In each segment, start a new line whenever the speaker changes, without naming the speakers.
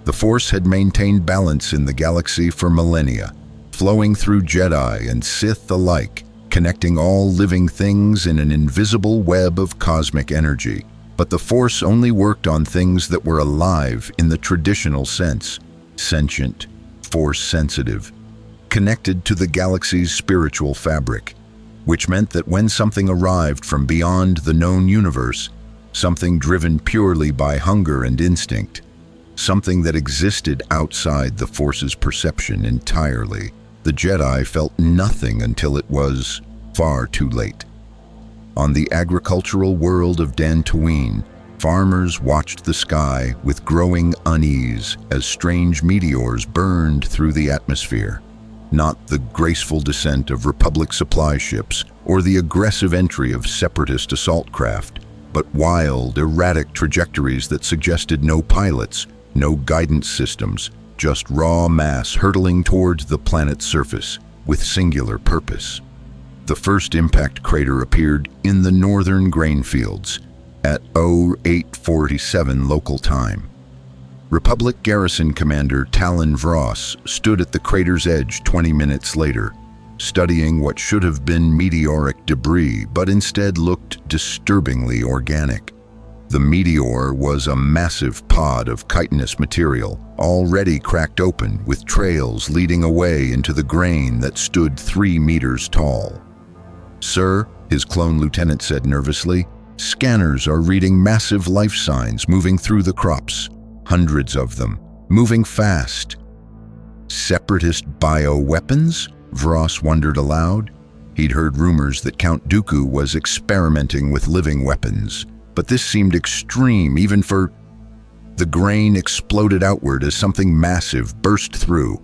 The Force had maintained balance in the galaxy for millennia, flowing through Jedi and Sith alike, connecting all living things in an invisible web of cosmic energy. But the Force only worked on things that were alive in the traditional sense, sentient, Force-sensitive, connected to the galaxy's spiritual fabric, which meant that when something arrived from beyond the known universe, something driven purely by hunger and instinct, something that existed outside the Force's perception entirely, the Jedi felt nothing until it was far too late. On the agricultural world of Dantooine, farmers watched the sky with growing unease as strange meteors burned through the atmosphere. Not the graceful descent of Republic supply ships or the aggressive entry of separatist assault craft, but wild, erratic trajectories that suggested no pilots, no guidance systems, just raw mass hurtling towards the planet's surface with singular purpose. The first impact crater appeared in the northern grain fields at 0847 local time. Republic Garrison Commander Talon Vross stood at the crater's edge 20 minutes later, studying what should have been meteoric debris, but instead looked disturbingly organic. The meteor was a massive pod of chitinous material, already cracked open, with trails leading away into the grain that stood 3 meters tall. "Sir," his clone lieutenant said nervously, "scanners are reading massive life signs moving through the crops. Hundreds of them, moving fast." "Separatist bioweapons?" Vross wondered aloud. He'd heard rumors that Count Dooku was experimenting with living weapons, but this seemed extreme even for... The grain exploded outward as something massive burst through.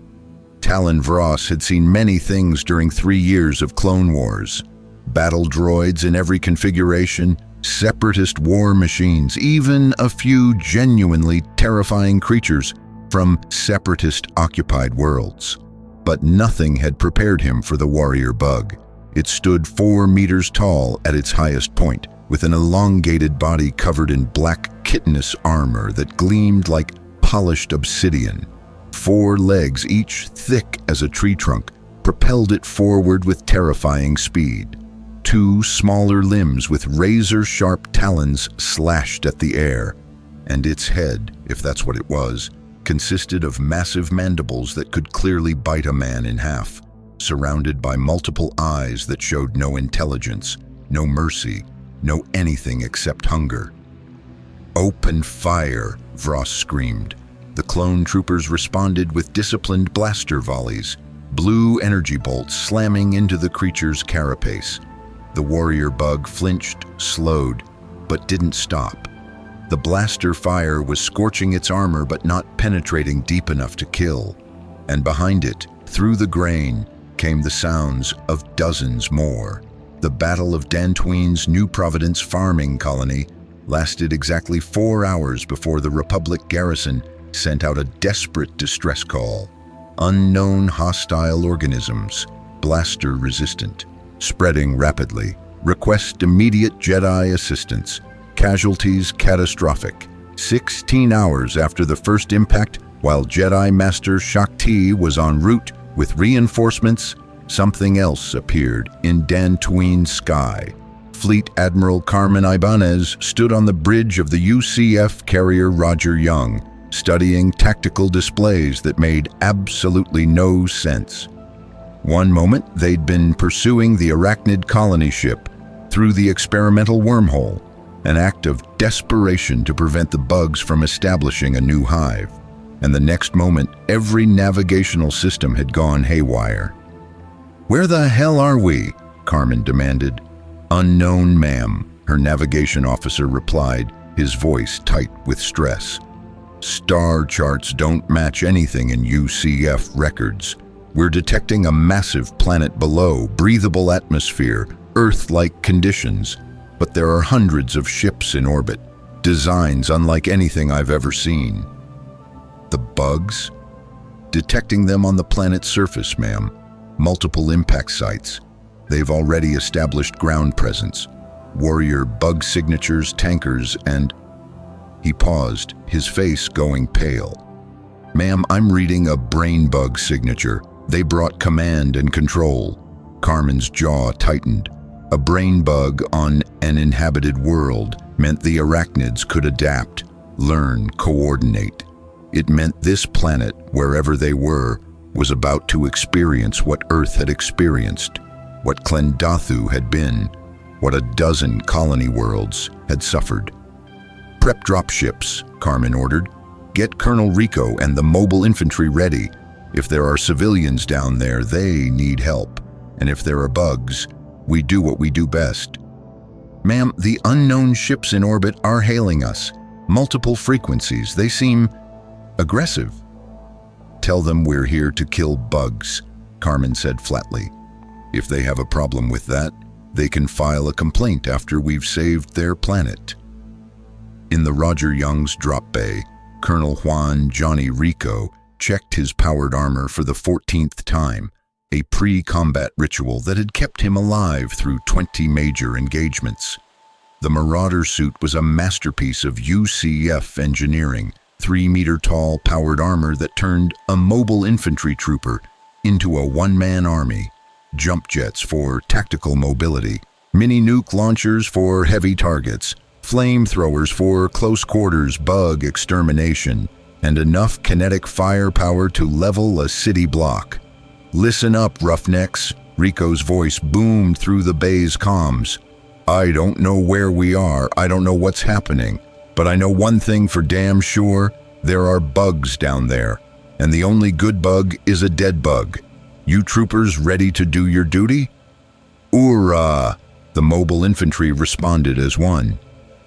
Talon Vross had seen many things during 3 years of Clone Wars. Battle droids in every configuration, separatist war machines, even a few genuinely terrifying creatures from separatist-occupied worlds. But nothing had prepared him for the warrior bug. It stood 4 meters tall at its highest point, with an elongated body covered in black chitinous armor that gleamed like polished obsidian. 4 legs, each thick as a tree trunk, propelled it forward with terrifying speed. 2 smaller limbs with razor-sharp talons slashed at the air, and its head, if that's what it was, consisted of massive mandibles that could clearly bite a man in half, surrounded by multiple eyes that showed no intelligence, no mercy, no anything except hunger. "Open fire!" Vross screamed. The clone troopers responded with disciplined blaster volleys, blue energy bolts slamming into the creature's carapace. The warrior bug flinched, slowed, but didn't stop. The blaster fire was scorching its armor but not penetrating deep enough to kill. And behind it, through the grain, came the sounds of dozens more. The Battle of Dantooine's New Providence farming colony lasted exactly 4 hours before the Republic garrison sent out a desperate distress call. Unknown hostile organisms, blaster-resistant, spreading rapidly. Request immediate Jedi assistance. Casualties catastrophic. 16 hours after the first impact, while Jedi Master Shakti was en route with reinforcements, something else appeared in Dantooine's sky. Fleet Admiral Carmen Ibanez stood on the bridge of the UCF carrier Roger Young, studying tactical displays that made absolutely no sense. One moment, they'd been pursuing the Arachnid colony ship through the experimental wormhole, an act of desperation to prevent the bugs from establishing a new hive. And the next moment, every navigational system had gone haywire. "Where the hell are we?" Carmen demanded. "Unknown, ma'am," her navigation officer replied, his voice tight with stress. "Star charts don't match anything in UCF records. We're detecting a massive planet below, breathable atmosphere, Earth-like conditions, but there are hundreds of ships in orbit, designs unlike anything I've ever seen." "The bugs?" "Detecting them on the planet's surface, ma'am. Multiple impact sites. They've already established ground presence. Warrior bug signatures, tankers, and..." He paused, his face going pale. Ma'am, I'm reading a brain bug signature. They brought command and control. Carmen's jaw tightened. A brain bug on an inhabited world meant the Arachnids could adapt, learn, coordinate. It meant this planet, wherever they were, was about to experience what Earth had experienced, what Klendathu had been, what a dozen colony worlds had suffered. Prep dropships, Carmen ordered. Get Colonel Rico and the Mobile Infantry ready. If there are civilians down there, they need help. And if there are bugs, we do what we do best. Ma'am, the unknown ships in orbit are hailing us. Multiple frequencies. They seem aggressive. Tell them we're here to kill bugs, Carmen said flatly. If they have a problem with that, they can file a complaint after we've saved their planet. In the Roger Young's drop bay, Colonel Juan Johnny Rico checked his powered armor for the 14th time, a pre-combat ritual that had kept him alive through 20 major engagements. The Marauder suit was a masterpiece of UCF engineering, 3-meter-tall powered armor that turned a mobile infantry trooper into a one-man army, jump jets for tactical mobility, mini-nuke launchers for heavy targets, flamethrowers for close-quarters bug extermination, and enough kinetic firepower to level a city block. Listen up, roughnecks, Rico's voice boomed through the bay's comms. I don't know where we are, I don't know what's happening, but I know one thing for damn sure, there are bugs down there, and the only good bug is a dead bug. You troopers ready to do your duty? Hoorah! The Mobile Infantry responded as one.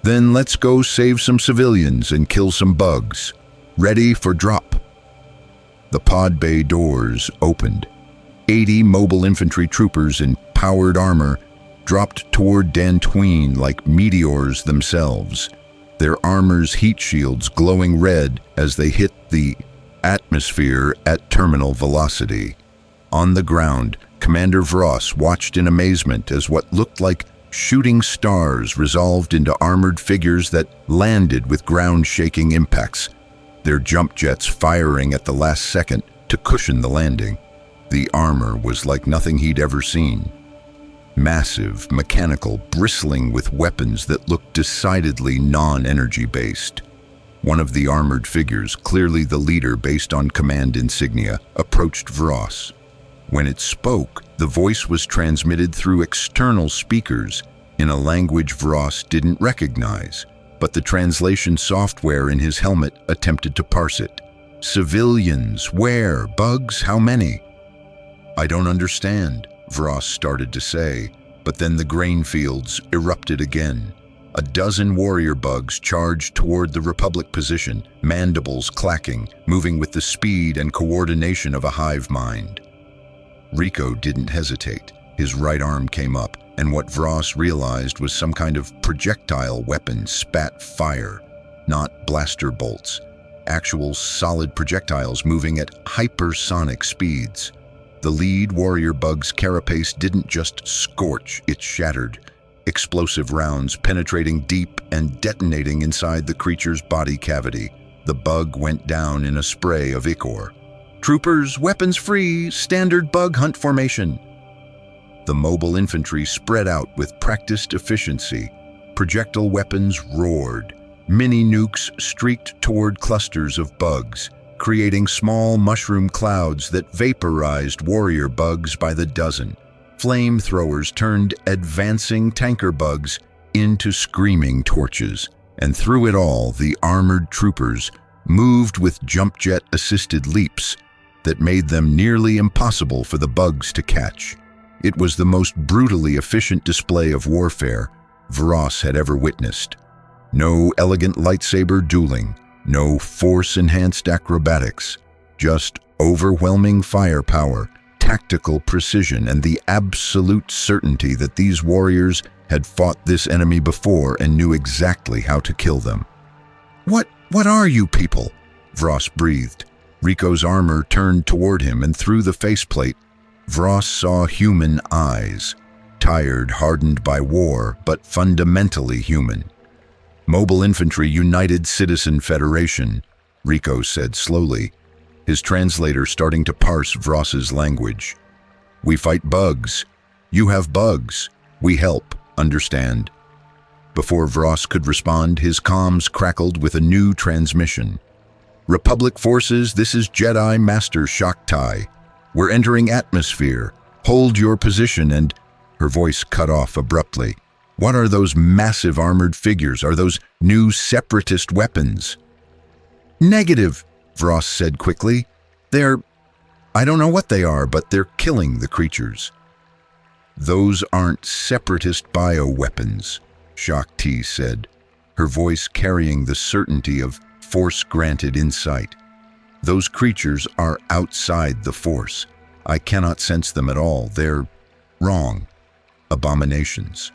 Then let's go save some civilians and kill some bugs. Ready for drop. The pod bay doors opened. 80 Mobile Infantry troopers in powered armor dropped toward Dantooine like meteors themselves, their armor's heat shields glowing red as they hit the atmosphere at terminal velocity. On the ground, Commander Vross watched in amazement as what looked like shooting stars resolved into armored figures that landed with ground-shaking impacts, their jump jets firing at the last second to cushion the landing. The armor was like nothing he'd ever seen. Massive, mechanical, bristling with weapons that looked decidedly non-energy based. One of the armored figures, clearly the leader based on command insignia, approached Vross. When it spoke, the voice was transmitted through external speakers in a language Vross didn't recognize, but the translation software in his helmet attempted to parse it. Civilians, where? Bugs, how many? I don't understand, Vross started to say, but then the grain fields erupted again. A dozen warrior bugs charged toward the Republic position, mandibles clacking, moving with the speed and coordination of a hive mind. Rico didn't hesitate. His right arm came up, and what Vross realized was some kind of projectile weapon spat fire, not blaster bolts. Actual solid projectiles moving at hypersonic speeds. The lead warrior bug's carapace didn't just scorch, it shattered. Explosive rounds penetrating deep and detonating inside the creature's body cavity. The bug went down in a spray of ichor. Troopers, weapons free, standard bug hunt formation. The Mobile Infantry spread out with practiced efficiency. Projectile weapons roared. Mini nukes streaked toward clusters of bugs, creating small mushroom clouds that vaporized warrior bugs by the dozen. Flamethrowers turned advancing tanker bugs into screaming torches, and through it all, the armored troopers moved with jump jet-assisted leaps that made them nearly impossible for the bugs to catch. It was the most brutally efficient display of warfare Vross had ever witnessed. No elegant lightsaber dueling, no force-enhanced acrobatics, just overwhelming firepower, tactical precision, and the absolute certainty that these warriors had fought this enemy before and knew exactly how to kill them. What are you people?" Vross breathed. Rico's armor turned toward him, and through the faceplate, Vross saw human eyes, tired, hardened by war, but fundamentally human. "Mobile Infantry United Citizen Federation," Rico said slowly. his translator starting to parse Vross's language. "We fight bugs. You have bugs. We help, understand?" Before Vross could respond, his comms crackled with a new transmission. "Republic forces, this is Jedi Master Shaktai. We're entering atmosphere. Hold your position," and her voice cut off abruptly. "What are those massive armored figures? Are those new separatist weapons?" "Negative," Vross said quickly. I don't know what they are, but they're killing the creatures." "Those aren't separatist bioweapons," Shakti said, her voice carrying the certainty of Force-granted insight. "Those creatures are outside the Force. I cannot sense them at all. They're wrong. Abominations."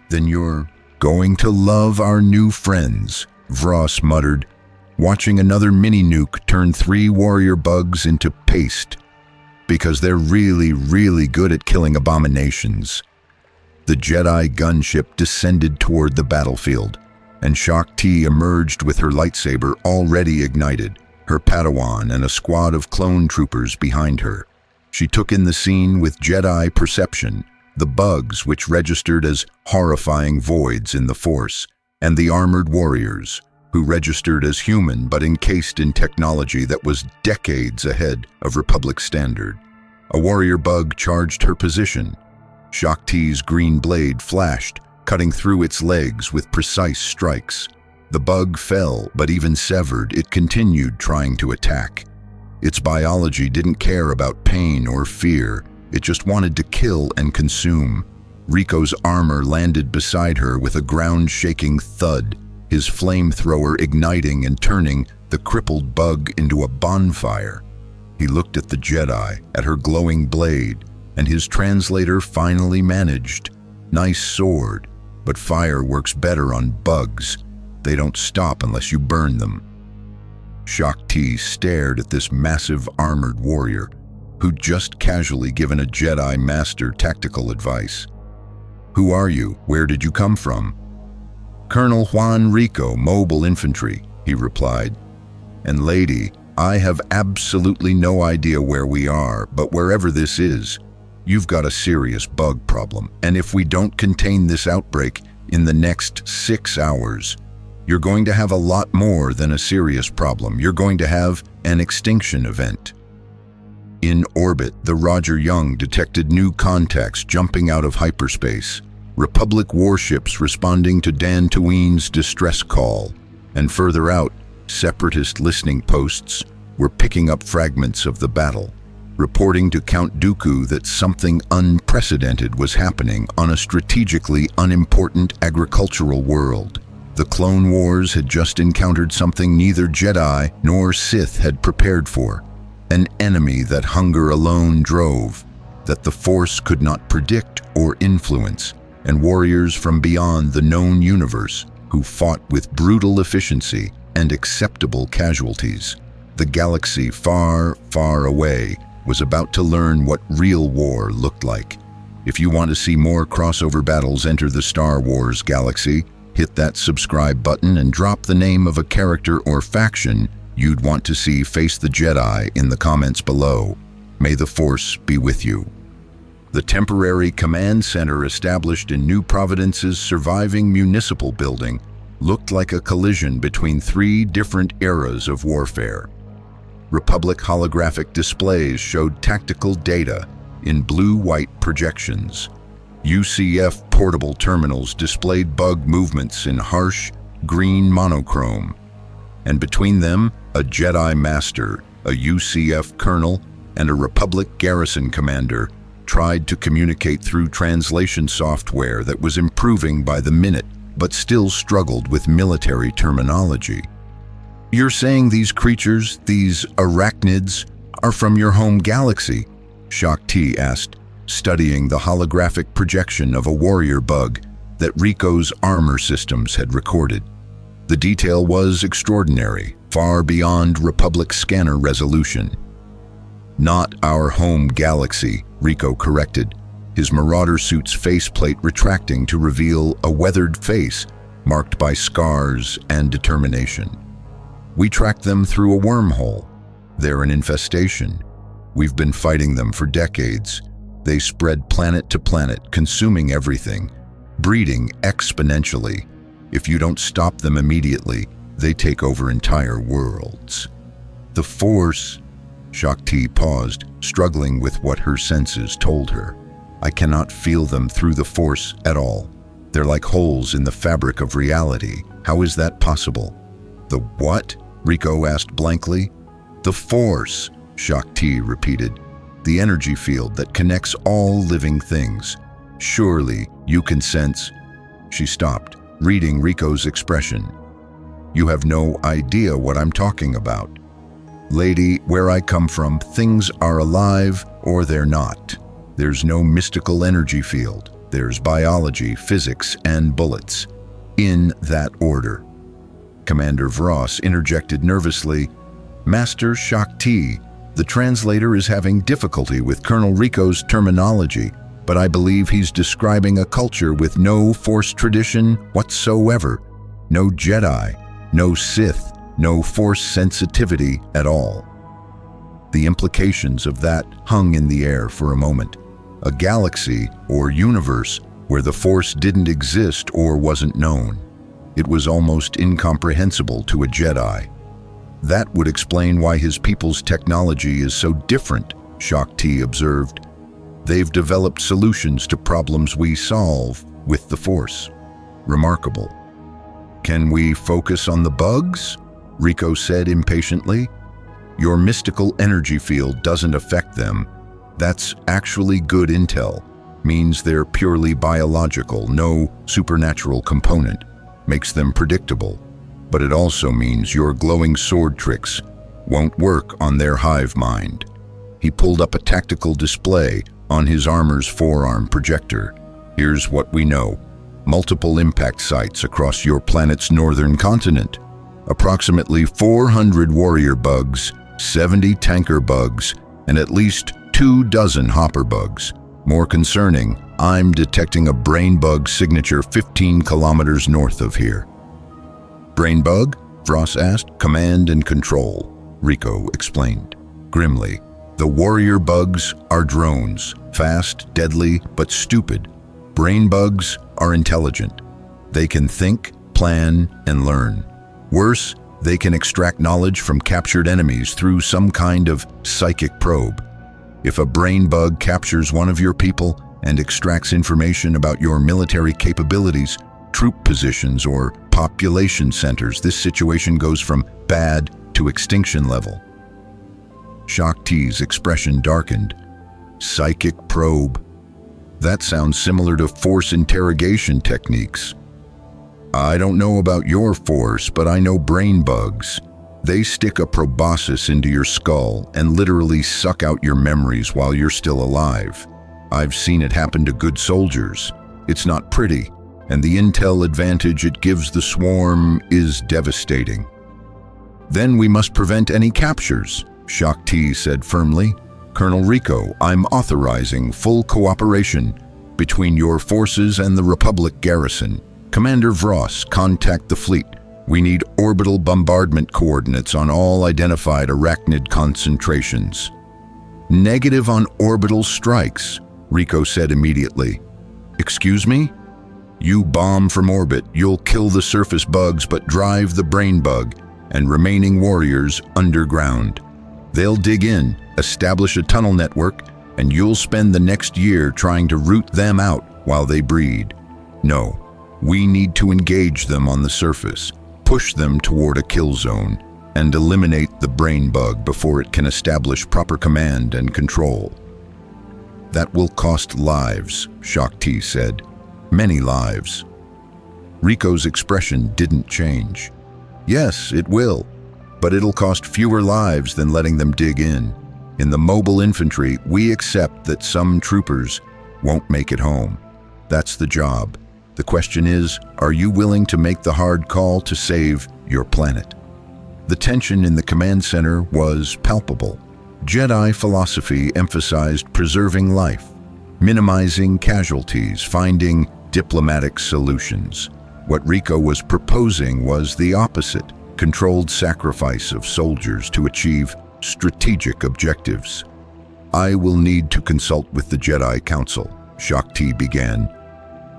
"Then you're going to love our new friends," Vross muttered, watching another mini-nuke turn 3 warrior bugs into paste, "because they're really, really good at killing abominations." The Jedi gunship descended toward the battlefield, and Shakti emerged with her lightsaber already ignited, her Padawan and a squad of clone troopers behind her. She took in the scene with Jedi perception, the bugs which registered as horrifying voids in the Force, and the armored warriors, who registered as human but encased in technology that was decades ahead of Republic standard. A warrior bug charged her position. Shakti's green blade flashed, cutting through its legs with precise strikes. The bug fell, but even severed, it continued trying to attack. Its biology didn't care about pain or fear. It just wanted to kill and consume. Rico's armor landed beside her with a ground-shaking thud, his flamethrower igniting and turning the crippled bug into a bonfire. He looked at the Jedi, at her glowing blade, and his translator finally managed. "Nice sword, but fire works better on bugs. They don't stop unless you burn them." Shakti stared at this massive armored warrior, who'd just casually given a Jedi Master tactical advice. "Who are you? Where did you come from?" "Colonel Juan Rico, Mobile Infantry," he replied. "And lady, I have absolutely no idea where we are, but wherever this is, you've got a serious bug problem. And if we don't contain this outbreak in the next 6 hours, you're going to have a lot more than a serious problem. You're going to have an extinction event." In orbit, the Roger Young detected new contacts jumping out of hyperspace. Republic warships responding to Dantooine's distress call. And further out, separatist listening posts were picking up fragments of the battle, reporting to Count Dooku that something unprecedented was happening on a strategically unimportant agricultural world. The Clone Wars had just encountered something neither Jedi nor Sith had prepared for, an enemy that hunger alone drove, that the Force could not predict or influence, and warriors from beyond the known universe who fought with brutal efficiency and acceptable casualties. The galaxy far, far away was about to learn what real war looked like. If you want to see more crossover battles enter the Star Wars galaxy, hit that subscribe button and drop the name of a character or faction you'd want to see face the Jedi in the comments below. May the Force be with you. The temporary command center established in New Providence's surviving municipal building looked like a collision between 3 different eras of warfare. Republic holographic displays showed tactical data in blue-white projections. UCF portable terminals displayed bug movements in harsh, green monochrome. And between them, a Jedi Master, a UCF Colonel, and a Republic Garrison Commander tried to communicate through translation software that was improving by the minute, but still struggled with military terminology. "You're saying these creatures, these Arachnids, are from your home galaxy?" Shakti asked, studying the holographic projection of a warrior bug that Rico's armor systems had recorded. The detail was extraordinary, far beyond Republic scanner resolution. "Not our home galaxy," Rico corrected, his Marauder suit's faceplate retracting to reveal a weathered face marked by scars and determination. "We tracked them through a wormhole. They're an infestation. We've been fighting them for decades. They spread planet to planet, consuming everything, breeding exponentially. If you don't stop them immediately, they take over entire worlds. The Force. Shakti paused, struggling with what her senses told her. I cannot feel them through the Force at all. They're like holes in the fabric of reality. How is that possible? The what? Rico asked blankly. The Force, Shakti repeated. The energy field that connects all living things. Surely you can sense. She stopped, reading Rico's expression. You have no idea what I'm talking about. Lady, where I come from, things are alive or they're not. There's no mystical energy field. There's biology, physics, and bullets. In that order. Commander Vross interjected nervously. Master Shakti, the translator is having difficulty with Colonel Rico's terminology, but I believe he's describing a culture with no Force tradition whatsoever. No Jedi, no Sith, no Force sensitivity at all. The implications of that hung in the air for a moment. A galaxy or universe where the Force didn't exist or wasn't known. It was almost incomprehensible to a Jedi. That would explain why his people's technology is so different, Shakti observed. They've developed solutions to problems we solve with the Force. Remarkable. Can we focus on the bugs? Rico said impatiently. Your mystical energy field doesn't affect them. That's actually good intel. Means they're purely biological, no supernatural component. Makes them predictable. But it also means your glowing sword tricks won't work on their hive mind. He pulled up a tactical display on his armor's forearm projector. Here's what we know. Multiple impact sites across your planet's northern continent. Approximately 400 warrior bugs, 70 tanker bugs, and at least 24 hopper bugs. More concerning, I'm detecting a brain bug signature 15 kilometers north of here. Brain bug? Vross asked. Command and control, Rico explained. Grimly, the warrior bugs are drones, fast, deadly, but stupid. Brain bugs are intelligent. They can think, plan, and learn. Worse, they can extract knowledge from captured enemies through some kind of psychic probe. If a brain bug captures one of your people and extracts information about your military capabilities, troop positions, or population centers, this situation goes from bad to extinction level. Shakti's expression darkened. Psychic probe. That sounds similar to Force interrogation techniques. I don't know about your Force, but I know brain bugs. They stick a proboscis into your skull and literally suck out your memories while you're still alive. I've seen it happen to good soldiers. It's not pretty, and the intel advantage it gives the swarm is devastating. Then we must prevent any captures, Shakti said firmly. Colonel Rico, I'm authorizing full cooperation between your forces and the Republic garrison. Commander Vross, contact the fleet. We need orbital bombardment coordinates on all identified Arachnid concentrations. Negative on orbital strikes, Rico said immediately. Excuse me? You bomb from orbit, you'll kill the surface bugs but drive the brain bug and remaining warriors underground. They'll dig in, establish a tunnel network, and you'll spend the next year trying to root them out while they breed. No, we need to engage them on the surface, push them toward a kill zone, and eliminate the brain bug before it can establish proper command and control. That will cost lives, Shakti said. Many lives. Rico's expression didn't change. Yes, it will, but it'll cost fewer lives than letting them dig in. In the Mobile Infantry, we accept that some troopers won't make it home. That's the job. The question is, are you willing to make the hard call to save your planet? The tension in the command center was palpable. Jedi philosophy emphasized preserving life, minimizing casualties, finding diplomatic solutions. What Rico was proposing was the opposite, controlled sacrifice of soldiers to achieve strategic objectives. I will need to consult with the Jedi Council, Shakti began.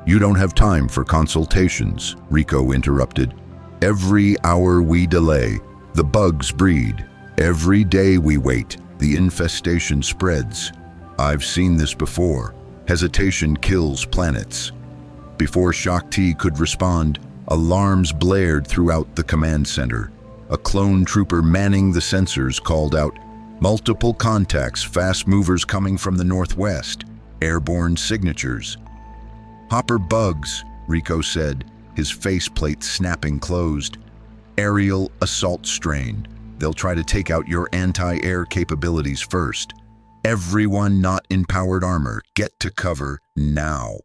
You don't have time for consultations, Rico interrupted. Every hour we delay, the bugs breed. Every day we wait, the infestation spreads. I've seen this before. Hesitation kills planets. Before Shakti could respond, alarms blared throughout the command center. A clone trooper manning the sensors called out, "Multiple contacts, fast movers coming from the northwest. Airborne signatures." "Hopper bugs," Rico said, his faceplate snapping closed. "Aerial assault strain. They'll try to take out your anti-air capabilities first. Everyone not in powered armor, get to cover now."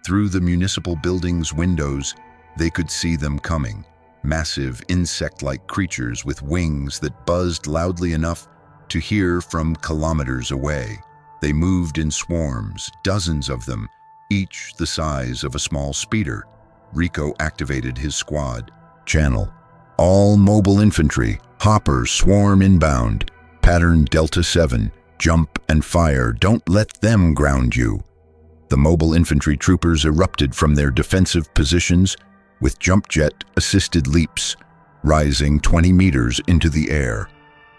Through the municipal building's windows, they could see them coming. Massive insect-like creatures with wings that buzzed loudly enough to hear from kilometers away. They moved in swarms, dozens of them, each the size of a small speeder. Rico activated his squad. Channel. All mobile infantry, Hopper swarm inbound. Pattern Delta 7, jump and fire, don't let them ground you. The mobile infantry troopers erupted from their defensive positions with jump jet-assisted leaps, rising 20 meters into the air.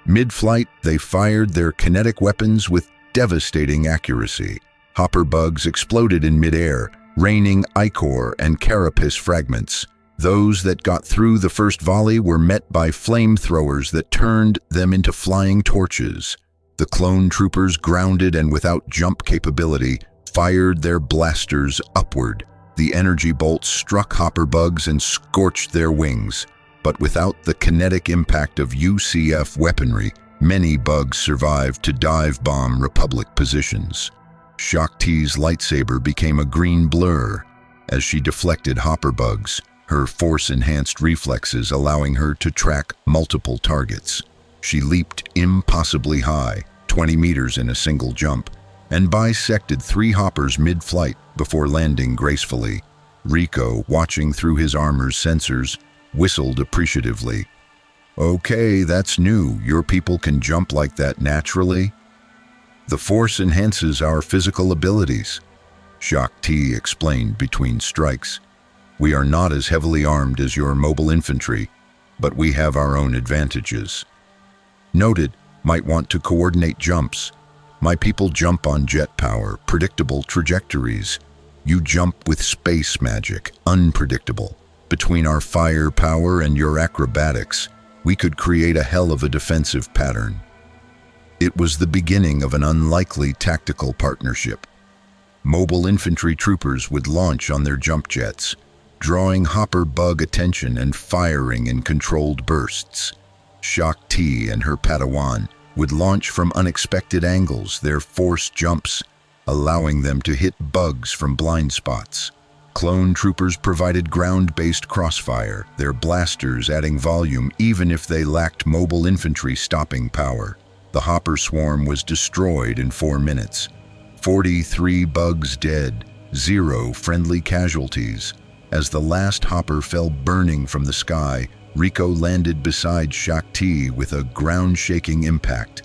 Mid-flight, they fired their kinetic weapons with devastating accuracy. Hopper bugs exploded in mid-air, raining ichor and carapace fragments. Those that got through the first volley were met by flamethrowers that turned them into flying torches. The clone troopers, grounded and without jump capability, fired their blasters upward. The energy bolts struck Hopper bugs and scorched their wings, but without the kinetic impact of UCF weaponry, many bugs survived to dive bomb Republic positions. Shakti's lightsaber became a green blur as she deflected Hopper bugs, her force-enhanced reflexes allowing her to track multiple targets. She leaped impossibly high, 20 meters in a single jump, and bisected 3 Hoppers mid-flight before landing gracefully. Rico, watching through his armor's sensors, whistled appreciatively. "Okay, that's new. Your people can jump like that naturally?" "The Force enhances our physical abilities," Shakti explained between strikes. "We are not as heavily armed as your mobile infantry, but we have our own advantages." Noted, might want to coordinate jumps. My people jump on jet power, predictable trajectories. You jump with space magic, unpredictable. Between our firepower and your acrobatics, we could create a hell of a defensive pattern. It was the beginning of an unlikely tactical partnership. Mobile infantry troopers would launch on their jump jets, drawing Hopper bug attention and firing in controlled bursts. Shakti and her Padawan would launch from unexpected angles, their forced jumps, allowing them to hit bugs from blind spots. Clone troopers provided ground-based crossfire, their blasters adding volume even if they lacked mobile infantry stopping power. The Hopper swarm was destroyed in 4 minutes. 43 bugs dead, 0 friendly casualties. As the last Hopper fell burning from the sky, Rico landed beside Shakti with a ground-shaking impact.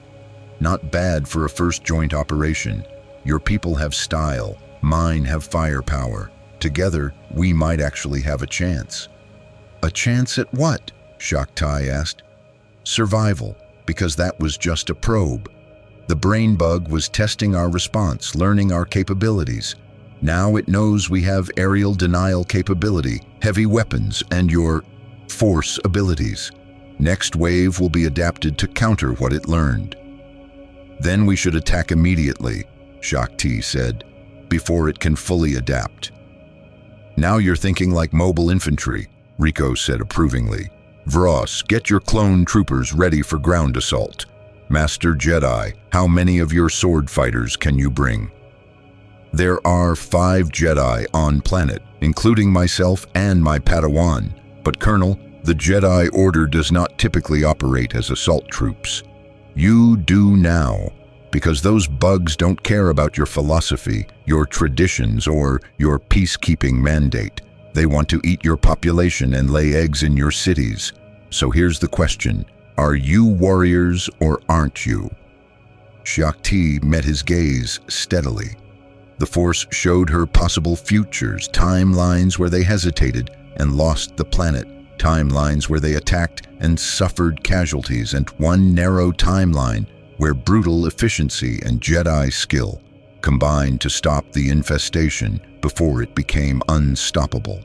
"Not bad for a first joint operation. Your people have style, mine have firepower. Together, we might actually have a chance." "A chance at what?" Shakti asked. "Survival, because that was just a probe. The brain bug was testing our response, learning our capabilities. Now it knows we have aerial denial capability, heavy weapons, and your force abilities. Next wave will be adapted to counter what it learned." "Then we should attack immediately," Shakti said, "before it can fully adapt." "Now you're thinking like mobile infantry," Rico said approvingly. "Vros, get your clone troopers ready for ground assault. Master Jedi, how many of your sword fighters can you bring?" "There are 5 Jedi on planet, including myself and my Padawan. But Colonel, the Jedi Order does not typically operate as assault troops. You do now, because those bugs don't care about your philosophy, your traditions, or your peacekeeping mandate. They want to eat your population and lay eggs in your cities. So here's the question. Are you warriors or aren't you? Shakti met his gaze steadily. The Force showed her possible futures, timelines where they hesitated and lost the planet, timelines where they attacked and suffered casualties, and one narrow timeline where brutal efficiency and Jedi skill combined to stop the infestation before it became unstoppable.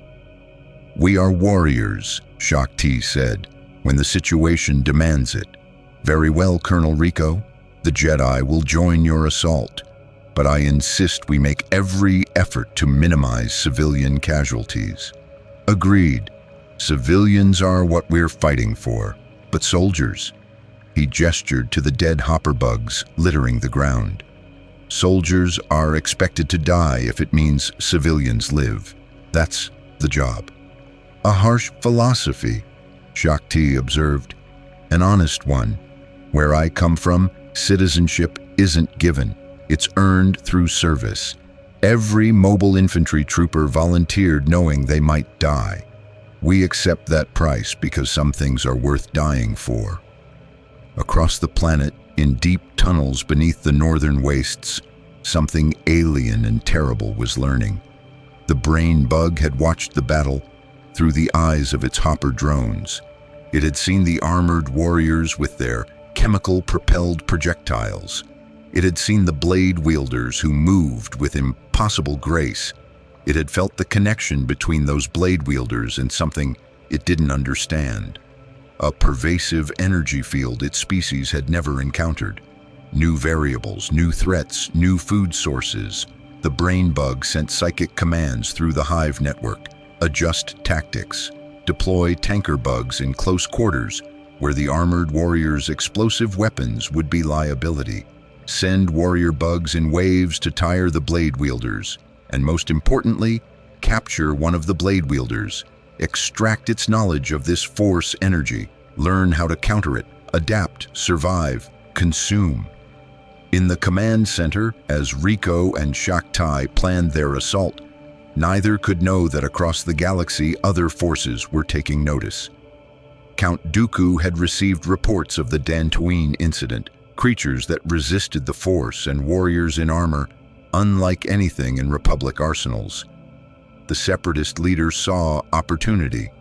"We are warriors," Shakti said, "when the situation demands it. Very well, Colonel Rico. The Jedi will join your assault, but I insist we make every effort to minimize civilian casualties." "Agreed. Civilians are what we're fighting for, but soldiers." He gestured to the dead hopper bugs littering the ground. "Soldiers are expected to die if it means civilians live. That's the job." "A harsh philosophy," Shakti observed. "An honest one. Where I come from, citizenship isn't given. It's earned through service. Every Mobile Infantry trooper volunteered knowing they might die. We accept that price because some things are worth dying for." Across the planet, in deep tunnels beneath the northern wastes, something alien and terrible was learning. The brain bug had watched the battle through the eyes of its hopper drones. It had seen the armored warriors with their chemical-propelled projectiles. It had seen the blade wielders who moved with impossible grace. It had felt the connection between those blade wielders and something it didn't understand. A pervasive energy field its species had never encountered. New variables, new threats, new food sources. The brain bug sent psychic commands through the hive network. Adjust tactics. Deploy tanker bugs in close quarters where the armored warriors' explosive weapons would be liability. Send warrior bugs in waves to tire the blade wielders. And most importantly, capture one of the blade wielders. Extract its knowledge of this force energy. Learn how to counter it, adapt, survive, consume. In the command center, as Rico and Shakti planned their assault, neither could know that across the galaxy other forces were taking notice. Count Dooku had received reports of the Dantooine incident, creatures that resisted the Force and warriors in armor, unlike anything in Republic arsenals. The Separatist leader saw opportunity,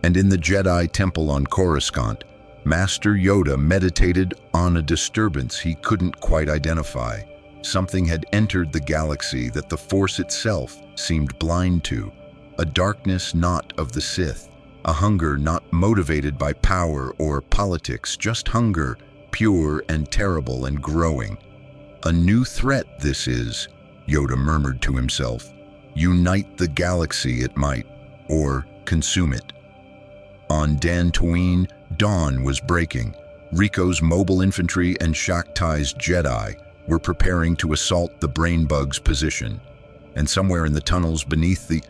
and in the Jedi temple on Coruscant, Master Yoda meditated on a disturbance he couldn't quite identify. Something had entered the galaxy that the Force itself seemed blind to, a darkness not of the Sith, a hunger not motivated by power or politics, just hunger, pure and terrible and growing. "A new threat this is," Yoda murmured to himself. "Unite the galaxy it might, or consume it." On Dantooine, dawn was breaking. Rico's Mobile Infantry and Shakti's Jedi were preparing to assault the brain bug's position. And somewhere in the tunnels beneath the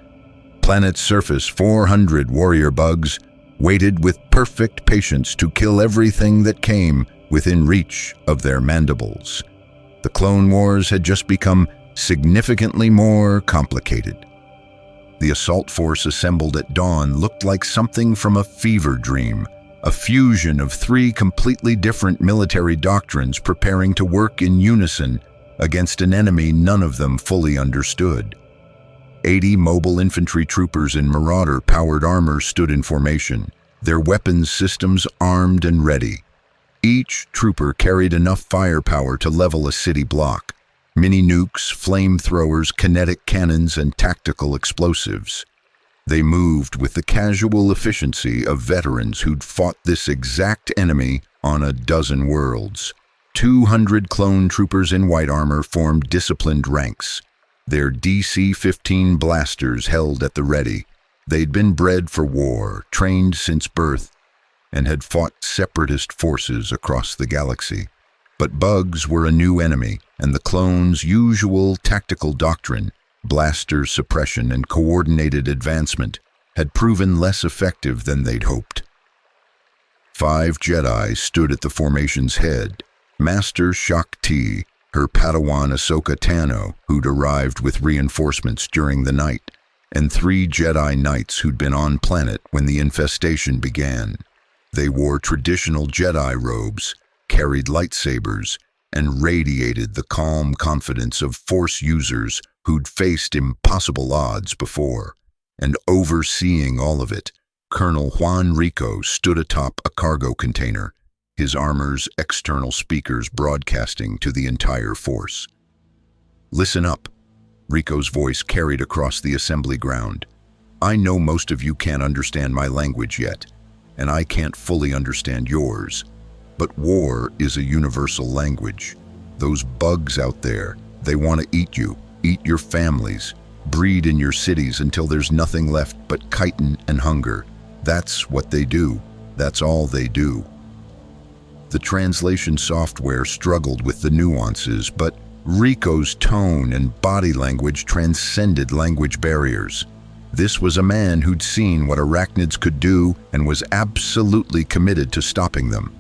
planet's surface, 400 warrior bugs waited with perfect patience to kill everything that came within reach of their mandibles. The Clone Wars had just become significantly more complicated. The assault force assembled at dawn looked like something from a fever dream, a fusion of three completely different military doctrines preparing to work in unison against an enemy none of them fully understood. 80 Mobile Infantry troopers in Marauder-powered armor stood in formation, their weapons systems armed and ready. Each trooper carried enough firepower to level a city block. Mini-nukes, flamethrowers, kinetic cannons, and tactical explosives. They moved with the casual efficiency of veterans who'd fought this exact enemy on a dozen worlds. 200 clone troopers in white armor formed disciplined ranks, their DC-15 blasters held at the ready. They'd been bred for war, trained since birth, and had fought separatist forces across the galaxy. But bugs were a new enemy, and the clones' usual tactical doctrine, blaster suppression and coordinated advancement, had proven less effective than they'd hoped. 5 Jedi stood at the formation's head. Master Shakti, her Padawan Ahsoka Tano, who'd arrived with reinforcements during the night, and 3 Jedi Knights who'd been on planet when the infestation began. They wore traditional Jedi robes, carried lightsabers, and radiated the calm confidence of Force users who'd faced impossible odds before. And overseeing all of it, Colonel Juan Rico stood atop a cargo container, his armor's external speakers broadcasting to the entire force. "Listen up," Rico's voice carried across the assembly ground. "I know most of you can't understand my language yet, and I can't fully understand yours. But war is a universal language. Those bugs out there, they want to eat you, eat your families, breed in your cities until there's nothing left but chitin and hunger. That's what they do. That's all they do." The translation software struggled with the nuances, but Rico's tone and body language transcended language barriers. This was a man who'd seen what Arachnids could do and was absolutely committed to stopping them.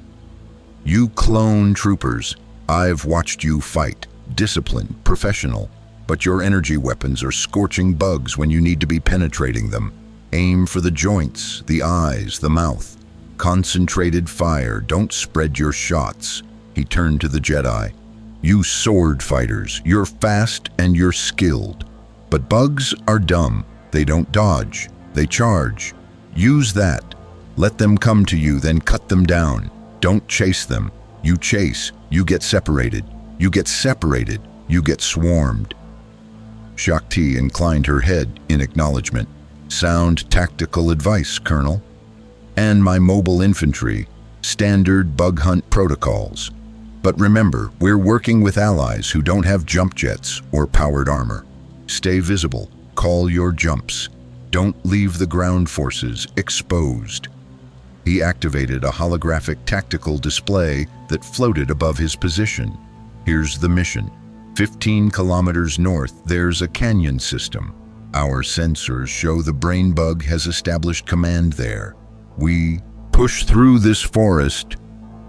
"You clone troopers, I've watched you fight, disciplined, professional, but your energy weapons are scorching bugs when you need to be penetrating them. Aim for the joints, the eyes, the mouth. Concentrated fire, don't spread your shots." He turned to the Jedi. "You sword fighters, you're fast and you're skilled. But bugs are dumb. They don't dodge, they charge. Use that. Let them come to you, then cut them down. Don't chase them. You chase, you get separated. You get separated, you get swarmed." Shakti inclined her head in acknowledgement. "Sound tactical advice, Colonel. And my mobile infantry, standard bug hunt protocols. But remember, we're working with allies who don't have jump jets or powered armor. Stay visible, call your jumps. Don't leave the ground forces exposed." He activated a holographic tactical display that floated above his position. "Here's the mission. 15 kilometers north, there's a canyon system. Our sensors show the brain bug has established command there. We push through this forest."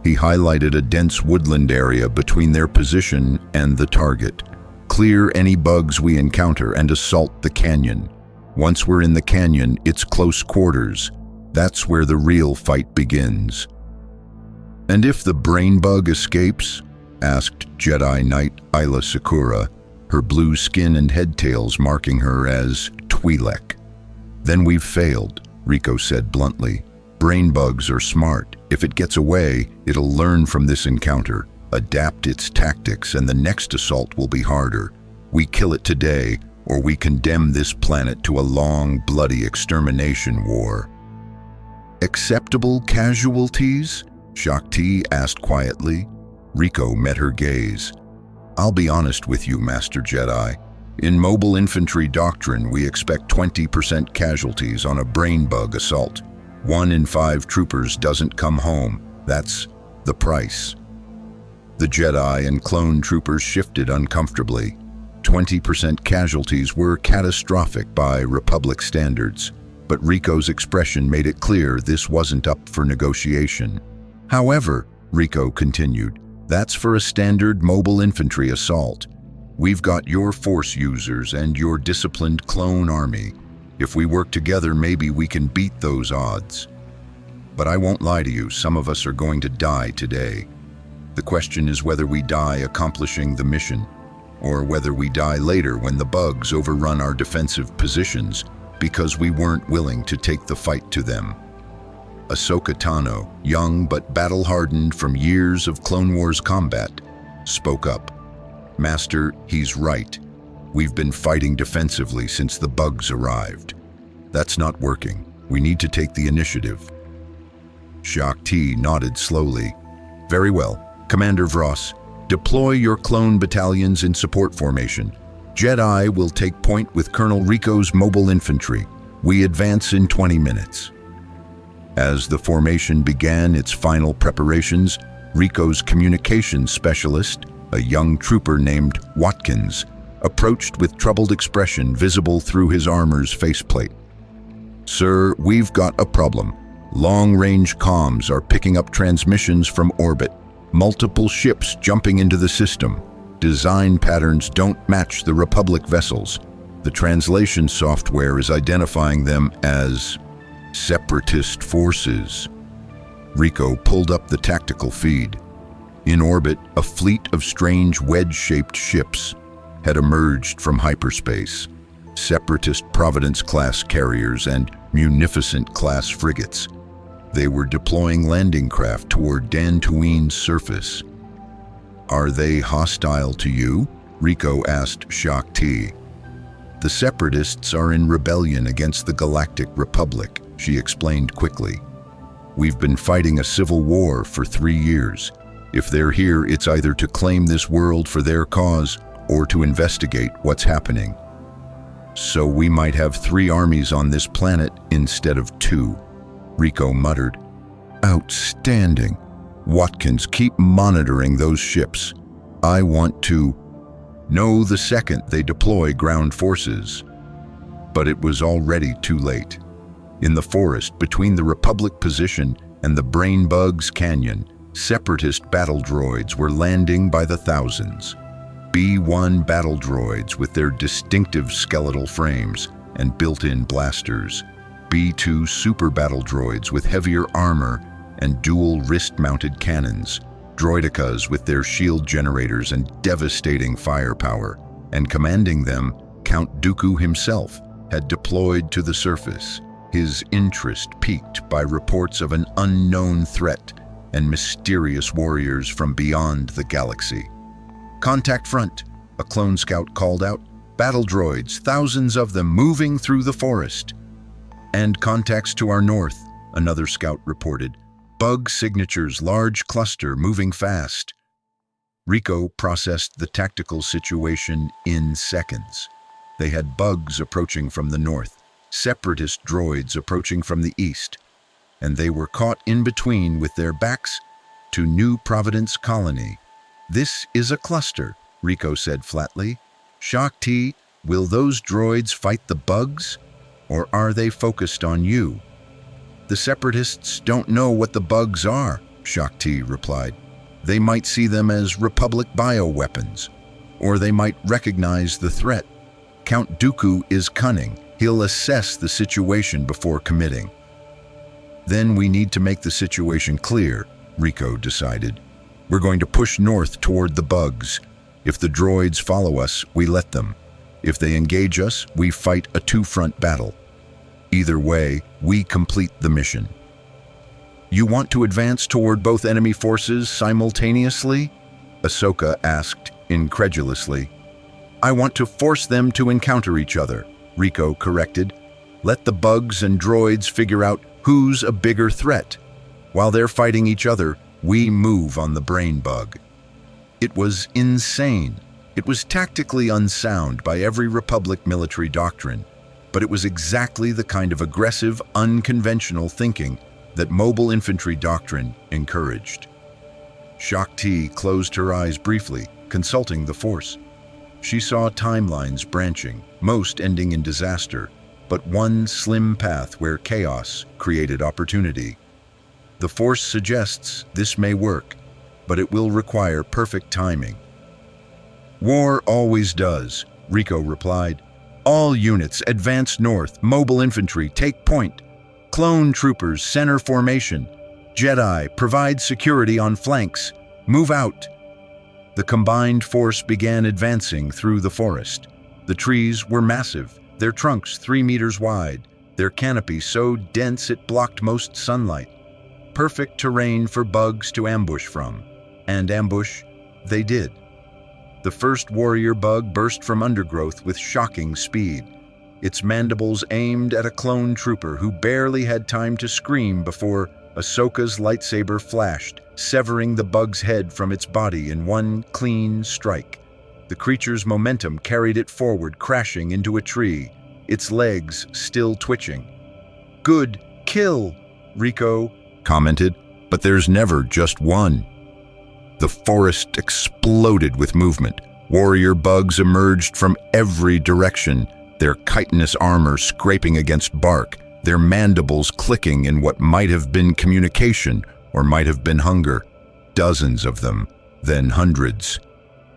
He highlighted a dense woodland area between their position and the target. "Clear any bugs we encounter and assault the canyon. Once we're in the canyon, it's close quarters. That's where the real fight begins." "And if the brain bug escapes?" asked Jedi Knight Isla Sakura, her blue skin and head tails marking her as Twi'lek. "Then we've failed," Rico said bluntly. "Brain bugs are smart. If it gets away, it'll learn from this encounter, adapt its tactics, and the next assault will be harder. We kill it today, or we condemn this planet to a long, bloody extermination war." "Acceptable casualties?" Shakti asked quietly. Rico met her gaze. "I'll be honest with you, Master Jedi. In Mobile Infantry doctrine, we expect 20% casualties on a brain bug assault. 1 in 5 troopers doesn't come home. That's the price." The Jedi and clone troopers shifted uncomfortably. 20% casualties were catastrophic by Republic standards, but Rico's expression made it clear this wasn't up for negotiation. "However," Rico continued, "that's for a standard mobile infantry assault. We've got your force users and your disciplined clone army. If we work together, maybe we can beat those odds. But I won't lie to you, some of us are going to die today. The question is whether we die accomplishing the mission, or whether we die later when the bugs overrun our defensive positions because we weren't willing to take the fight to them." Ahsoka Tano, young but battle-hardened from years of Clone Wars combat, spoke up. "Master, he's right. We've been fighting defensively since the bugs arrived. That's not working. We need to take the initiative." Shakti nodded slowly. "Very well. Commander Vross, deploy your clone battalions in support formation. Jedi will take point with Colonel Rico's mobile infantry. We advance in 20 minutes. As the formation began its final preparations, Rico's communications specialist, a young trooper named Watkins, approached with troubled expression visible through his armor's faceplate. "Sir, we've got a problem. Long-range comms are picking up transmissions from orbit. Multiple ships jumping into the system. Design patterns don't match the Republic vessels. The translation software is identifying them as separatist forces." Rico pulled up the tactical feed. In orbit, a fleet of strange wedge-shaped ships had emerged from hyperspace. Separatist Providence-class carriers and Munificent-class frigates. They were deploying landing craft toward Dantooine's surface. "Are they hostile to you?" Rico asked Shaak Ti. "The Separatists are in rebellion against the Galactic Republic," she explained quickly. "We've been fighting a civil war for 3 years. If they're here, it's either to claim this world for their cause or to investigate what's happening. So we might have 3 armies on this planet instead of 2, Rico muttered. "Outstanding. Watkins, keep monitoring those ships. I want to know the second they deploy ground forces." But it was already too late. In the forest between the Republic position and the Brainbugs Canyon, Separatist battle droids were landing by the thousands. B-1 battle droids with their distinctive skeletal frames and built-in blasters. B-2 super battle droids with heavier armor and dual wrist-mounted cannons. Droidicas with their shield generators and devastating firepower. And commanding them, Count Dooku himself had deployed to the surface, his interest piqued by reports of an unknown threat and mysterious warriors from beyond the galaxy. "Contact front," a clone scout called out. "Battle droids, thousands of them moving through the forest." "And contacts to our north," another scout reported. "Bug signatures, large cluster, moving fast." Rico processed the tactical situation in seconds. They had bugs approaching from the north, Separatist droids approaching from the east, and they were caught in between with their backs to New Providence Colony. "This is a cluster," Rico said flatly. "Shaak Ti, will those droids fight the bugs, or are they focused on you?" "The Separatists don't know what the bugs are," Shaak Ti replied. "They might see them as Republic bioweapons, or they might recognize the threat. Count Dooku is cunning. He'll assess the situation before committing." "Then we need to make the situation clear," Rico decided. "We're going to push north toward the bugs. If the droids follow us, we let them. If they engage us, we fight a 2-front battle. Either way, we complete the mission." "You want to advance toward both enemy forces simultaneously?" Ahsoka asked incredulously. "I want to force them to encounter each other," Rico corrected. "Let the bugs and droids figure out who's a bigger threat. While they're fighting each other, we move on the brain bug." It was insane. It was tactically unsound by every Republic military doctrine, but it was exactly the kind of aggressive, unconventional thinking that Mobile Infantry doctrine encouraged. Shaak Ti closed her eyes briefly, consulting the Force. She saw timelines branching, most ending in disaster, but one slim path where chaos created opportunity. The Force suggests this may work, but it will require perfect timing. "War always does," Rico replied. "All units advance north. Mobile Infantry, take point. Clone Troopers, center formation. Jedi, provide security on flanks. Move out." The combined force began advancing through the forest. The trees were massive, their trunks 3 meters wide, their canopy so dense it blocked most sunlight. Perfect terrain for bugs to ambush from. And ambush they did. The first warrior bug burst from undergrowth with shocking speed. Its mandibles aimed at a clone trooper who barely had time to scream before Ahsoka's lightsaber flashed, severing the bug's head from its body in one clean strike. The creature's momentum carried it forward, crashing into a tree, its legs still twitching. "Good kill," Rico commented, "but there's never just one." The forest exploded with movement. Warrior bugs emerged from every direction, their chitinous armor scraping against bark, their mandibles clicking in what might have been communication or might have been hunger. Dozens of them, then hundreds.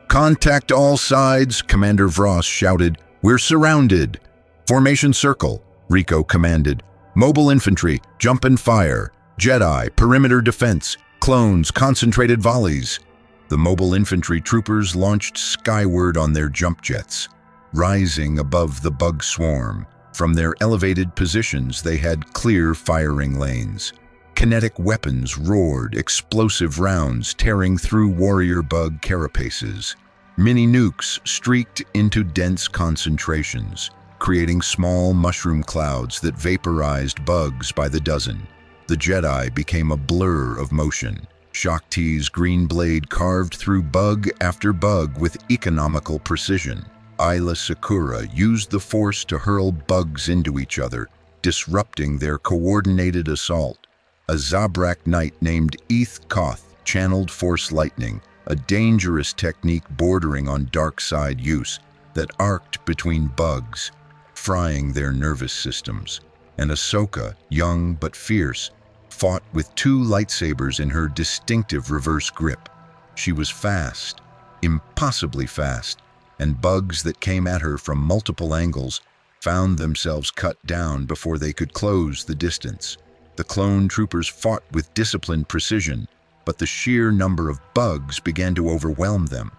"Contact all sides," Commander Vross shouted. "We're surrounded." "Formation circle," Rico commanded. "Mobile infantry, jump and fire. Jedi, perimeter defense, clones, concentrated volleys. The Mobile Infantry troopers launched skyward on their jump jets, rising above the bug swarm. From their elevated positions, they had clear firing lanes. Kinetic weapons roared, explosive rounds tearing through warrior bug carapaces. Mini nukes streaked into dense concentrations, creating small mushroom clouds that vaporized bugs by the dozen. The Jedi became a blur of motion. Shaak Ti's green blade carved through bug after bug with economical precision. Aayla Secura used the Force to hurl bugs into each other, disrupting their coordinated assault. A Zabrak knight named Eth Koth channeled Force lightning, a dangerous technique bordering on dark side use that arced between bugs, frying their nervous systems. And Ahsoka, young but fierce, fought with 2 lightsabers in her distinctive reverse grip. She was fast, impossibly fast, and bugs that came at her from multiple angles found themselves cut down before they could close the distance. The clone troopers fought with disciplined precision, but the sheer number of bugs began to overwhelm them.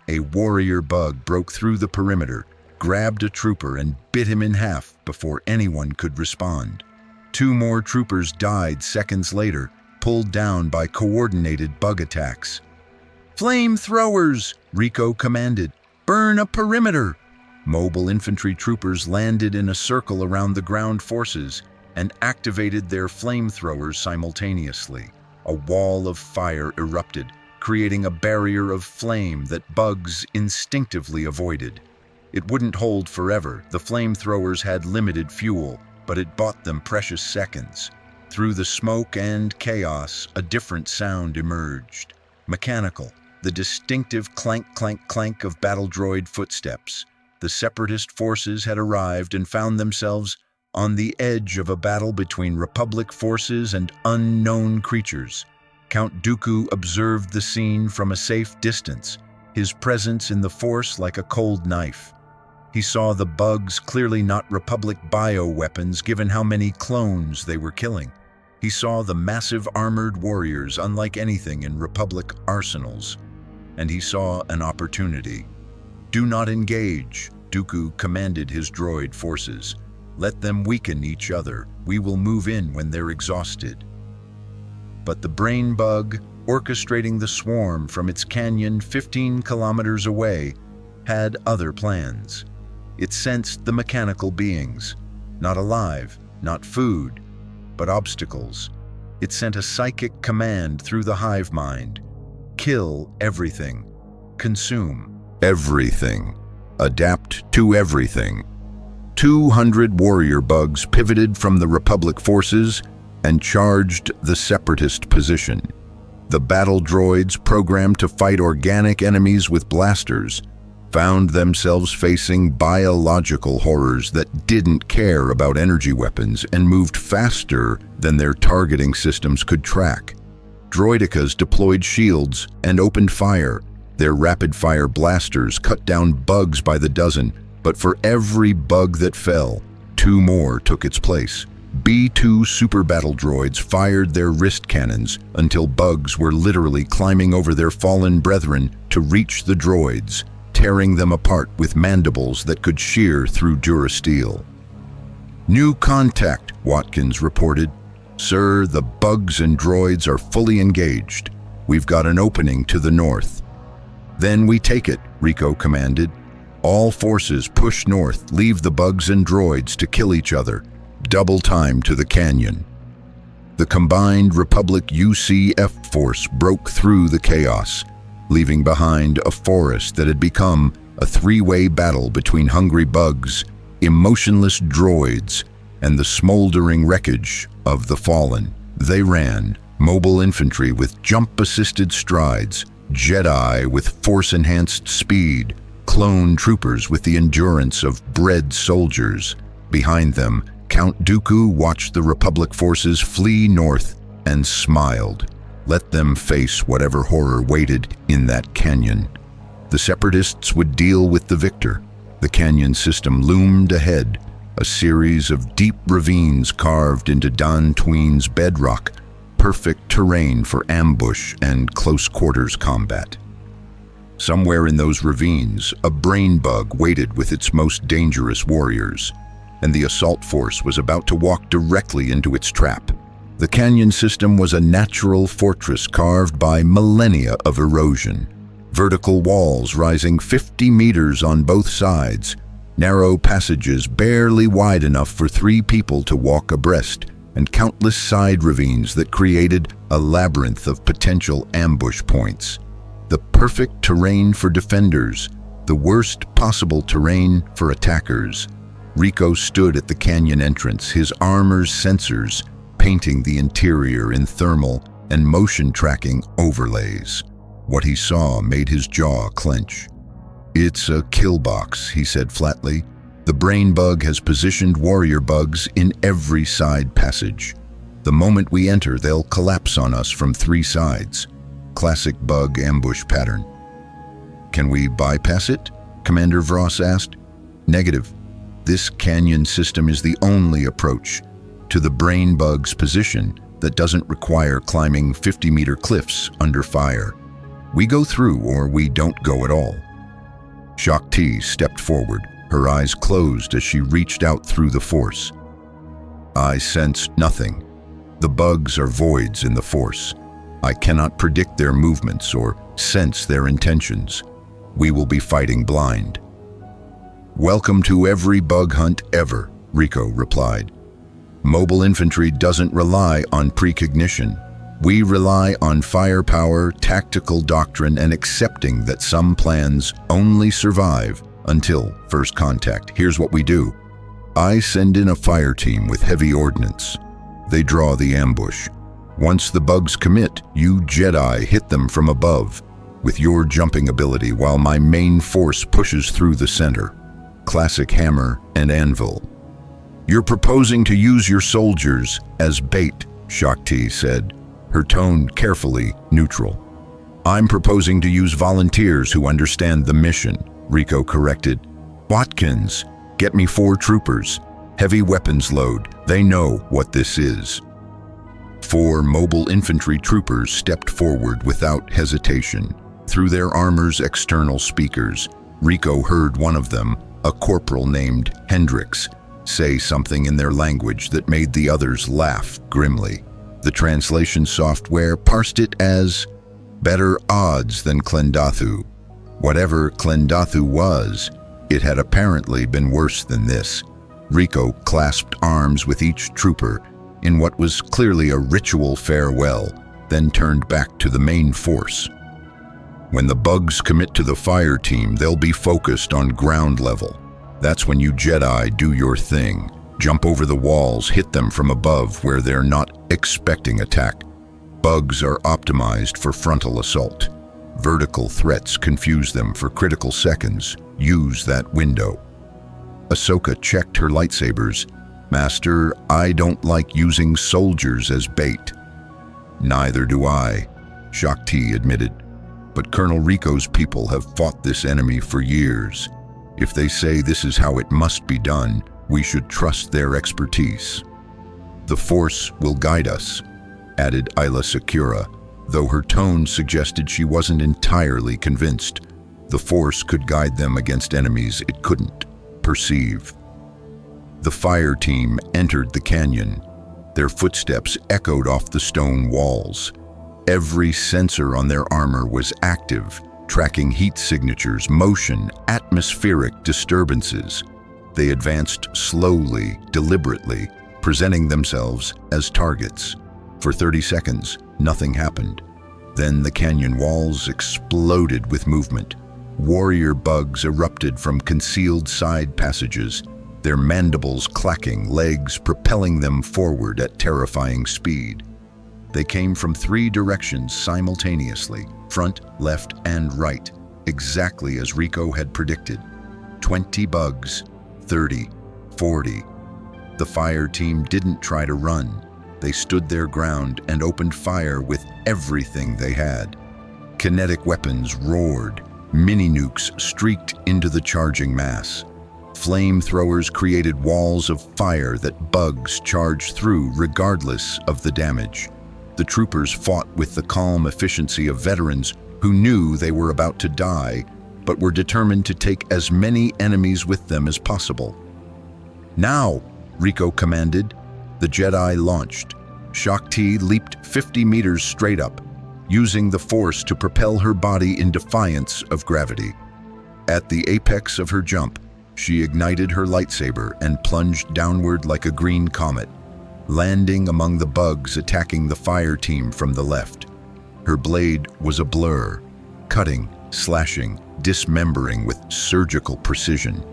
A warrior bug broke through the perimeter, grabbed a trooper and bit him in half before anyone could respond. 2 more troopers died seconds later, pulled down by coordinated bug attacks. "Flamethrowers!" Rico commanded. "Burn a perimeter!" Mobile infantry troopers landed in a circle around the ground forces and activated their flamethrowers simultaneously. A wall of fire erupted, creating a barrier of flame that bugs instinctively avoided. It wouldn't hold forever. The flamethrowers had limited fuel, but it bought them precious seconds. Through the smoke and chaos, a different sound emerged. Mechanical, the distinctive clank, clank, clank of battle droid footsteps. The Separatist forces had arrived and found themselves on the edge of a battle between Republic forces and unknown creatures. Count Dooku observed the scene from a safe distance, his presence in the Force like a cold knife. He saw the bugs, clearly not Republic bioweapons given how many clones they were killing. He saw the massive armored warriors unlike anything in Republic arsenals. And he saw an opportunity. "Do not engage," Dooku commanded his droid forces. "Let them weaken each other. We will move in when they're exhausted." But the brain bug, orchestrating the swarm from its canyon 15 kilometers away, had other plans. It sensed the mechanical beings, not alive, not food, but obstacles. It sent a psychic command through the hive mind. Kill everything. Consume everything. Adapt to everything. 200 warrior bugs pivoted from the Republic forces and charged the Separatist position. The battle droids, programmed to fight organic enemies with blasters, found themselves facing biological horrors that didn't care about energy weapons and moved faster than their targeting systems could track. Droidekas deployed shields and opened fire. Their rapid-fire blasters cut down bugs by the dozen, but for every bug that fell, 2 more took its place. B-2 super battle droids fired their wrist cannons until bugs were literally climbing over their fallen brethren to reach the droids, tearing them apart with mandibles that could shear through durasteel. "New contact," Watkins reported. "Sir, the bugs and droids are fully engaged. We've got an opening to the north." "Then we take it," Rico commanded. "All forces push north, leave the bugs and droids to kill each other. Double time to the canyon." The combined Republic UCF force broke through the chaos, leaving behind a forest that had become a 3-way battle between hungry bugs, emotionless droids, and the smoldering wreckage of the fallen. They ran, mobile infantry with jump-assisted strides, Jedi with force-enhanced speed, clone troopers with the endurance of bred soldiers. Behind them, Count Dooku watched the Republic forces flee north and smiled. Let them face whatever horror waited in that canyon. The Separatists would deal with the victor. The canyon system loomed ahead, a series of deep ravines carved into Dantooine's bedrock, perfect terrain for ambush and close-quarters combat. Somewhere in those ravines, a brain bug waited with its most dangerous warriors, and the assault force was about to walk directly into its trap. The canyon system was a natural fortress carved by millennia of erosion. Vertical walls rising 50 meters on both sides, narrow passages barely wide enough for 3 people to walk abreast, and countless side ravines that created a labyrinth of potential ambush points. The perfect terrain for defenders, the worst possible terrain for attackers. Rico stood at the canyon entrance, his armor's sensors painting the interior in thermal and motion tracking overlays. What he saw made his jaw clench. "It's a kill box," he said flatly. "The brain bug has positioned warrior bugs in every side passage. The moment we enter, they'll collapse on us from 3 sides. Classic bug ambush pattern." "Can we bypass it?" Commander Vross asked. "Negative. This canyon system is the only approach to the brain bug's position that doesn't require climbing 50-meter cliffs under fire. We go through or we don't go at all." Shaak Ti stepped forward, her eyes closed as she reached out through the force. "I sense nothing. The bugs are voids in the force. I cannot predict their movements or sense their intentions. We will be fighting blind." "Welcome to every bug hunt ever," Rico replied. "Mobile Infantry doesn't rely on precognition. We rely on firepower, tactical doctrine, and accepting that some plans only survive until first contact. Here's what we do. I send in a fire team with heavy ordnance. They draw the ambush. Once the bugs commit, you Jedi hit them from above with your jumping ability while my main force pushes through the center. Classic hammer and anvil." "You're proposing to use your soldiers as bait," Shaak Ti said, her tone carefully neutral. "I'm proposing to use volunteers who understand the mission," Rico corrected. "Watkins, get me 4 troopers. Heavy weapons load. They know what this is." 4 mobile infantry troopers stepped forward without hesitation. Through their armor's external speakers, Rico heard one of them, a corporal named Hendricks, say something in their language that made the others laugh grimly. The translation software parsed it as better odds than Klendathu. Whatever Klendathu was, it had apparently been worse than this. Rico clasped arms with each trooper in what was clearly a ritual farewell, then turned back to the main force. "When the bugs commit to the fire team, they'll be focused on ground level. That's when you Jedi do your thing. Jump over the walls, hit them from above where they're not expecting attack. Bugs are optimized for frontal assault. Vertical threats confuse them for critical seconds. Use that window." Ahsoka checked her lightsabers. "Master, I don't like using soldiers as bait." "Neither do I," Shaak Ti admitted. "But Colonel Rico's people have fought this enemy for years. If they say this is how it must be done, we should trust their expertise." "The Force will guide us," added Ayla Secura, though her tone suggested she wasn't entirely convinced. The Force could guide them against enemies it couldn't perceive. The fire team entered the canyon. Their footsteps echoed off the stone walls. Every sensor on their armor was active, tracking heat signatures, motion, atmospheric disturbances. They advanced slowly, deliberately, presenting themselves as targets. For 30 seconds, nothing happened. Then the canyon walls exploded with movement. Warrior bugs erupted from concealed side passages, their mandibles clacking, legs propelling them forward at terrifying speed. They came from 3 directions simultaneously, front, left, and right, exactly as Rico had predicted. 20 bugs, 30, 40. The fire team didn't try to run. They stood their ground and opened fire with everything they had. Kinetic weapons roared. Mini-nukes streaked into the charging mass. Flamethrowers created walls of fire that bugs charged through regardless of the damage. The troopers fought with the calm efficiency of veterans who knew they were about to die, but were determined to take as many enemies with them as possible. "Now," Rico commanded. The Jedi launched. Shakti leaped 50 meters straight up, using the Force to propel her body in defiance of gravity. At the apex of her jump, she ignited her lightsaber and plunged downward like a green comet, landing among the bugs attacking the fire team from the left. Her blade was a blur, cutting, slashing, dismembering with surgical precision.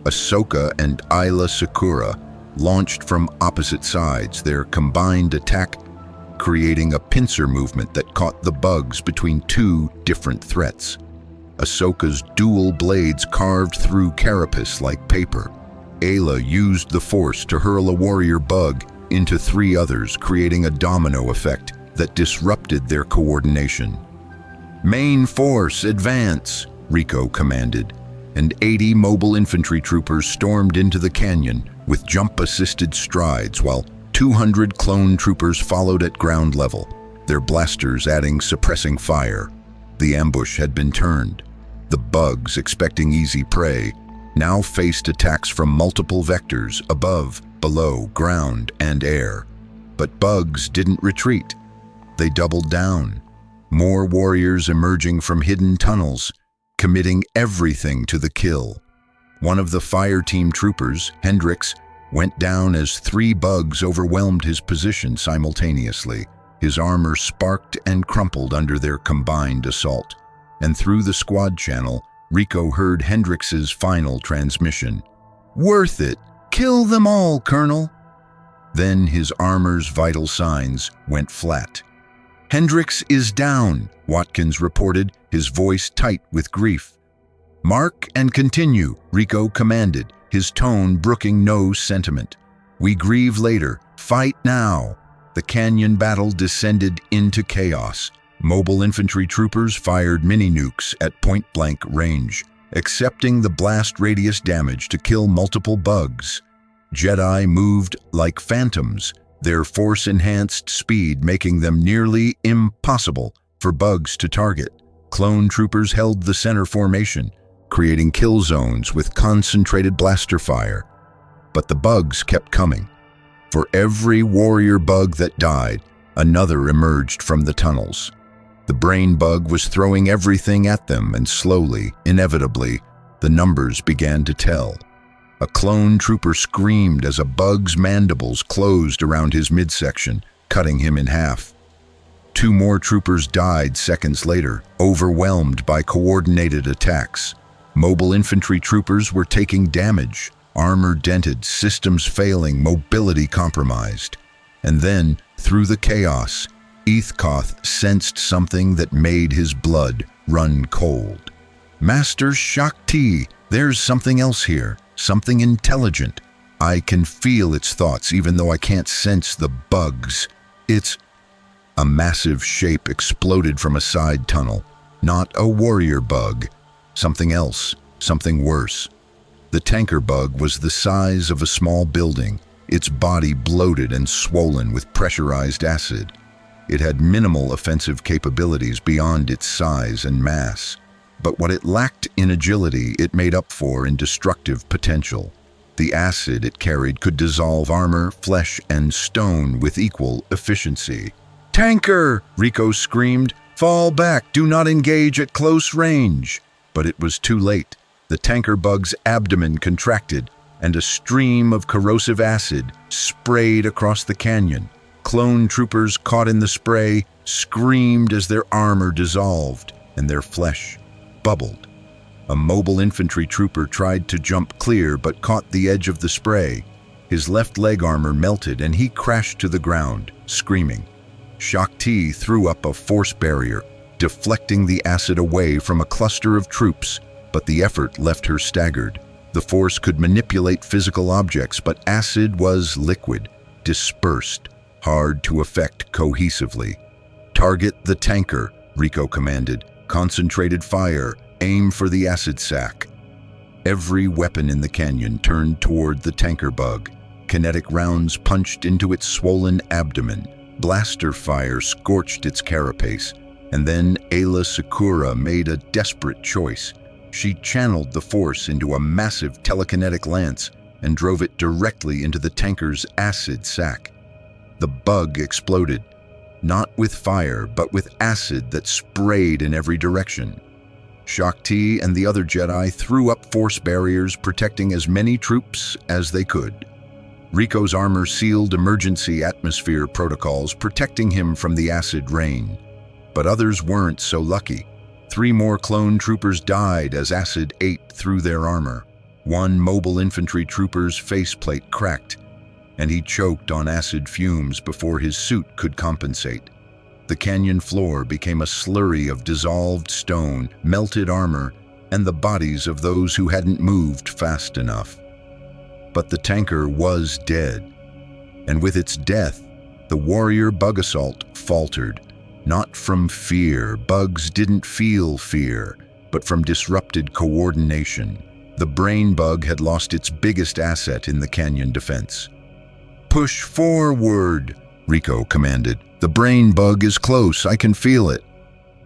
Ahsoka and Aayla Secura launched from opposite sides, their combined attack creating a pincer movement that caught the bugs between two different threats. Ahsoka's dual blades carved through carapace like paper. Aayla used the Force to hurl a warrior bug into 3 others, creating a domino effect that disrupted their coordination. "Main Force, advance!" Rico commanded, and 80 Mobile Infantry troopers stormed into the canyon with jump-assisted strides, while 200 clone troopers followed at ground level, their blasters adding suppressing fire. The ambush had been turned. The bugs, expecting easy prey, now faced attacks from multiple vectors above, below, ground, and air. But bugs didn't retreat. They doubled down. More warriors emerging from hidden tunnels, committing everything to the kill. One of the fire team troopers, Hendrix, went down as 3 bugs overwhelmed his position simultaneously. His armor sparked and crumpled under their combined assault. And through the squad channel, Rico heard Hendrix's final transmission. "Worth it! Kill them all, Colonel!" Then his armor's vital signs went flat. "Hendrix is down," Watkins reported, his voice tight with grief. "Mark and continue," Rico commanded, his tone brooking no sentiment. "We grieve later. Fight now." The canyon battle descended into chaos. Mobile infantry troopers fired mini-nukes at point-blank range, accepting the blast radius damage to kill multiple bugs. Jedi moved like phantoms, their Force-enhanced speed making them nearly impossible for bugs to target. Clone troopers held the center formation, creating kill zones with concentrated blaster fire. But the bugs kept coming. For every warrior bug that died, another emerged from the tunnels. The brain bug was throwing everything at them, and slowly, inevitably, the numbers began to tell. A clone trooper screamed as a bug's mandibles closed around his midsection, cutting him in half. 2 more troopers died seconds later, overwhelmed by coordinated attacks. Mobile infantry troopers were taking damage, armor dented, systems failing, mobility compromised. And then, through the chaos, Eathcoth sensed something that made his blood run cold. "Master Shakti, there's something else here, something intelligent. I can feel its thoughts even though I can't sense the bugs. It's..." A massive shape exploded from a side tunnel. Not a warrior bug. Something else, something worse. The tanker bug was the size of a small building, its body bloated and swollen with pressurized acid. It had minimal offensive capabilities beyond its size and mass, but what it lacked in agility it made up for in destructive potential. The acid it carried could dissolve armor, flesh, and stone with equal efficiency. "Tanker!" Rico screamed. "Fall back! Do not engage at close range!" But it was too late. The tanker bug's abdomen contracted, and a stream of corrosive acid sprayed across the canyon. Clone troopers caught in the spray screamed as their armor dissolved and their flesh bubbled. A mobile infantry trooper tried to jump clear but caught the edge of the spray. His left leg armor melted and he crashed to the ground, screaming. Shakti threw up a force barrier, deflecting the acid away from a cluster of troops, but the effort left her staggered. The Force could manipulate physical objects, but acid was liquid, dispersed, hard to affect cohesively. "Target the tanker," Rico commanded. "Concentrated fire, aim for the acid sac." Every weapon in the canyon turned toward the tanker bug. Kinetic rounds punched into its swollen abdomen. Blaster fire scorched its carapace, and then Ayla Secura made a desperate choice. She channeled the force into a massive telekinetic lance and drove it directly into the tanker's acid sac. The bug exploded, not with fire, but with acid that sprayed in every direction. Shakti and the other Jedi threw up force barriers protecting as many troops as they could. Rico's armor sealed emergency atmosphere protocols, protecting him from the acid rain. But others weren't so lucky. 3 more clone troopers died as acid ate through their armor. 1 Mobile Infantry trooper's faceplate cracked, and he choked on acid fumes before his suit could compensate. The canyon floor became a slurry of dissolved stone, melted armor, and the bodies of those who hadn't moved fast enough. But the tanker was dead, and with its death, the warrior bug assault faltered. Not from fear, bugs didn't feel fear, but from disrupted coordination. The brain bug had lost its biggest asset in the canyon defense. "Push forward," Rico commanded. "The brain bug is close, I can feel it."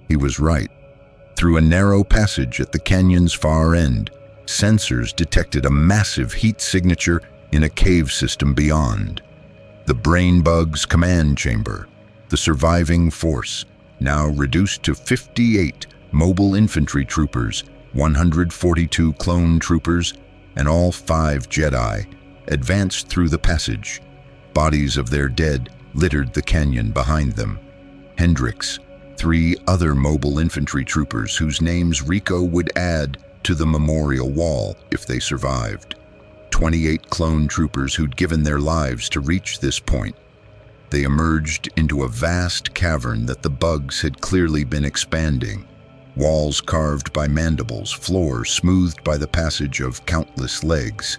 He was right. Through a narrow passage at the canyon's far end, sensors detected a massive heat signature in a cave system beyond. The brain bug's command chamber. The surviving force, now reduced to 58 Mobile Infantry troopers, 142 clone troopers, and all 5 Jedi, advanced through the passage. Bodies of their dead littered the canyon behind them. Hendrix, 3 other Mobile Infantry troopers whose names Rico would add to the memorial wall if they survived. 28 clone troopers who'd given their lives to reach this point. They emerged into a vast cavern that the bugs had clearly been expanding. Walls carved by mandibles, floors smoothed by the passage of countless legs.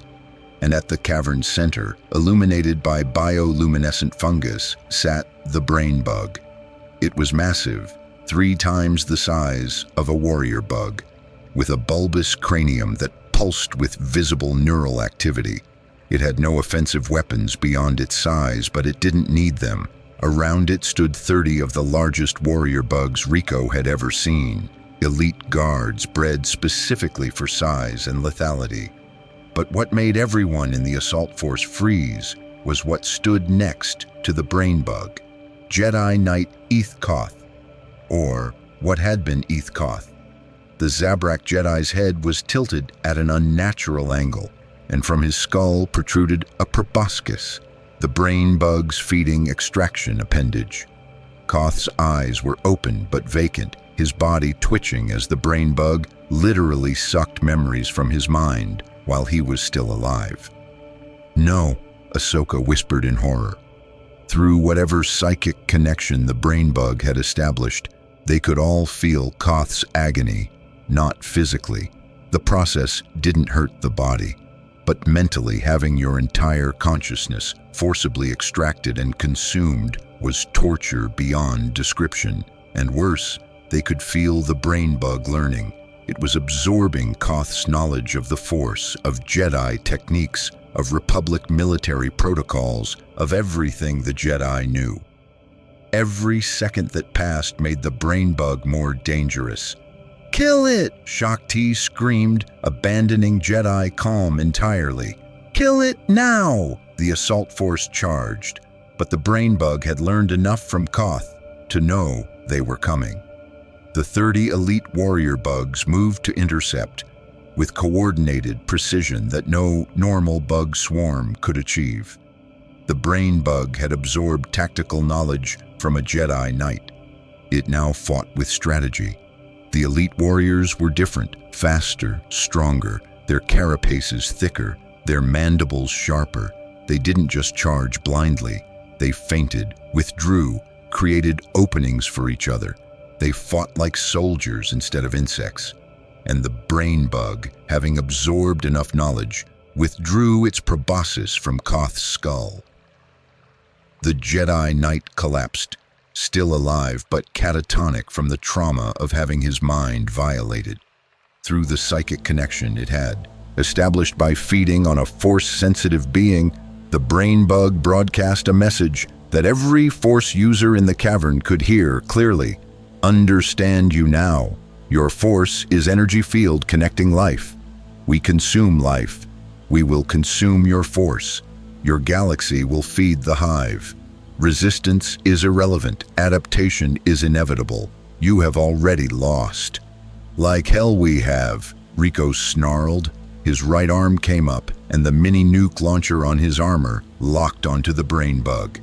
And at the cavern's center, illuminated by bioluminescent fungus, sat the brain bug. It was massive, 3 times the size of a warrior bug, with a bulbous cranium that pulsed with visible neural activity. It had no offensive weapons beyond its size, but it didn't need them. Around it stood 30 of the largest warrior bugs Rico had ever seen, elite guards bred specifically for size and lethality. But what made everyone in the assault force freeze was what stood next to the brain bug. Jedi Knight Eth Koth, or what had been Eth Koth. The Zabrak Jedi's head was tilted at an unnatural angle, and from his skull protruded a proboscis, the brain bug's feeding extraction appendage. Koth's eyes were open but vacant, his body twitching as the brain bug literally sucked memories from his mind while he was still alive. "No," Ahsoka whispered in horror. Through whatever psychic connection the brain bug had established, they could all feel Koth's agony, not physically. The process didn't hurt the body, but mentally having your entire consciousness forcibly extracted and consumed was torture beyond description. And worse, they could feel the brain bug learning. It was absorbing Koth's knowledge of the Force, of Jedi techniques, of Republic military protocols, of everything the Jedi knew. Every second that passed made the brain bug more dangerous. "Kill it!" Shakti screamed, abandoning Jedi calm entirely. "Kill it now!" The assault force charged, but the brain bug had learned enough from Koth to know they were coming. The 30 elite warrior bugs moved to intercept, with coordinated precision that no normal bug swarm could achieve. The brain bug had absorbed tactical knowledge from a Jedi Knight. It now fought with strategy. The elite warriors were different, faster, stronger, their carapaces thicker, their mandibles sharper. They didn't just charge blindly. They feinted, withdrew, created openings for each other. They fought like soldiers instead of insects. And the brain bug, having absorbed enough knowledge, withdrew its proboscis from Koth's skull. The Jedi Knight collapsed, still alive but catatonic from the trauma of having his mind violated. Through the psychic connection it had, established by feeding on a Force-sensitive being, the brain bug broadcast a message that every Force user in the cavern could hear clearly. Understand you now. Your Force is energy field connecting life. We consume life. We will consume your Force. Your galaxy will feed the hive. Resistance is irrelevant. Adaptation is inevitable. You have already lost. Like hell we have, Rico snarled. His right arm came up, and the mini nuke launcher on his armor locked onto the brain bug.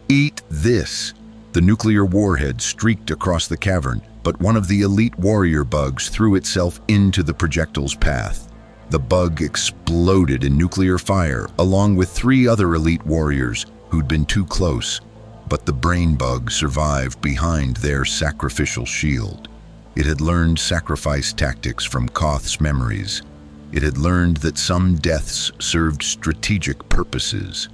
Eat this! The nuclear warhead streaked across the cavern, but one of the elite warrior bugs threw itself into the projectile's path. The bug exploded in nuclear fire, along with 3 other elite warriors who'd been too close. But the brain bug survived behind their sacrificial shield. It had learned sacrifice tactics from Koth's memories. It had learned that some deaths served strategic purposes.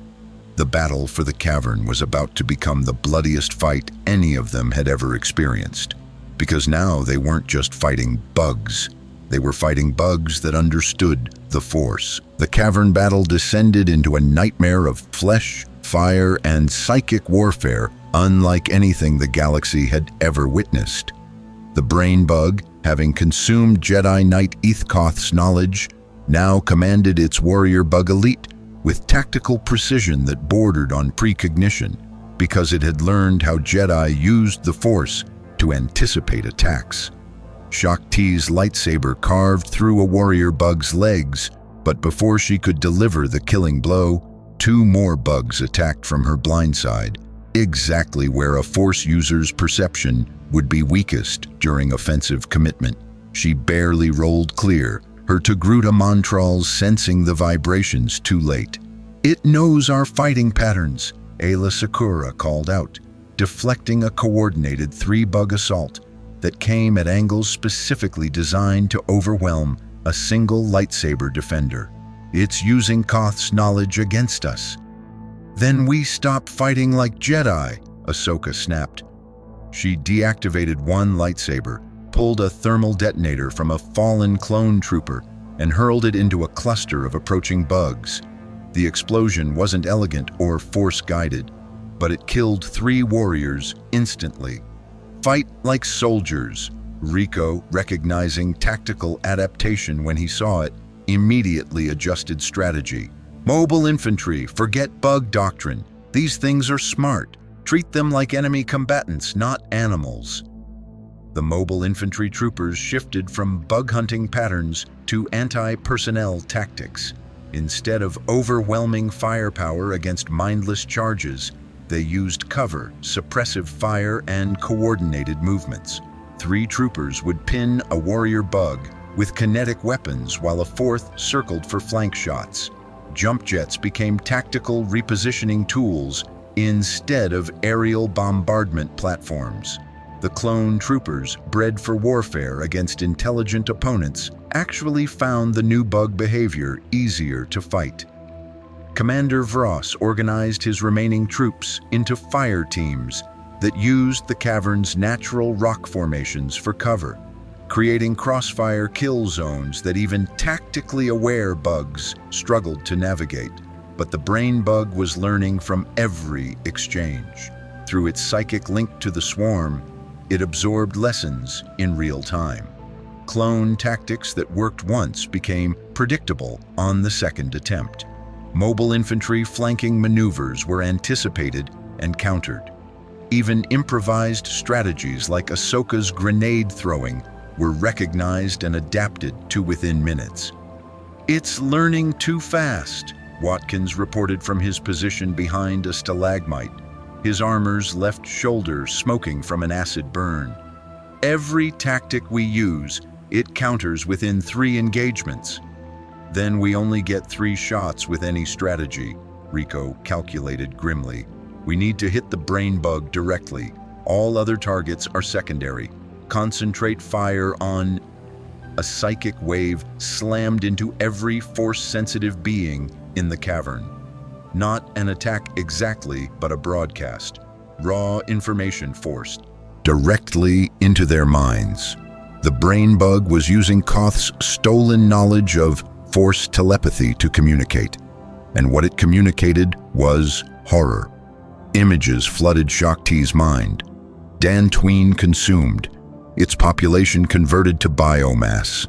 The battle for the cavern was about to become the bloodiest fight any of them had ever experienced. Because now they weren't just fighting bugs. They were fighting bugs that understood the Force. The cavern battle descended into a nightmare of flesh, fire, and psychic warfare unlike anything the galaxy had ever witnessed. The brain bug, having consumed Jedi Knight Ethkoth's knowledge, now commanded its warrior bug elite with tactical precision that bordered on precognition, because it had learned how Jedi used the Force to anticipate attacks. Shaak Ti's lightsaber carved through a warrior bug's legs, but before she could deliver the killing blow, 2 more bugs attacked from her blind side, exactly where a Force user's perception would be weakest during offensive commitment. She barely rolled clear, her Togruta Montrals sensing the vibrations too late. "It knows our fighting patterns," Ayla Secura called out, deflecting a coordinated 3-bug assault that came at angles specifically designed to overwhelm a single lightsaber defender. "It's using Koth's knowledge against us." "Then we stop fighting like Jedi," Ahsoka snapped. She deactivated one lightsaber, pulled a thermal detonator from a fallen clone trooper, and hurled it into a cluster of approaching bugs. The explosion wasn't elegant or Force-guided, but it killed 3 warriors instantly. "Fight like soldiers," Rico, recognizing tactical adaptation when he saw it, immediately adjusted strategy. "Mobile Infantry, forget bug doctrine. These things are smart. Treat them like enemy combatants, not animals." The Mobile Infantry troopers shifted from bug-hunting patterns to anti-personnel tactics. Instead of overwhelming firepower against mindless charges, they used cover, suppressive fire, and coordinated movements. 3 troopers would pin a warrior bug with kinetic weapons while a 4th circled for flank shots. Jump jets became tactical repositioning tools instead of aerial bombardment platforms. The clone troopers, bred for warfare against intelligent opponents, actually found the new bug behavior easier to fight. Commander Vross organized his remaining troops into fire teams that used the cavern's natural rock formations for cover, creating crossfire kill zones that even tactically aware bugs struggled to navigate. But the brain bug was learning from every exchange. Through its psychic link to the swarm, it absorbed lessons in real time. Clone tactics that worked once became predictable on the second attempt. Mobile infantry flanking maneuvers were anticipated and countered. Even improvised strategies like Ahsoka's grenade throwing were recognized and adapted to within minutes. "It's learning too fast," Watkins reported from his position behind a stalagmite, his armor's left shoulder smoking from an acid burn. "Every tactic we use, it counters within 3 engagements. Then we only get 3 shots with any strategy," Rico calculated grimly. "We need to hit the brain bug directly. All other targets are secondary. Concentrate fire on..." A psychic wave slammed into every Force-sensitive being in the cavern. Not an attack exactly, but a broadcast. Raw information forced directly into their minds. The brain bug was using Koth's stolen knowledge of Force telepathy to communicate. And what it communicated was horror. Images flooded Shakti's mind. Dantooine consumed, its population converted to biomass,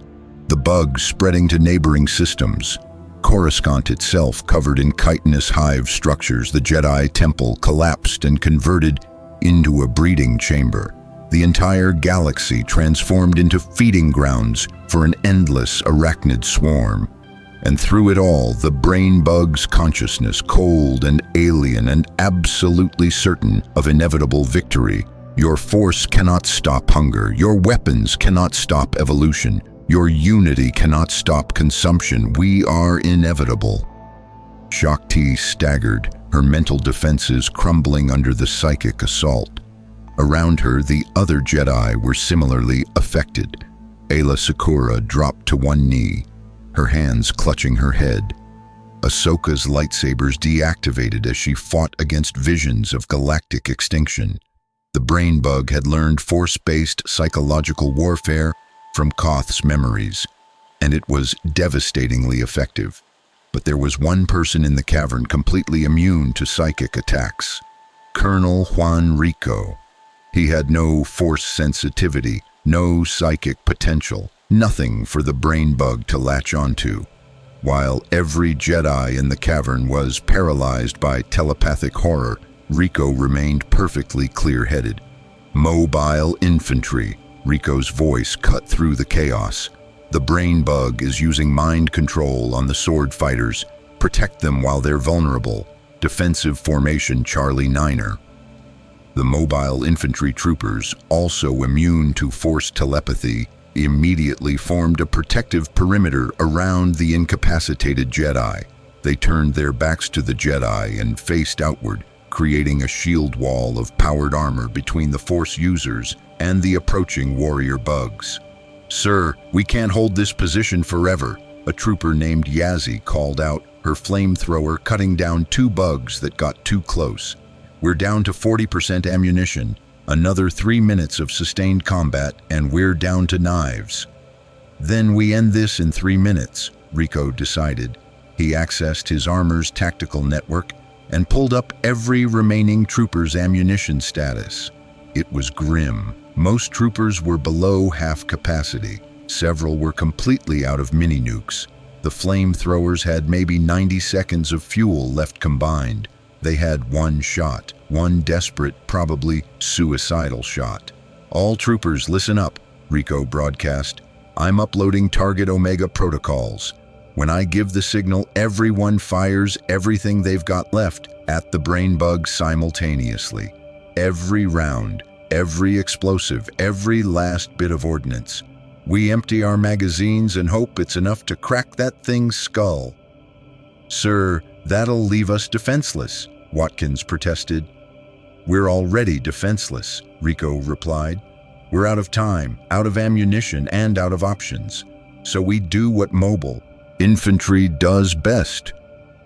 the bugs spreading to neighboring systems. Coruscant itself covered in chitinous hive structures, the Jedi temple collapsed and converted into a breeding chamber. The entire galaxy transformed into feeding grounds for an endless arachnid swarm. And through it all, the brain bug's consciousness, cold and alien and absolutely certain of inevitable victory. Your force cannot stop hunger. Your weapons cannot stop evolution. Your unity cannot stop consumption. We are inevitable. Shakti staggered, her mental defenses crumbling under the psychic assault. Around her, the other Jedi were similarly affected. Aayla Secura dropped to one knee, her hands clutching her head. Ahsoka's lightsabers deactivated as she fought against visions of galactic extinction. The brain bug had learned force-based psychological warfare from Koth's memories, and it was devastatingly effective. But there was one person in the cavern completely immune to psychic attacks: Colonel Juan Rico. He had no force sensitivity, no psychic potential, nothing for the brain bug to latch onto. While every Jedi in the cavern was paralyzed by telepathic horror, Rico remained perfectly clear-headed. Mobile Infantry. Rico's voice cut through the chaos. The brain bug is using mind control on the sword fighters. Protect them while they're vulnerable. Defensive formation Charlie 9er. The Mobile Infantry troopers, also immune to force telepathy, immediately formed a protective perimeter around the incapacitated Jedi. They turned their backs to the Jedi and faced outward, creating a shield wall of powered armor between the Force users and the approaching warrior bugs. "Sir, we can't hold this position forever," a trooper named Yazzie called out, her flamethrower cutting down two bugs that got too close. "We're down to 40% ammunition. Another 3 minutes of sustained combat, and we're down to knives." "Then we end this in 3 minutes," Rico decided. He accessed his armor's tactical network and pulled up every remaining trooper's ammunition status. It was grim. Most troopers were below half capacity. Several were completely out of mini-nukes. The flamethrowers had maybe 90 seconds of fuel left combined. They had one shot, one desperate, probably suicidal shot. "All troopers, listen up," Rico broadcast. "I'm uploading Target Omega protocols. When I give the signal, everyone fires everything they've got left at the brain bug simultaneously. Every round, every explosive, every last bit of ordnance. We empty our magazines and hope it's enough to crack that thing's skull." "Sir, that'll leave us defenseless," Watkins protested. "We're already defenseless," Rico replied. "We're out of time, out of ammunition, and out of options. So we do what Mobile Infantry does best.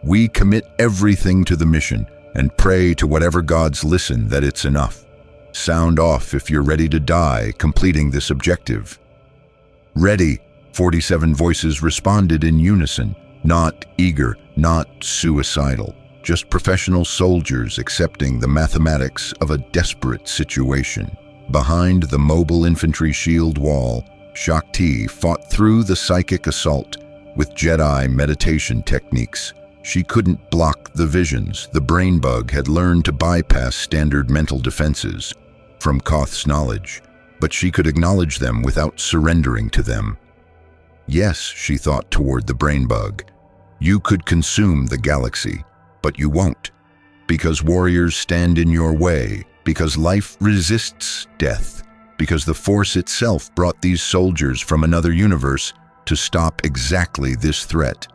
We commit everything to the mission and pray to whatever gods listen that it's enough. Sound off if you're ready to die completing this objective." "Ready," 47 voices responded in unison. Not eager, not suicidal, just professional soldiers accepting the mathematics of a desperate situation. Behind the Mobile Infantry shield wall, Shakti fought through the psychic assault with Jedi meditation techniques. She couldn't block the visions. The brain bug had learned to bypass standard mental defenses from Koth's knowledge, but she could acknowledge them without surrendering to them. Yes, she thought toward the brain bug. You could consume the galaxy, but you won't, because warriors stand in your way, because life resists death, because the Force itself brought these soldiers from another universe to stop exactly this threat.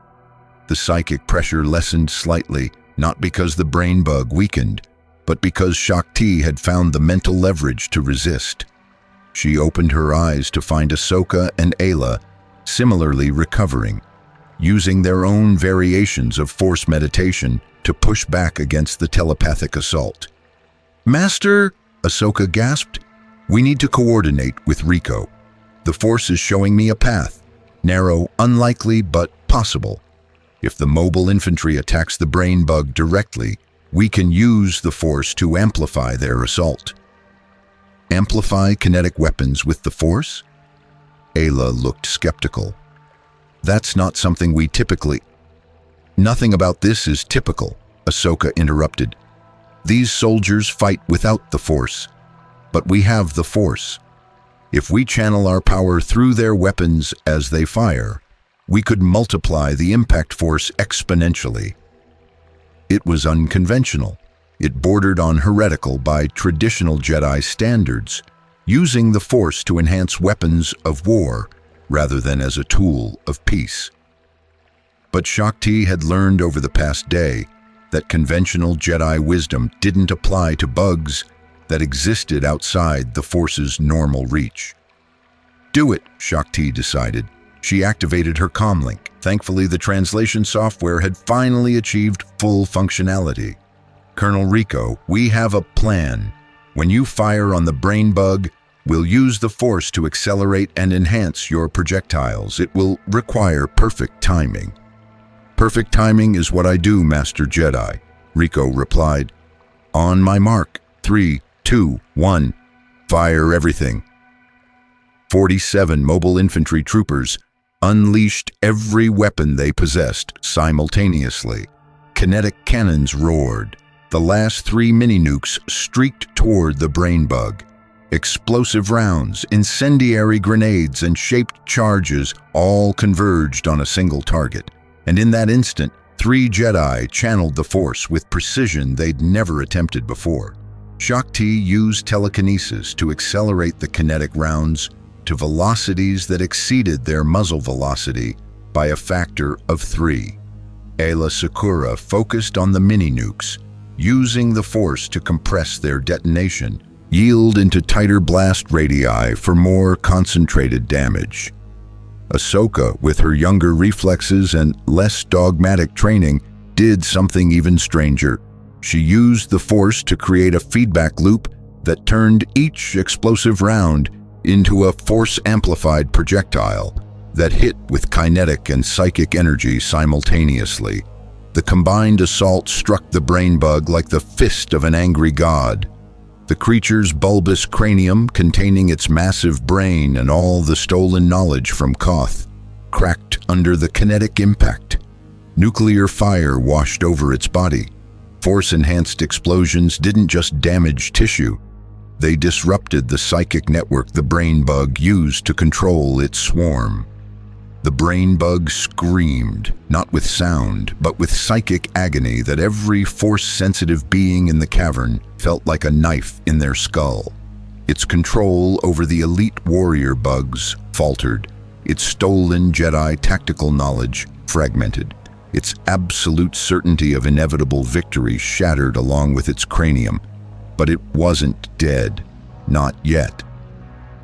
The psychic pressure lessened slightly, not because the brain bug weakened, but because Shakti had found the mental leverage to resist. She opened her eyes to find Ahsoka and Aayla similarly recovering, using their own variations of Force meditation to push back against the telepathic assault. "Master," Ahsoka gasped, "we need to coordinate with Rico. The Force is showing me a path. Narrow, unlikely, but possible. If the Mobile Infantry attacks the brain bug directly, We can use the Force to amplify their assault. Amplify kinetic weapons with the Force? Ayla looked skeptical. That's not something we typically... Nothing about this is typical, Ahsoka interrupted. These soldiers fight without the Force, but we have the Force. If we channel our power through their weapons as they fire, we could multiply the impact force exponentially. It was unconventional. It bordered on heretical by traditional Jedi standards, using the Force to enhance weapons of war rather than as a tool of peace. But Shakti had learned over the past day that conventional Jedi wisdom didn't apply to bugs that existed outside the Force's normal reach. Do it, Shakti decided. She activated her comlink. Thankfully, the translation software had finally achieved full functionality. Colonel Rico, we have a plan. When you fire on the brain bug, we'll use the Force to accelerate and enhance your projectiles. It will require perfect timing. Perfect timing is what I do, Master Jedi, Rico replied. On my mark, 3, 2, 1, fire everything. 47 Mobile Infantry troopers unleashed every weapon they possessed simultaneously. Kinetic cannons roared. The last 3 mini-nukes streaked toward the brain bug. Explosive rounds, incendiary grenades, and shaped charges all converged on a single target. And in that instant, 3 Jedi channeled the Force with precision they'd never attempted before. Shakti used telekinesis to accelerate the kinetic rounds to velocities that exceeded their muzzle velocity by a factor of 3. Ayla Secura focused on the mini-nukes, using the Force to compress their detonation, yield into tighter blast radii for more concentrated damage. Ahsoka, with her younger reflexes and less dogmatic training, did something even stranger. She used the Force to create a feedback loop that turned each explosive round into a Force-amplified projectile that hit with kinetic and psychic energy simultaneously. The combined assault struck the brain bug like the fist of an angry god. The creature's bulbous cranium, containing its massive brain and all the stolen knowledge from Koth, cracked under the kinetic impact. Nuclear fire washed over its body. Force-enhanced explosions didn't just damage tissue. They disrupted the psychic network the brain bug used to control its swarm. The brain bug screamed, not with sound, but with psychic agony that every Force-sensitive being in the cavern felt like a knife in their skull. Its control over the elite warrior bugs faltered, its stolen Jedi tactical knowledge fragmented, its absolute certainty of inevitable victory shattered along with its cranium. But it wasn't dead. Not yet.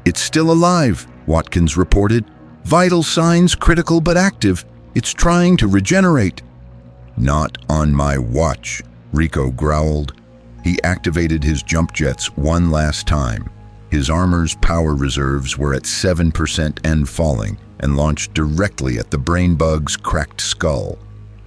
It's still alive, Watkins reported. Vital signs critical but active. It's trying to regenerate. Not on my watch, Rico growled. He activated his jump jets one last time. His armor's power reserves were at 7% and falling, and launched directly at the brain bug's cracked skull.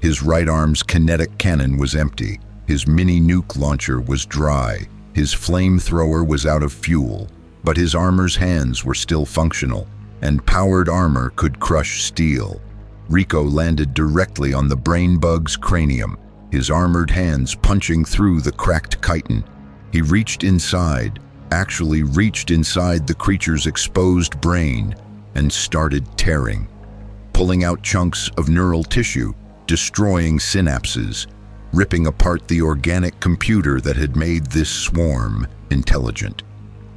His right arm's kinetic cannon was empty. His mini-nuke launcher was dry. His flamethrower was out of fuel, but his armor's hands were still functional, and powered armor could crush steel. Rico landed directly on the brain bug's cranium, his armored hands punching through the cracked chitin. He reached inside, actually reached inside the creature's exposed brain, and started tearing, pulling out chunks of neural tissue, destroying synapses, ripping apart the organic computer that had made this swarm intelligent.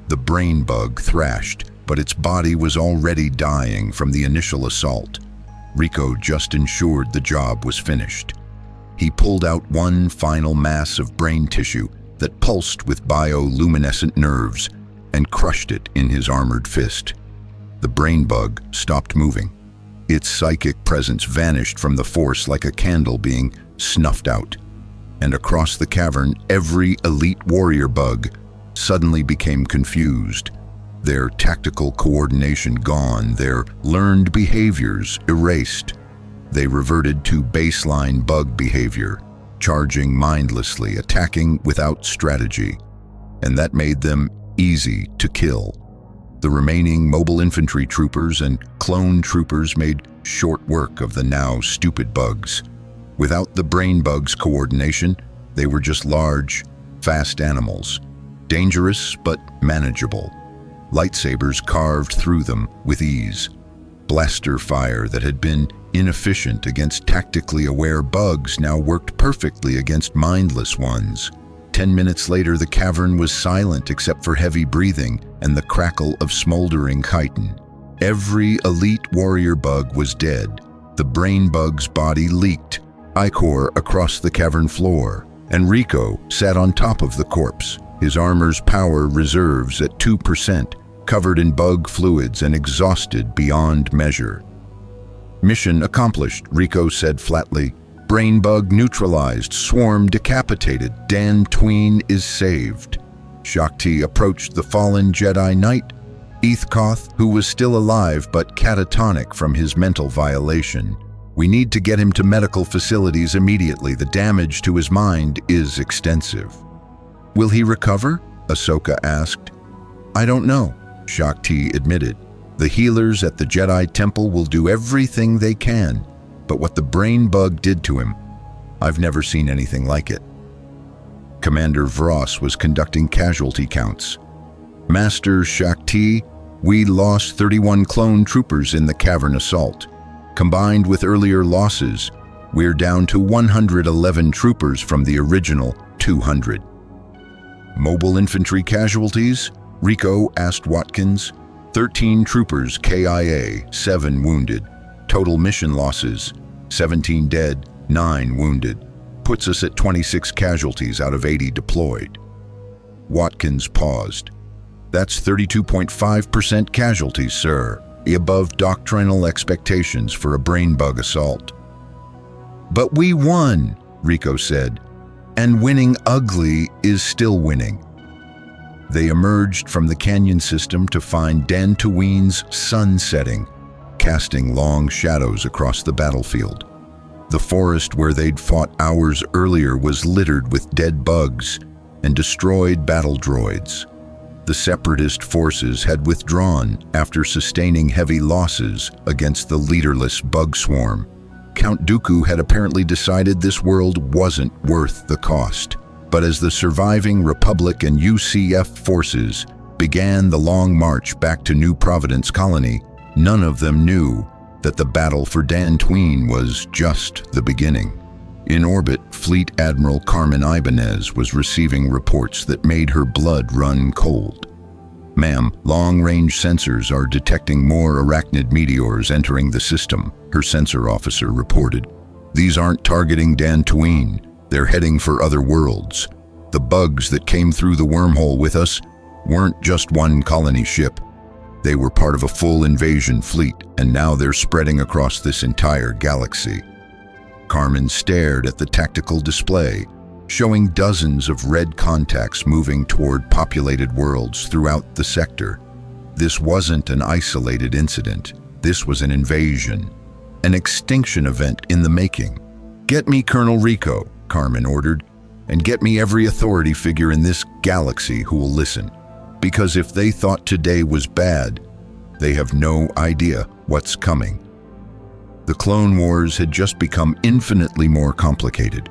The brain bug thrashed, but its body was already dying from the initial assault. Rico just ensured the job was finished. He pulled out one final mass of brain tissue that pulsed with bioluminescent nerves and crushed it in his armored fist. The brain bug stopped moving. Its psychic presence vanished from the Force like a candle being snuffed out. And across the cavern, every elite warrior bug suddenly became confused. Their tactical coordination gone, their learned behaviors erased. They reverted to baseline bug behavior. charging mindlessly, attacking without strategy, and that made them easy to kill. The remaining Mobile Infantry troopers and clone troopers made short work of the now stupid bugs. Without the brain bugs' coordination, they were just large, fast animals, dangerous but manageable. Lightsabers carved through them with ease. Blaster fire that had been inefficient against tactically aware bugs now worked perfectly against mindless ones. 10 minutes later, the cavern was silent except for heavy breathing and the crackle of smoldering chitin. Every elite warrior bug was dead. The brain bug's body leaked, ichor across the cavern floor, and Rico sat on top of the corpse, his armor's power reserves at 2%, covered in bug fluids and exhausted beyond measure. "Mission accomplished," Rico said flatly. "Brain bug neutralized, swarm decapitated, Dan Tween is saved." Shakti approached the fallen Jedi Knight, Ethkoth, who was still alive but catatonic from his mental violation. "We need to get him to medical facilities immediately. The damage to his mind is extensive." "Will he recover?" Ahsoka asked. "I don't know," Shakti admitted. "The healers at the Jedi Temple will do everything they can, but what the brain bug did to him, I've never seen anything like it." Commander Vross was conducting casualty counts. "Master Shakti, we lost 31 clone troopers in the cavern assault. Combined with earlier losses, we're down to 111 troopers from the original 200. "Mobile infantry casualties?" Rico asked Watkins. 13 troopers KIA, 7 wounded. Total mission losses, 17 dead, 9 wounded. Puts us at 26 casualties out of 80 deployed. Watkins paused. "That's 32.5% casualties, sir, above doctrinal expectations for a brain bug assault." "But we won," Rico said, "and winning ugly is still winning." They emerged from the canyon system to find Dantooine's sun setting, casting long shadows across the battlefield. The forest where they'd fought hours earlier was littered with dead bugs and destroyed battle droids. The separatist forces had withdrawn after sustaining heavy losses against the leaderless bug swarm. Count Dooku had apparently decided this world wasn't worth the cost. But as the surviving Republic and UCF forces began the long march back to New Providence Colony, none of them knew that the battle for Dantooine was just the beginning. In orbit, Fleet Admiral Carmen Ibanez was receiving reports that made her blood run cold. "Ma'am, long-range sensors are detecting more Arachnid meteors entering the system," her sensor officer reported. "These aren't targeting Dantooine. They're heading for other worlds. The bugs that came through the wormhole with us weren't just one colony ship. They were part of a full invasion fleet, and now they're spreading across this entire galaxy." Carmen stared at the tactical display, showing dozens of red contacts moving toward populated worlds throughout the sector. This wasn't an isolated incident. This was an invasion, an extinction event in the making. "Get me Colonel Rico," Carmen ordered, "and get me every authority figure in this galaxy who will listen. Because if they thought today was bad, they have no idea what's coming." The Clone Wars had just become infinitely more complicated,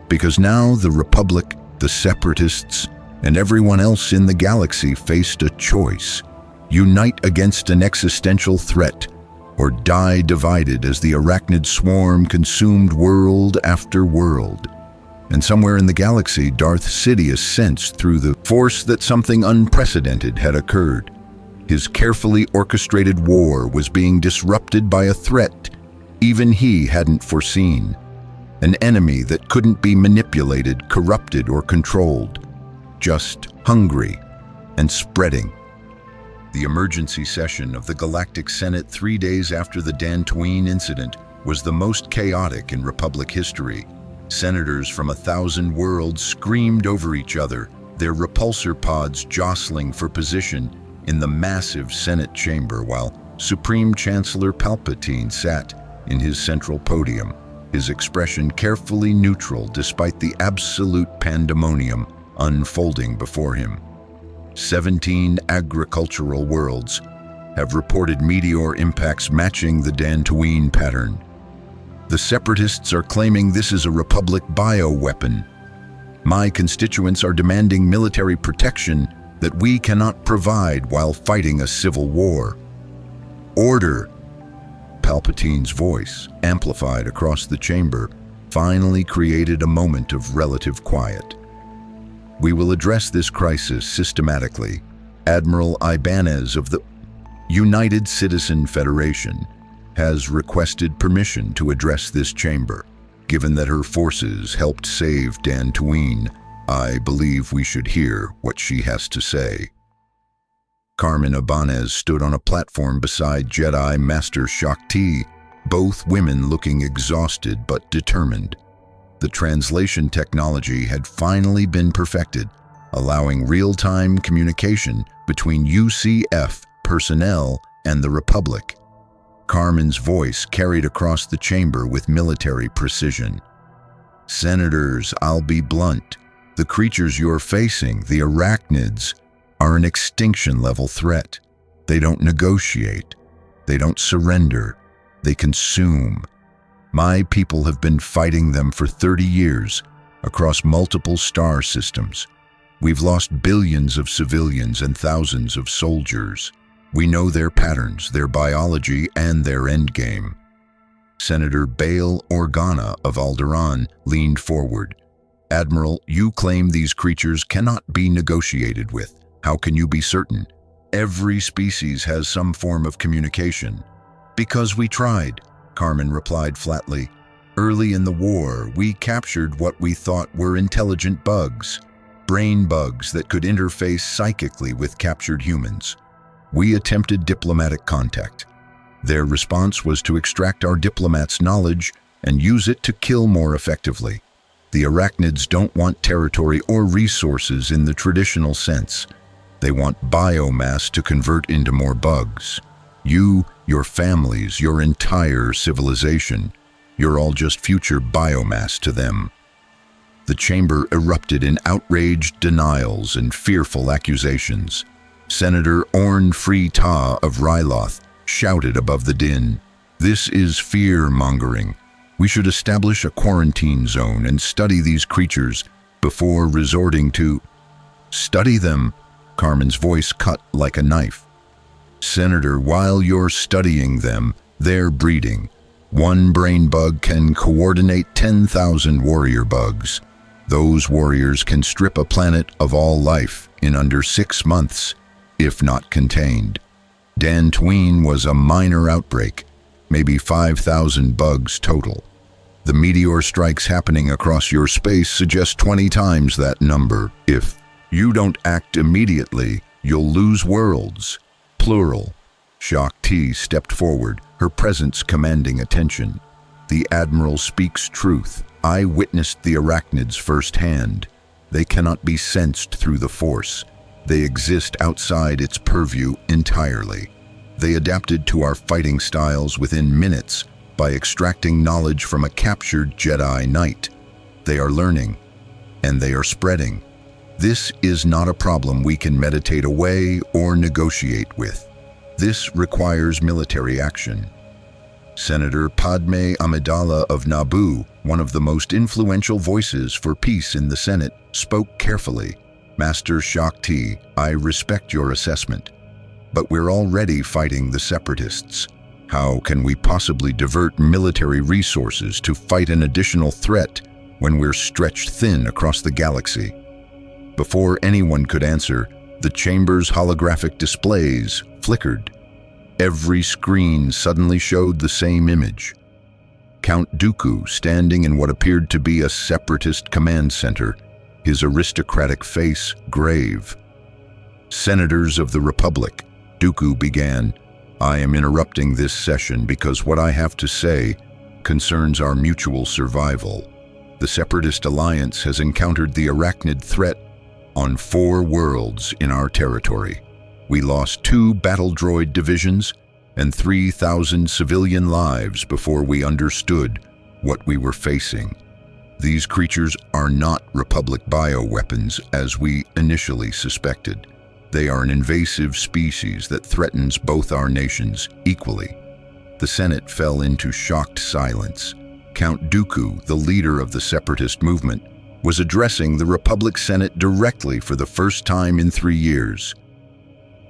because now the Republic, the Separatists, and everyone else in the galaxy faced a choice: unite against an existential threat, or die divided as the Arachnid swarm consumed world after world. And somewhere in the galaxy, Darth Sidious sensed through the Force that something unprecedented had occurred. His carefully orchestrated war was being disrupted by a threat even he hadn't foreseen. An enemy that couldn't be manipulated, corrupted, or controlled. Just hungry and spreading. The emergency session of the Galactic Senate 3 days after the Dantooine incident was the most chaotic in Republic history. Senators from 1,000 worlds screamed over each other, their repulsor pods jostling for position in the massive Senate chamber while Supreme Chancellor Palpatine sat in his central podium. his expression carefully neutral despite the absolute pandemonium unfolding before him. 17 agricultural worlds have reported meteor impacts matching the Dantooine pattern. The Separatists are claiming this is a Republic bioweapon. My constituents are demanding military protection that we cannot provide while fighting a civil war. Order! Palpatine's voice, amplified across the chamber, finally created a moment of relative quiet. We will address this crisis systematically. Admiral Ibanez of the United Citizen Federation has requested permission to address this chamber. Given that her forces helped save Dantooine, I believe we should hear what she has to say. Carmen Ibanez stood on a platform beside Jedi Master Shakti, both women looking exhausted but determined. The translation technology had finally been perfected, allowing real-time communication between UCF personnel and the Republic. Carmen's voice carried across the chamber with military precision. Senators, I'll be blunt. The creatures you're facing, the Arachnids, are an extinction-level threat. They don't negotiate. They don't surrender. They consume. My people have been fighting them for 30 years across multiple star systems. We've lost billions of civilians and thousands of soldiers. We know their patterns, their biology, and their endgame. Senator Bail Organa of Alderaan leaned forward. Admiral, you claim these creatures cannot be negotiated with. How can you be certain? Every species has some form of communication. Because we tried, Carmen replied flatly. Early in the war, we captured what we thought were intelligent bugs, brain bugs that could interface psychically with captured humans. We attempted diplomatic contact. Their response was to extract our diplomats' knowledge and use it to kill more effectively. The Arachnids don't want territory or resources in the traditional sense. They want biomass to convert into more bugs. You, your families, your entire civilization, you're all just future biomass to them. The chamber erupted in outraged denials and fearful accusations. Senator Orn Free Ta of Ryloth shouted above the din, "This is fear-mongering. We should establish a quarantine zone and study these creatures before resorting to..." "Study them," Carmen's voice cut like a knife. "Senator, while you're studying them, they're breeding. One brain bug can coordinate 10,000 warrior bugs. Those warriors can strip a planet of all life in under 6 months, if not contained. Dantooine was a minor outbreak, maybe 5,000 bugs total. The meteor strikes happening across your space suggest 20 times that number. If you don't act immediately, you'll lose worlds. Plural." Shakti stepped forward, her presence commanding attention. "The Admiral speaks truth. I witnessed the Arachnids firsthand. They cannot be sensed through the Force. They exist outside its purview entirely. They adapted to our fighting styles within minutes by extracting knowledge from a captured Jedi Knight. They are learning, and they are spreading. This is not a problem we can meditate away or negotiate with. This requires military action." Senator Padme Amidala of Naboo, one of the most influential voices for peace in the Senate, spoke carefully. "Master Shakti, I respect your assessment, but we're already fighting the Separatists. How can we possibly divert military resources to fight an additional threat when we're stretched thin across the galaxy?" Before anyone could answer, the chamber's holographic displays flickered. Every screen suddenly showed the same image. Count Dooku standing in what appeared to be a separatist command center, his aristocratic face grave. "Senators of the Republic," Dooku began, "I am interrupting this session because what I have to say concerns our mutual survival. The Separatist Alliance has encountered the Arachnid threat on 4 worlds in our territory. We lost 2 battle droid divisions and 3,000 civilian lives before we understood what we were facing. These creatures are not Republic bioweapons as we initially suspected. They are an invasive species that threatens both our nations equally. The Senate fell into shocked silence. Count Dooku, the leader of the separatist movement, was addressing the Republic Senate directly for the first time in 3 years.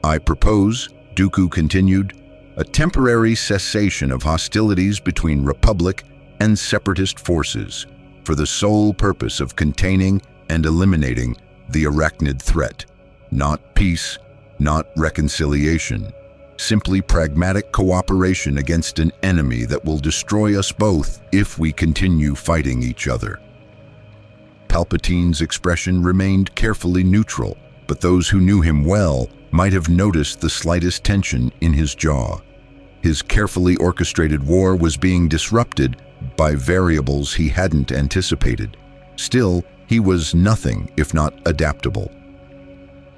"I propose," Dooku continued, "a temporary cessation of hostilities between Republic and separatist forces for the sole purpose of containing and eliminating the Arachnid threat. Not peace, not reconciliation. Simply pragmatic cooperation against an enemy that will destroy us both if we continue fighting each other." Palpatine's expression remained carefully neutral, but those who knew him well might have noticed the slightest tension in his jaw. His carefully orchestrated war was being disrupted by variables he hadn't anticipated. Still, he was nothing if not adaptable.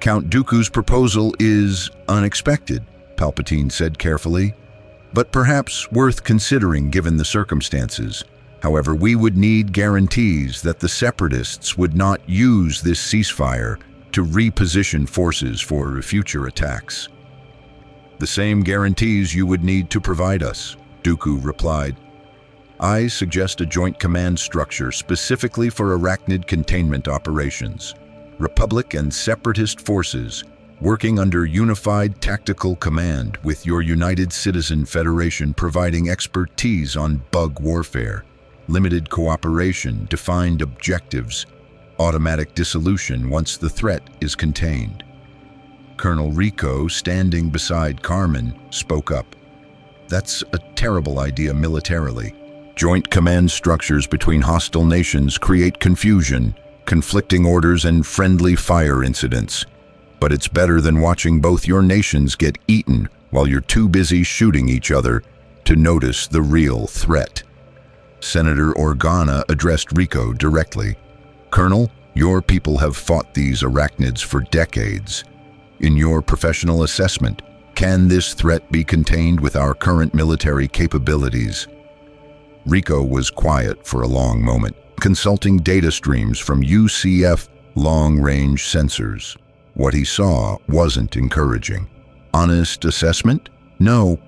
"Count Dooku's proposal is unexpected," Palpatine said carefully, "but perhaps worth considering given the circumstances. However, we would need guarantees that the Separatists would not use this ceasefire to reposition forces for future attacks." "The same guarantees you would need to provide us," Dooku replied. "I suggest a joint command structure specifically for Arachnid containment operations. Republic and Separatist forces working under unified tactical command with your United Citizen Federation providing expertise on bug warfare, limited cooperation, defined objectives, automatic dissolution once the threat is contained." Colonel Rico, standing beside Carmen, spoke up. "That's a terrible idea militarily. Joint command structures between hostile nations create confusion, conflicting orders, and friendly fire incidents. But it's better than watching both your nations get eaten while you're too busy shooting each other to notice the real threat." Senator Organa addressed Rico directly. "Colonel, your people have fought these Arachnids for decades. In your professional assessment, can this threat be contained with our current military capabilities?" Rico was quiet for a long moment, consulting data streams from UCF long-range sensors. What he saw wasn't encouraging. "Honest assessment? No,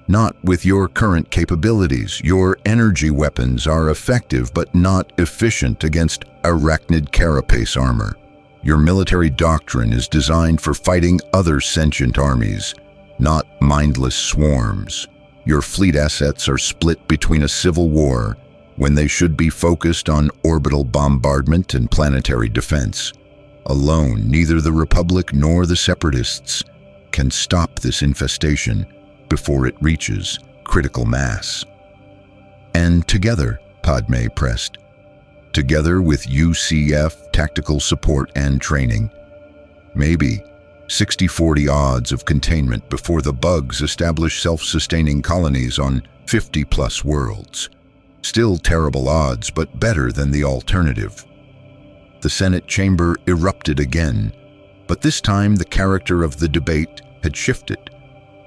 not with your current capabilities. Your energy weapons are effective but not efficient against Arachnid carapace armor. Your military doctrine is designed for fighting other sentient armies, not mindless swarms. Your fleet assets are split between a civil war when they should be focused on orbital bombardment and planetary defense. Alone, neither the Republic nor the Separatists can stop this infestation before it reaches critical mass." "And together," Padme pressed, "together with UCF tactical support and training, maybe 60-40 odds of containment before the bugs establish self-sustaining colonies on 50-plus worlds. Still terrible odds, but better than the alternative." The Senate chamber erupted again, but this time the character of the debate had shifted.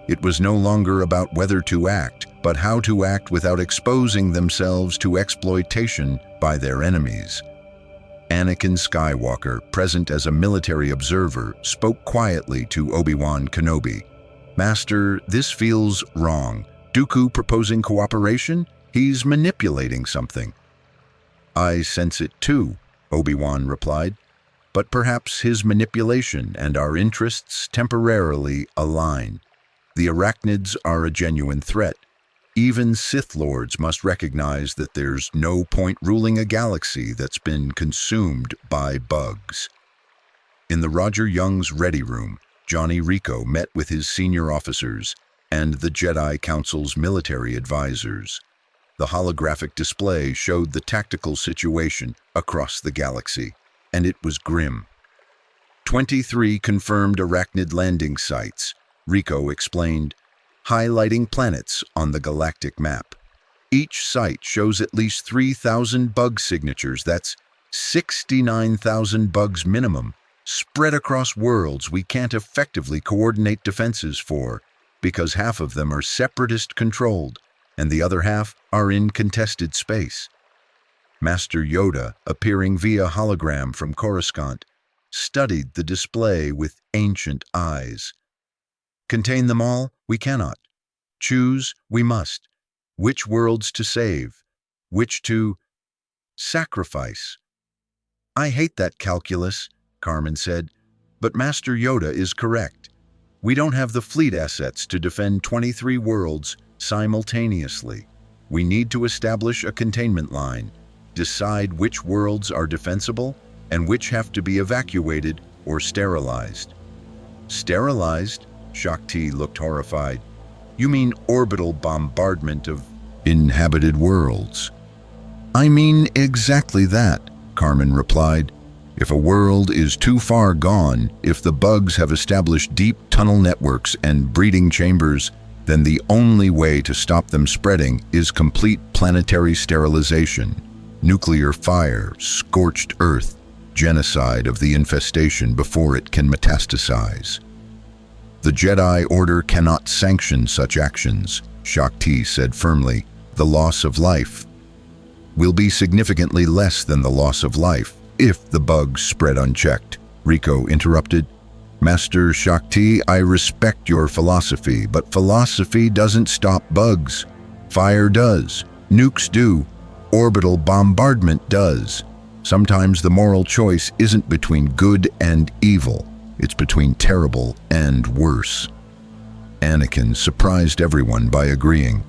It was no longer about whether to act, but how to act without exposing themselves to exploitation by their enemies. Anakin Skywalker, present as a military observer, spoke quietly to Obi-Wan Kenobi. "Master, this feels wrong. Dooku proposing cooperation? He's manipulating something." "I sense it too," Obi-Wan replied, "but perhaps his manipulation and our interests temporarily align. The Arachnids are a genuine threat. Even Sith Lords must recognize that there's no point ruling a galaxy that's been consumed by bugs." In the Roger Young's Ready Room, Johnny Rico met with his senior officers and the Jedi Council's military advisors. The holographic display showed the tactical situation across the galaxy, and it was grim. 23 confirmed Arachnid landing sites, Rico explained, highlighting planets on the galactic map. Each site shows at least 3,000 bug signatures. That's 69,000 bugs minimum, spread across worlds we can't effectively coordinate defenses for, because half of them are separatist-controlled, and the other half are in contested space. Master Yoda, appearing via hologram from Coruscant, studied the display with ancient eyes. Contain them all? We cannot. Choose? We must. Which worlds to save? Which to sacrifice? I hate that calculus, Carmen said, but Master Yoda is correct. We don't have the fleet assets to defend 23 worlds simultaneously. We need to establish a containment line, decide which worlds are defensible and which have to be evacuated or sterilized. Sterilized? Shakti looked horrified. You mean orbital bombardment of inhabited worlds? I mean exactly that, Carmen replied. If a world is too far gone, if the bugs have established deep tunnel networks and breeding chambers, then the only way to stop them spreading is complete planetary sterilization. Nuclear fire, scorched earth, genocide of the infestation before it can metastasize. The Jedi Order cannot sanction such actions, Shakti said firmly. The loss of life will be significantly less than the loss of life if the bugs spread unchecked, Rico interrupted. Master Shakti, I respect your philosophy, but philosophy doesn't stop bugs. Fire does. Nukes do. Orbital bombardment does. Sometimes the moral choice isn't between good and evil. It's between terrible and worse. Anakin surprised everyone by agreeing.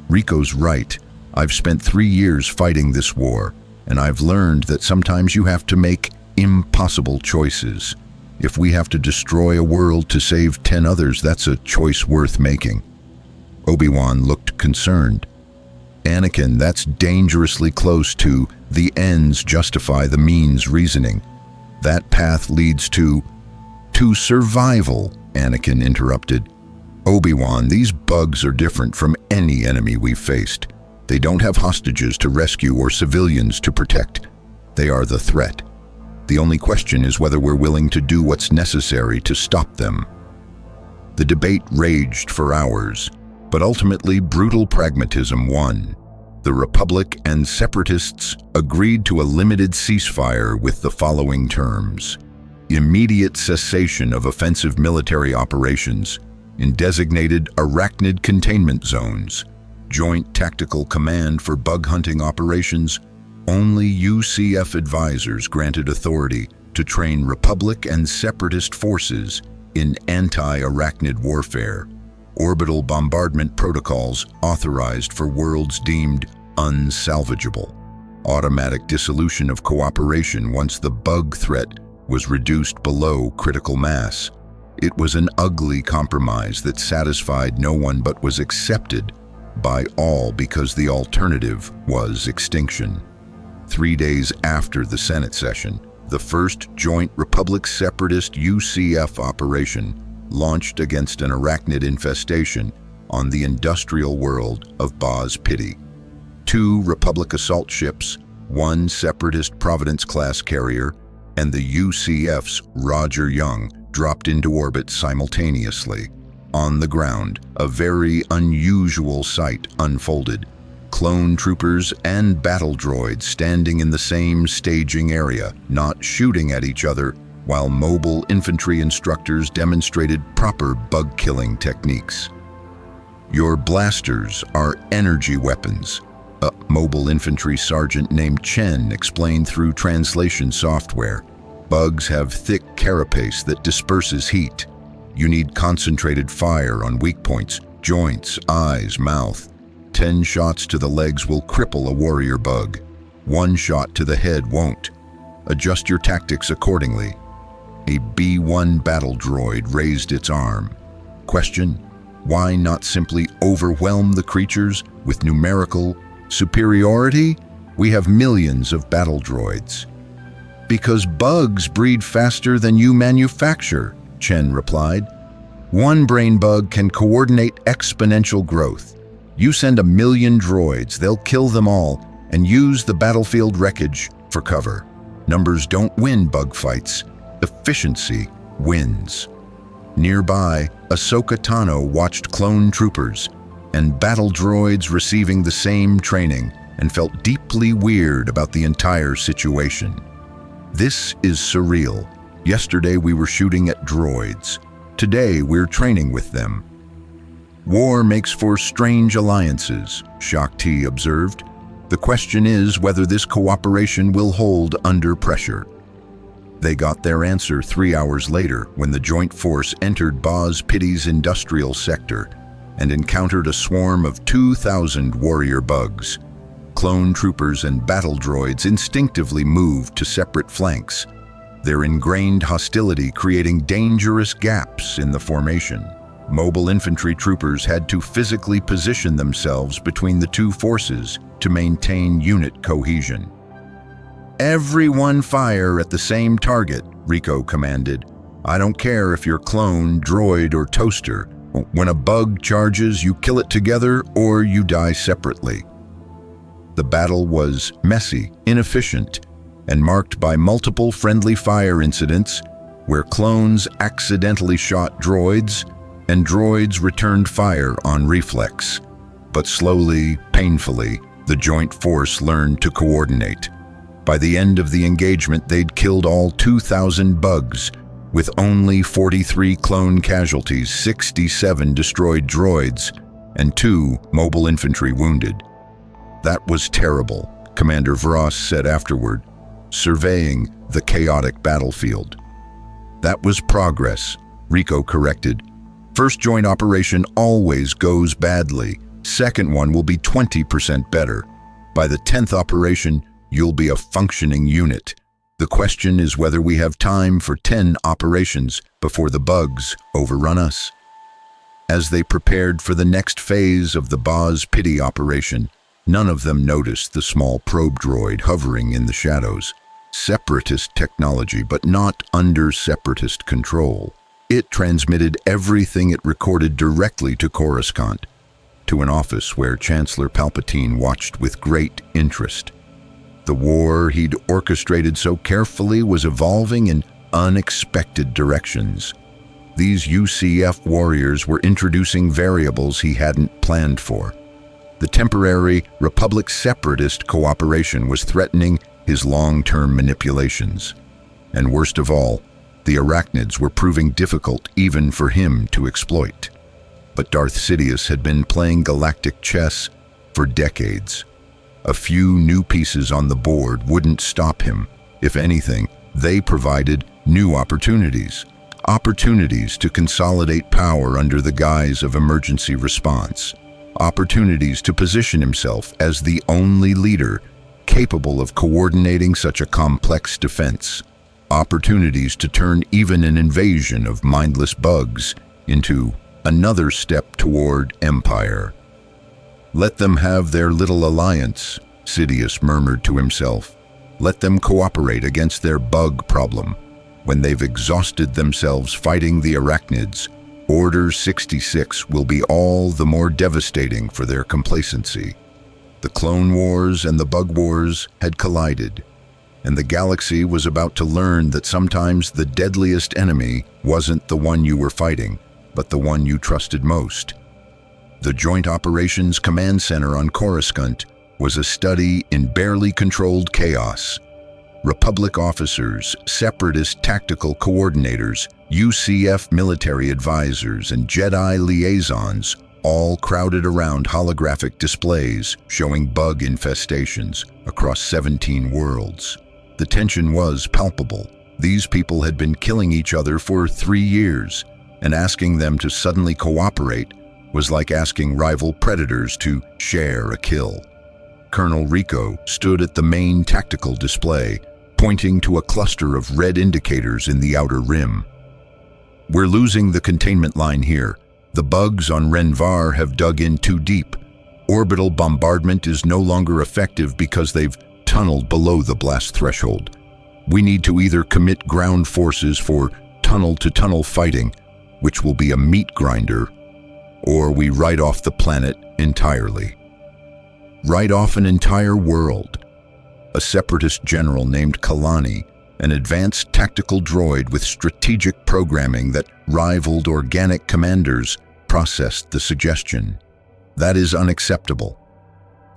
Rico's right. I've spent 3 years fighting this war, and I've learned that sometimes you have to make impossible choices. If we have to destroy a world to save 10 others, that's a choice worth making. Obi-Wan looked concerned. Anakin, that's dangerously close to the ends justify the means reasoning. That path leads to survival, Anakin interrupted. Obi-Wan, these bugs are different from any enemy we've faced. They don't have hostages to rescue or civilians to protect. They are the threat. The only question is whether we're willing to do what's necessary to stop them. The debate raged for hours, but ultimately brutal pragmatism won. The Republic and Separatists agreed to a limited ceasefire with the following terms: immediate cessation of offensive military operations in designated Arachnid containment zones, joint tactical command for bug hunting operations. Only UCF advisors granted authority to train Republic and Separatist forces in anti-Arachnid warfare. Orbital bombardment protocols authorized for worlds deemed unsalvageable. Automatic dissolution of cooperation once the bug threat was reduced below critical mass. It was an ugly compromise that satisfied no one but was accepted by all because the alternative was extinction. 3 days after the Senate session, the first joint Republic-Separatist UCF operation launched against an Arachnid infestation on the industrial world of Boz Pity. 2 Republic assault ships, 1 Separatist Providence-class carrier, and the UCF's Roger Young dropped into orbit simultaneously. On the ground, a very unusual sight unfolded. Clone troopers and battle droids standing in the same staging area, not shooting at each other, while mobile infantry instructors demonstrated proper bug-killing techniques. Your blasters are energy weapons, a mobile infantry sergeant named Chen explained through translation software. Bugs have thick carapace that disperses heat. You need concentrated fire on weak points, joints, eyes, mouth. 10 shots to the legs will cripple a warrior bug. 1 shot to the head won't. Adjust your tactics accordingly. A B-1 battle droid raised its arm. Question: why not simply overwhelm the creatures with numerical superiority? We have millions of battle droids. Because bugs breed faster than you manufacture, Chen replied. 1 brain bug can coordinate exponential growth. You send 1 million droids, they'll kill them all and use the battlefield wreckage for cover. Numbers don't win bug fights. Efficiency wins. Nearby, Ahsoka Tano watched clone troopers and battle droids receiving the same training. and felt deeply weird about the entire situation. This is surreal. Yesterday we were shooting at droids. Today we're training with them. War makes for strange alliances, Shakti observed. The question is whether this cooperation will hold under pressure. They got their answer 3 hours later when the joint force entered Boz Pitty's industrial sector and encountered a swarm of 2,000 warrior bugs. Clone troopers and battle droids instinctively moved to separate flanks, their ingrained hostility creating dangerous gaps in the formation. Mobile infantry troopers had to physically position themselves between the two forces to maintain unit cohesion. "Everyone fire at the same target," Rico commanded. "I don't care if you're clone, droid, or toaster. When a bug charges, you kill it together or you die separately." The battle was messy, inefficient, and marked by multiple friendly fire incidents where clones accidentally shot droids and droids returned fire on reflex. But slowly, painfully, the joint force learned to coordinate. By the end of the engagement, they'd killed all 2,000 bugs, with only 43 clone casualties, 67 destroyed droids, and 2 mobile infantry wounded. "That was terrible," Commander Vross said afterward, surveying the chaotic battlefield. "That was progress," Rico corrected. "First joint operation always goes badly. Second one will be 20% better. By the 10th operation, you'll be a functioning unit. The question is whether we have time for 10 operations before the bugs overrun us." As they prepared for the next phase of the Boz Pitty operation, none of them noticed the small probe droid hovering in the shadows. Separatist technology, but not under Separatist control. It transmitted everything it recorded directly to Coruscant, to an office where Chancellor Palpatine watched with great interest. The war he'd orchestrated so carefully was evolving in unexpected directions. These UCF warriors were introducing variables he hadn't planned for. The temporary Republic Separatist cooperation was threatening his long-term manipulations. And worst of all, the Arachnids were proving difficult even for him to exploit. But Darth Sidious had been playing galactic chess for decades. A few new pieces on the board wouldn't stop him. If anything, they provided new opportunities. Opportunities to consolidate power under the guise of emergency response. Opportunities to position himself as the only leader capable of coordinating such a complex defense. Opportunities to turn even an invasion of mindless bugs into another step toward empire. "Let them have their little alliance," Sidious murmured to himself. "Let them cooperate against their bug problem. When they've exhausted themselves fighting the Arachnids, Order 66 will be all the more devastating for their complacency." The Clone Wars and the Bug Wars had collided, and the galaxy was about to learn that sometimes the deadliest enemy wasn't the one you were fighting, but the one you trusted most. The Joint Operations Command Center on Coruscant was a study in barely controlled chaos. Republic officers, Separatist tactical coordinators, UCF military advisors, and Jedi liaisons all crowded around holographic displays showing bug infestations across 17 worlds. The tension was palpable. These people had been killing each other for 3 years, and asking them to suddenly cooperate was like asking rival predators to share a kill. Colonel Rico stood at the main tactical display, pointing to a cluster of red indicators in the outer rim. "We're losing the containment line here. The bugs on Renvar have dug in too deep. Orbital bombardment is no longer effective because they've tunneled below the blast threshold. We need to either commit ground forces for tunnel-to-tunnel fighting, which will be a meat grinder, or we write off the planet entirely." Write off an entire world. A Separatist general named Kalani, an advanced tactical droid with strategic programming that rivaled organic commanders, processed the suggestion. "That is unacceptable.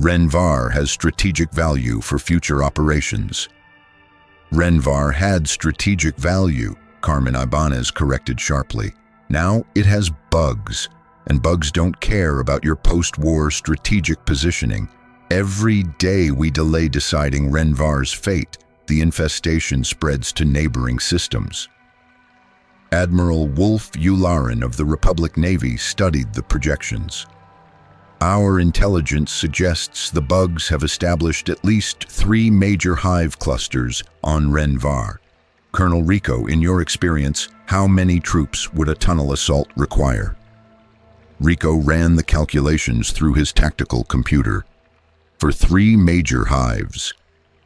Renvar has strategic value for future operations. Renvar had strategic value, Carmen Ibanez corrected sharply. Now it has bugs, and bugs don't care about your post-war strategic positioning. Every day we delay deciding Renvar's fate, the infestation spreads to neighboring systems. Admiral Wolf Yularen of the Republic Navy studied the projections. Our intelligence suggests the bugs have established at least 3 major hive clusters on Renvar. Colonel Rico, in your experience, how many troops would a tunnel assault require? Rico ran the calculations through his tactical computer. For 3 major hives,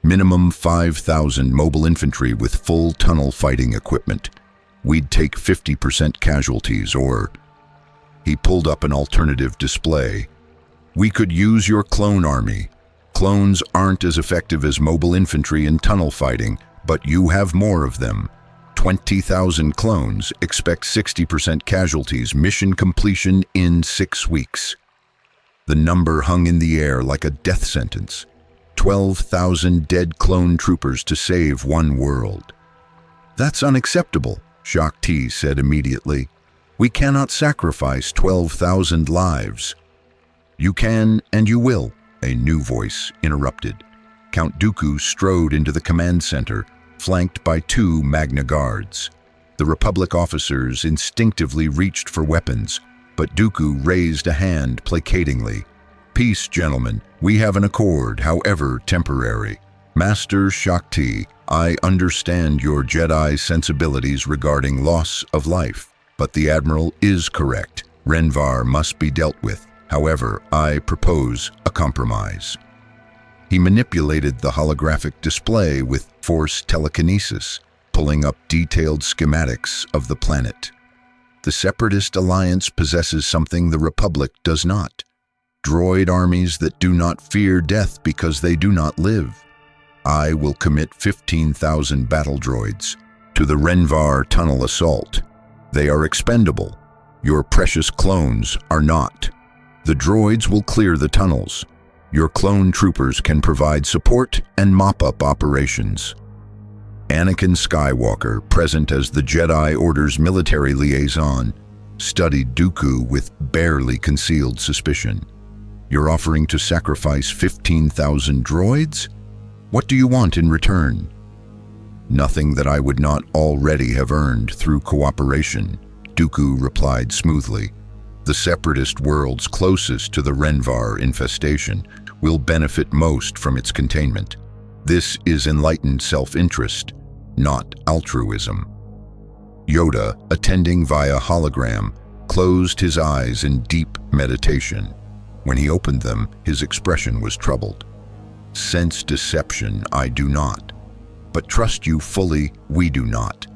minimum 5,000 mobile infantry with full tunnel fighting equipment. We'd take 50% casualties, or... He pulled up an alternative display. We could use your clone army. Clones aren't as effective as mobile infantry in tunnel fighting, but you have more of them. 20,000 clones, expect 60% casualties, mission completion in 6 weeks. The number hung in the air like a death sentence. 12,000 dead clone troopers to save 1 world. That's unacceptable, Shaak Ti said immediately. We cannot sacrifice 12,000 lives. You can and you will, a new voice interrupted. Count Dooku strode into the command center, flanked by 2 Magna Guards. The Republic officers instinctively reached for weapons, but Dooku raised a hand placatingly. Peace, gentlemen. We have an accord, however temporary. Master Shaak Ti, I understand your Jedi sensibilities regarding loss of life, but the Admiral is correct. Renvar must be dealt with. However, I propose a compromise. He manipulated the holographic display with force telekinesis, pulling up detailed schematics of the planet. The Separatist Alliance possesses something the Republic does not. Droid armies that do not fear death because they do not live. I will commit 15,000 battle droids to the Renvar tunnel assault. They are expendable. Your precious clones are not. The droids will clear the tunnels. Your clone troopers can provide support and mop-up operations. Anakin Skywalker, present as the Jedi Order's military liaison, studied Dooku with barely concealed suspicion. You're offering to sacrifice 15,000 droids? What do you want in return? Nothing that I would not already have earned through cooperation, Dooku replied smoothly. The Separatist worlds closest to the Renvar infestation will benefit most from its containment. This is enlightened self-interest, not altruism. Yoda, attending via hologram, closed his eyes in deep meditation. When he opened them, his expression was troubled. Sense deception, I do not. But trust you fully, we do not.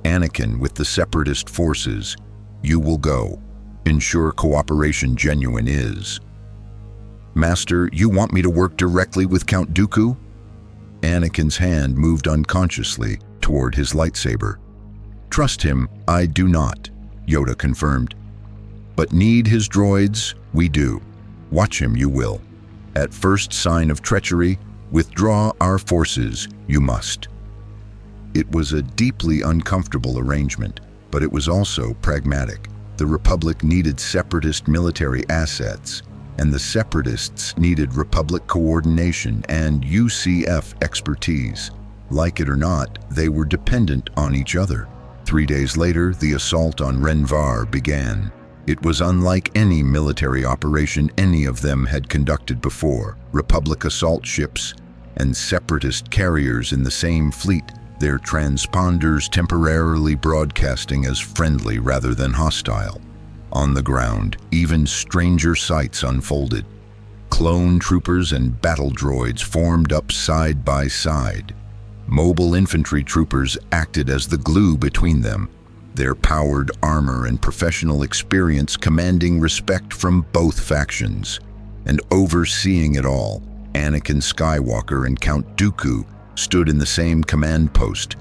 Anakin, with the Separatist forces, you will go. Ensure cooperation genuine is. Master, you want me to work directly with Count Dooku? Anakin's hand moved unconsciously toward his lightsaber. Trust him, I do not, Yoda confirmed. But need his droids, we do. Watch him, you will. At first sign of treachery, withdraw our forces, you must. It was a deeply uncomfortable arrangement, but it was also pragmatic. The Republic needed Separatist military assets, and the Separatists needed Republic coordination and UCF expertise. Like it or not, they were dependent on each other. 3 days later, the assault on Renvar began. It was unlike any military operation any of them had conducted before. Republic assault ships and Separatist carriers in the same fleet, their transponders temporarily broadcasting as friendly rather than hostile. On the ground, even stranger sights unfolded. Clone troopers and battle droids formed up side by side. Mobile infantry troopers acted as the glue between them, their powered armor and professional experience commanding respect from both factions. And overseeing it all, Anakin Skywalker and Count Dooku stood in the same command post,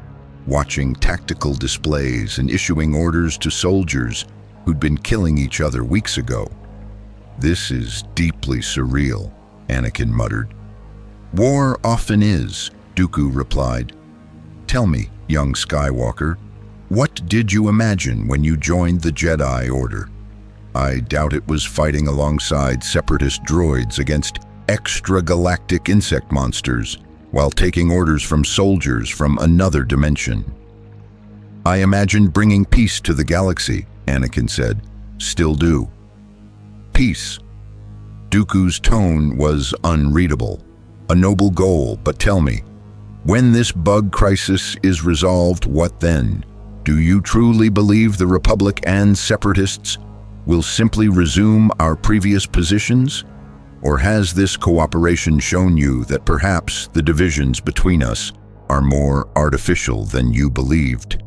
watching tactical displays and issuing orders to soldiers who'd been killing each other weeks ago. This is deeply surreal, Anakin muttered. War often is, Dooku replied. Tell me, young Skywalker, what did you imagine when you joined the Jedi Order? I doubt it was fighting alongside separatist droids against extra-galactic insect monsters while taking orders from soldiers from another dimension. I imagined bringing peace to the galaxy, Anakin said. Still do. Peace. Dooku's tone was unreadable. A noble goal, but tell me, when this bug crisis is resolved, what then? Do you truly believe the Republic and Separatists will simply resume our previous positions? Or has this cooperation shown you that perhaps the divisions between us are more artificial than you believed?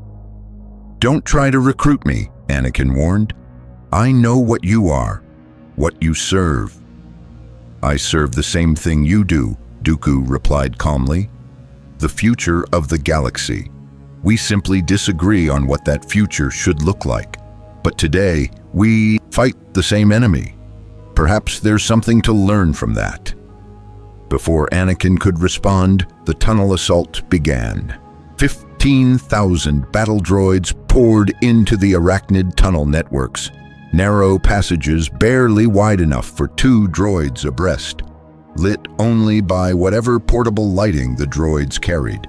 Don't try to recruit me, Anakin warned. I know what you are, what you serve. I serve the same thing you do, Dooku replied calmly. The future of the galaxy. We simply disagree on what that future should look like. But today, we fight the same enemy. Perhaps there's something to learn from that. Before Anakin could respond, the tunnel assault began. 15,000 battle droids poured into the Arachnid tunnel networks, narrow passages barely wide enough for 2 droids abreast, lit only by whatever portable lighting the droids carried.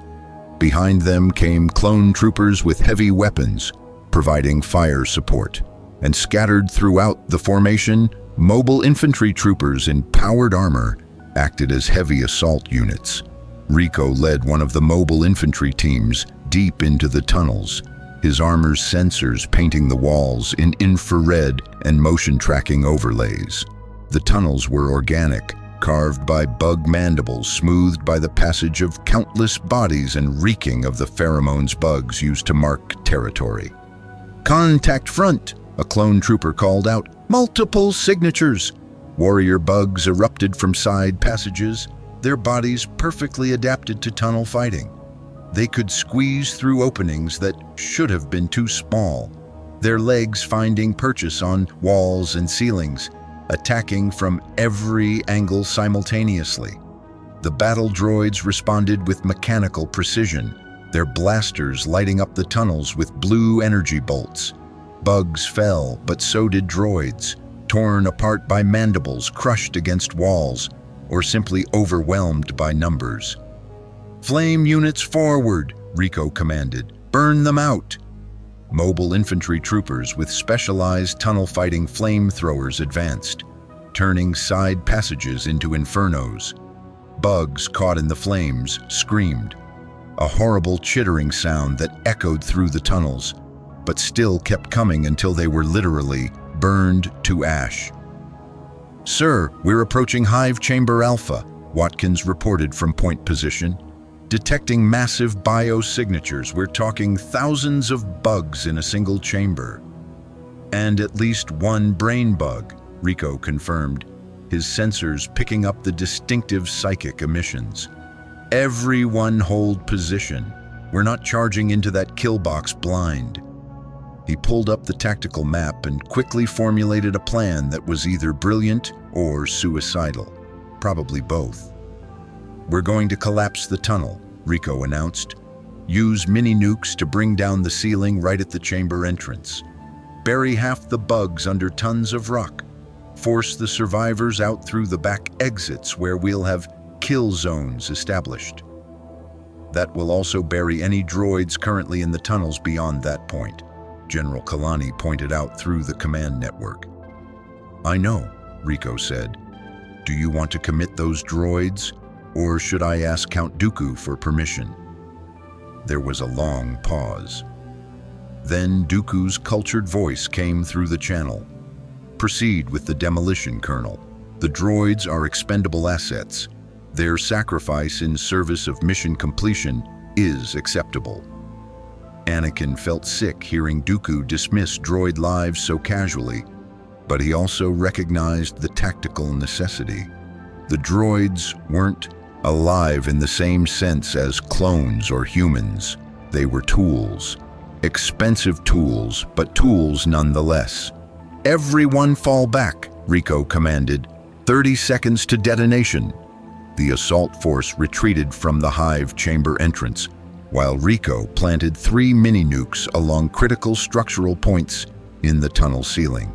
Behind them came clone troopers with heavy weapons, providing fire support, and scattered throughout the formation, Mobile Infantry troopers in powered armor acted as heavy assault units. Rico led one of the Mobile Infantry teams deep into the tunnels, his armor's sensors painting the walls in infrared and motion-tracking overlays. The tunnels were organic, carved by bug mandibles, smoothed by the passage of countless bodies and reeking of the pheromones bugs used to mark territory. Contact front, a clone trooper called out. Multiple signatures. Warrior bugs erupted from side passages, their bodies perfectly adapted to tunnel fighting. They could squeeze through openings that should have been too small, their legs finding purchase on walls and ceilings, attacking from every angle simultaneously. The battle droids responded with mechanical precision, their blasters lighting up the tunnels with blue energy bolts. Bugs fell, but so did droids, torn apart by mandibles, crushed against walls, or simply overwhelmed by numbers. Flame units forward, Rico commanded. Burn them out. Mobile infantry troopers with specialized tunnel-fighting flamethrowers advanced, turning side passages into infernos. Bugs caught in the flames screamed, a horrible chittering sound that echoed through the tunnels, but still kept coming until they were literally burned to ash. Sir, we're approaching Hive Chamber Alpha, Watkins reported from point position. Detecting massive biosignatures, we're talking thousands of bugs in a single chamber. And at least one brain bug, Rico confirmed, his sensors picking up the distinctive psychic emissions. Everyone hold position. We're not charging into that kill box blind. He pulled up the tactical map and quickly formulated a plan that was either brilliant or suicidal, probably both. We're going to collapse the tunnel, Rico announced. Use mini-nukes to bring down the ceiling right at the chamber entrance. Bury half the bugs under tons of rock. Force the survivors out through the back exits where we'll have kill zones established. That will also bury any droids currently in the tunnels beyond that point, General Kalani pointed out through the command network. I know, Rico said. Do you want to commit those droids, or should I ask Count Dooku for permission? There was a long pause. Then Dooku's cultured voice came through the channel. Proceed with the demolition, Colonel. The droids are expendable assets. Their sacrifice in service of mission completion is acceptable. Anakin felt sick hearing Dooku dismiss droid lives so casually, but he also recognized the tactical necessity. The droids weren't alive in the same sense as clones or humans. They were tools. Expensive tools, but tools nonetheless. Everyone fall back, Rico commanded. 30 seconds to detonation. The assault force retreated from the hive chamber entrance, while Rico planted 3 mini-nukes along critical structural points in the tunnel ceiling.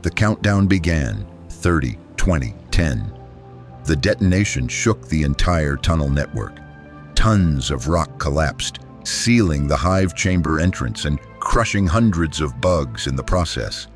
The countdown began. 30, 20, 10. The detonation shook the entire tunnel network. Tons of rock collapsed, sealing the hive chamber entrance and crushing hundreds of bugs in the process.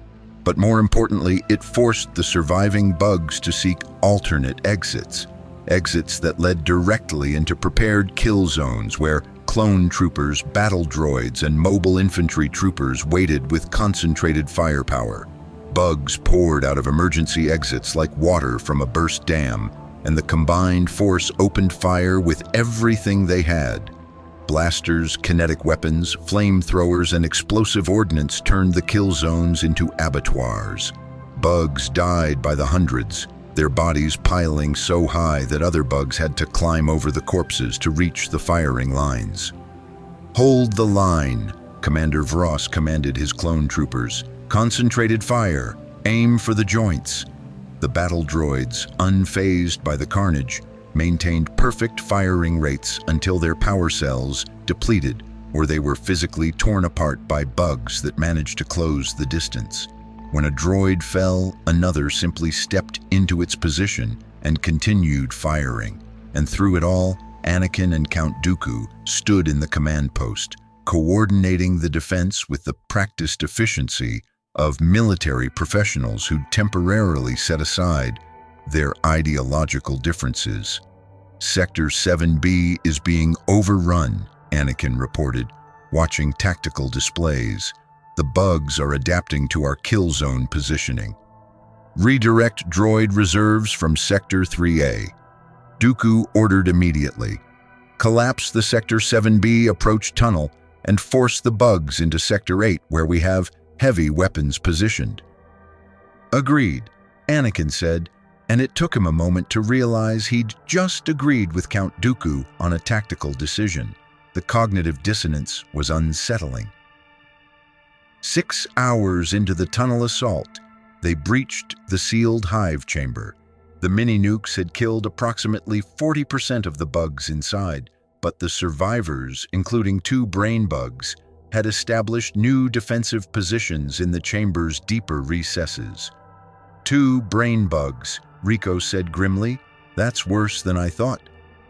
But more importantly, it forced the surviving bugs to seek alternate exits that led directly into prepared kill zones where clone troopers, battle droids, and mobile infantry troopers waited with concentrated firepower. Bugs poured out of emergency exits like water from a burst dam, and the combined force opened fire with everything they had. Blasters, kinetic weapons, flamethrowers, and explosive ordnance turned the kill zones into abattoirs. Bugs died by the hundreds, their bodies piling so high that other bugs had to climb over the corpses to reach the firing lines. "Hold the line," Commander Vross commanded his clone troopers. "Concentrated fire, aim for the joints." The battle droids, unfazed by the carnage, maintained perfect firing rates until their power cells depleted or they were physically torn apart by bugs that managed to close the distance. When a droid fell, another simply stepped into its position and continued firing. And through it all, Anakin and Count Dooku stood in the command post, coordinating the defense with the practiced efficiency of military professionals who'd temporarily set aside their ideological differences. "Sector 7B is being overrun," Anakin reported, watching tactical displays. "The bugs are adapting to our kill zone positioning. Redirect droid reserves from Sector 3A." Dooku ordered immediately. "Collapse the Sector 7B approach tunnel and force the bugs into Sector 8 where we have heavy weapons positioned." "Agreed," Anakin said, and it took him a moment to realize he'd just agreed with Count Dooku on a tactical decision. The cognitive dissonance was unsettling. 6 hours into the tunnel assault, they breached the sealed hive chamber. The mini-nukes had killed approximately 40% of the bugs inside, but the survivors, including 2 brain bugs, had established new defensive positions in the chamber's deeper recesses. "2 brain bugs," Rico said grimly. "That's worse than I thought.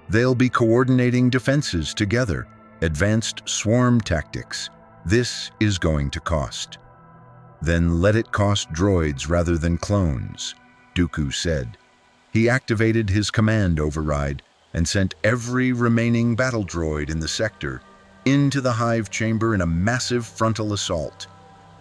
They'll be coordinating defenses together. Advanced swarm tactics. This is going to cost." "Then let it cost droids rather than clones," Dooku said. He activated his command override and sent every remaining battle droid in the sector into the hive chamber in a massive frontal assault.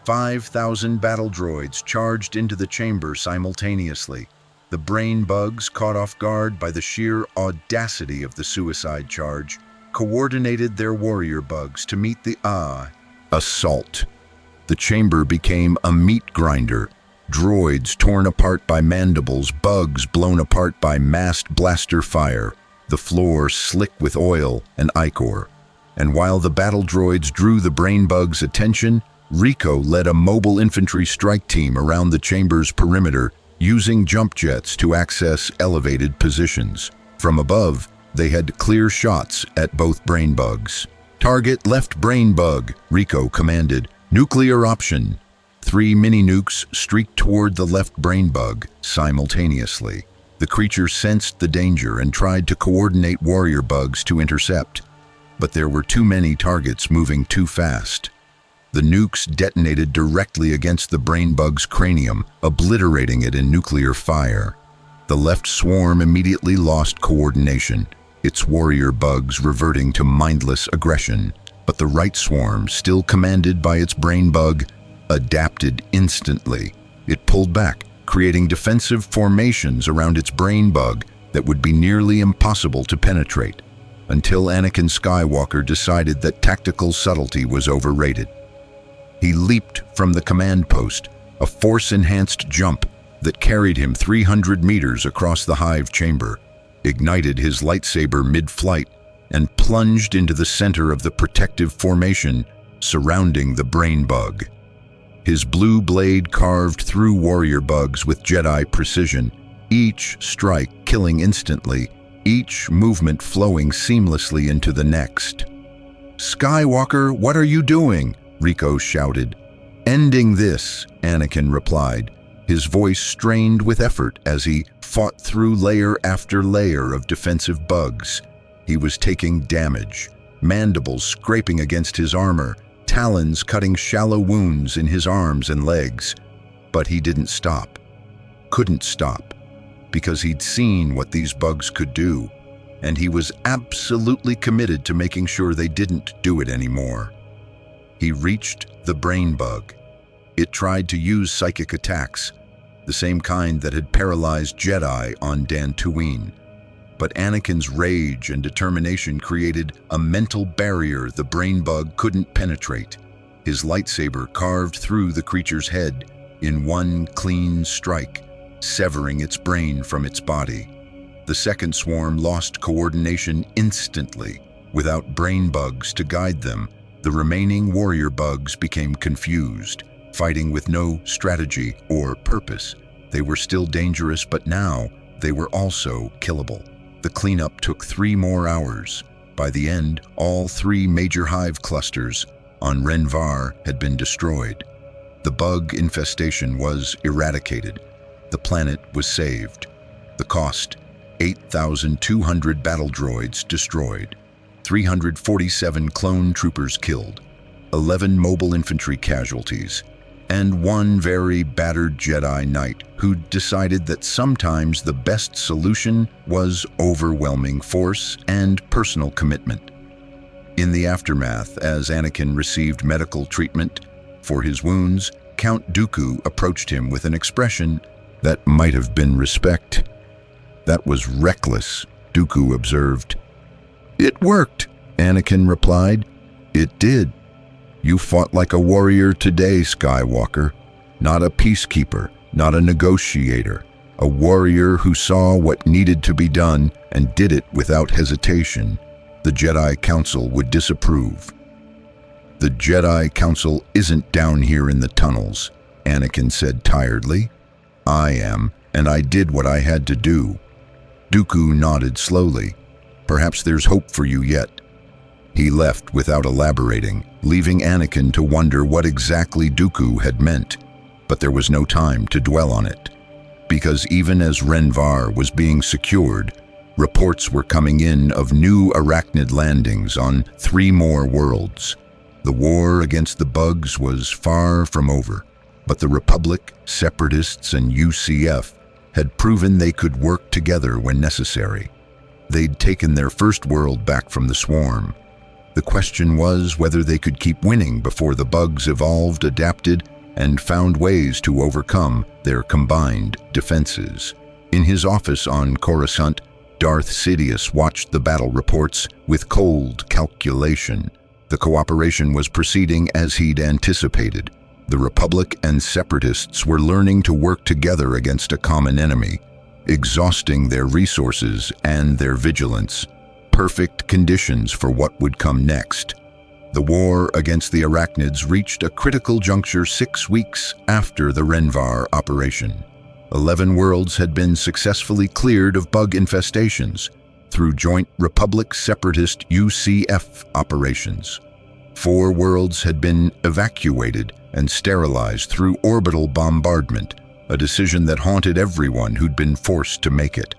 5,000 battle droids charged into the chamber simultaneously. The brain bugs, caught off guard by the sheer audacity of the suicide charge, coordinated their warrior bugs to meet the assault. The chamber became a meat grinder. Droids torn apart by mandibles, bugs blown apart by massed blaster fire, the floor slick with oil and ichor. And while the battle droids drew the brain bugs' attention, Rico led a mobile infantry strike team around the chamber's perimeter, using jump jets to access elevated positions. From above, they had clear shots at both brain bugs. "Target left brain bug," Rico commanded. "Nuclear option." 3 mini-nukes streaked toward the left brain bug simultaneously. The creature sensed the danger and tried to coordinate warrior bugs to intercept. But there were too many targets moving too fast. The nukes detonated directly against the brain bug's cranium, obliterating it in nuclear fire. The left swarm immediately lost coordination, its warrior bugs reverting to mindless aggression. But the right swarm, still commanded by its brain bug, adapted instantly. It pulled back, creating defensive formations around its brain bug that would be nearly impossible to penetrate, until Anakin Skywalker decided that tactical subtlety was overrated. He leaped from the command post, a force-enhanced jump that carried him 300 meters across the hive chamber, ignited his lightsaber mid-flight, and plunged into the center of the protective formation surrounding the brain bug. His blue blade carved through warrior bugs with Jedi precision, each strike killing instantly, each movement flowing seamlessly into the next. "Skywalker, what are you doing?" Rico shouted. "Ending this," Anakin replied, his voice strained with effort as he fought through layer after layer of defensive bugs. He was taking damage, mandibles scraping against his armor, talons cutting shallow wounds in his arms and legs. But he didn't stop. Couldn't stop, because he'd seen what these bugs could do, and he was absolutely committed to making sure they didn't do it anymore. He reached the brain bug. It tried to use psychic attacks, the same kind that had paralyzed Jedi on Dantooine. But Anakin's rage and determination created a mental barrier the brain bug couldn't penetrate. His lightsaber carved through the creature's head in one clean strike, severing its brain from its body. The second swarm lost coordination instantly. Without brain bugs to guide them, the remaining warrior bugs became confused, fighting with no strategy or purpose. They were still dangerous, but now they were also killable. The cleanup took 3 more hours. By the end, all 3 major hive clusters on Renvar had been destroyed. The bug infestation was eradicated. The planet was saved. The cost: 8,200 battle droids destroyed, 347 clone troopers killed, 11 mobile infantry casualties, and 1 very battered Jedi Knight who decided that sometimes the best solution was overwhelming force and personal commitment. In the aftermath, as Anakin received medical treatment for his wounds, Count Dooku approached him with an expression that might have been respect. "That was reckless," Dooku observed. "It worked," Anakin replied. "It did. You fought like a warrior today, Skywalker. Not a peacekeeper, not a negotiator. A warrior who saw what needed to be done and did it without hesitation. The Jedi Council would disapprove." "The Jedi Council isn't down here in the tunnels," Anakin said tiredly. "I am, and I did what I had to do." Dooku nodded slowly. "Perhaps there's hope for you yet." He left without elaborating, leaving Anakin to wonder what exactly Dooku had meant. But there was no time to dwell on it, because even as Renvar was being secured, reports were coming in of new Arachnid landings on 3 more worlds. The war against the bugs was far from over, but the Republic, Separatists, and UCF had proven they could work together when necessary. They'd taken their first world back from the swarm. The question was whether they could keep winning before the bugs evolved, adapted, and found ways to overcome their combined defenses. In his office on Coruscant, Darth Sidious watched the battle reports with cold calculation. The cooperation was proceeding as he'd anticipated. The Republic and Separatists were learning to work together against a common enemy, exhausting their resources and their vigilance. Perfect conditions for what would come next. The war against the Arachnids reached a critical juncture 6 weeks after the Renvar operation. 11 worlds had been successfully cleared of bug infestations through joint Republic-Separatist UCF operations. 4 worlds had been evacuated and sterilized through orbital bombardment, a decision that haunted everyone who'd been forced to make it.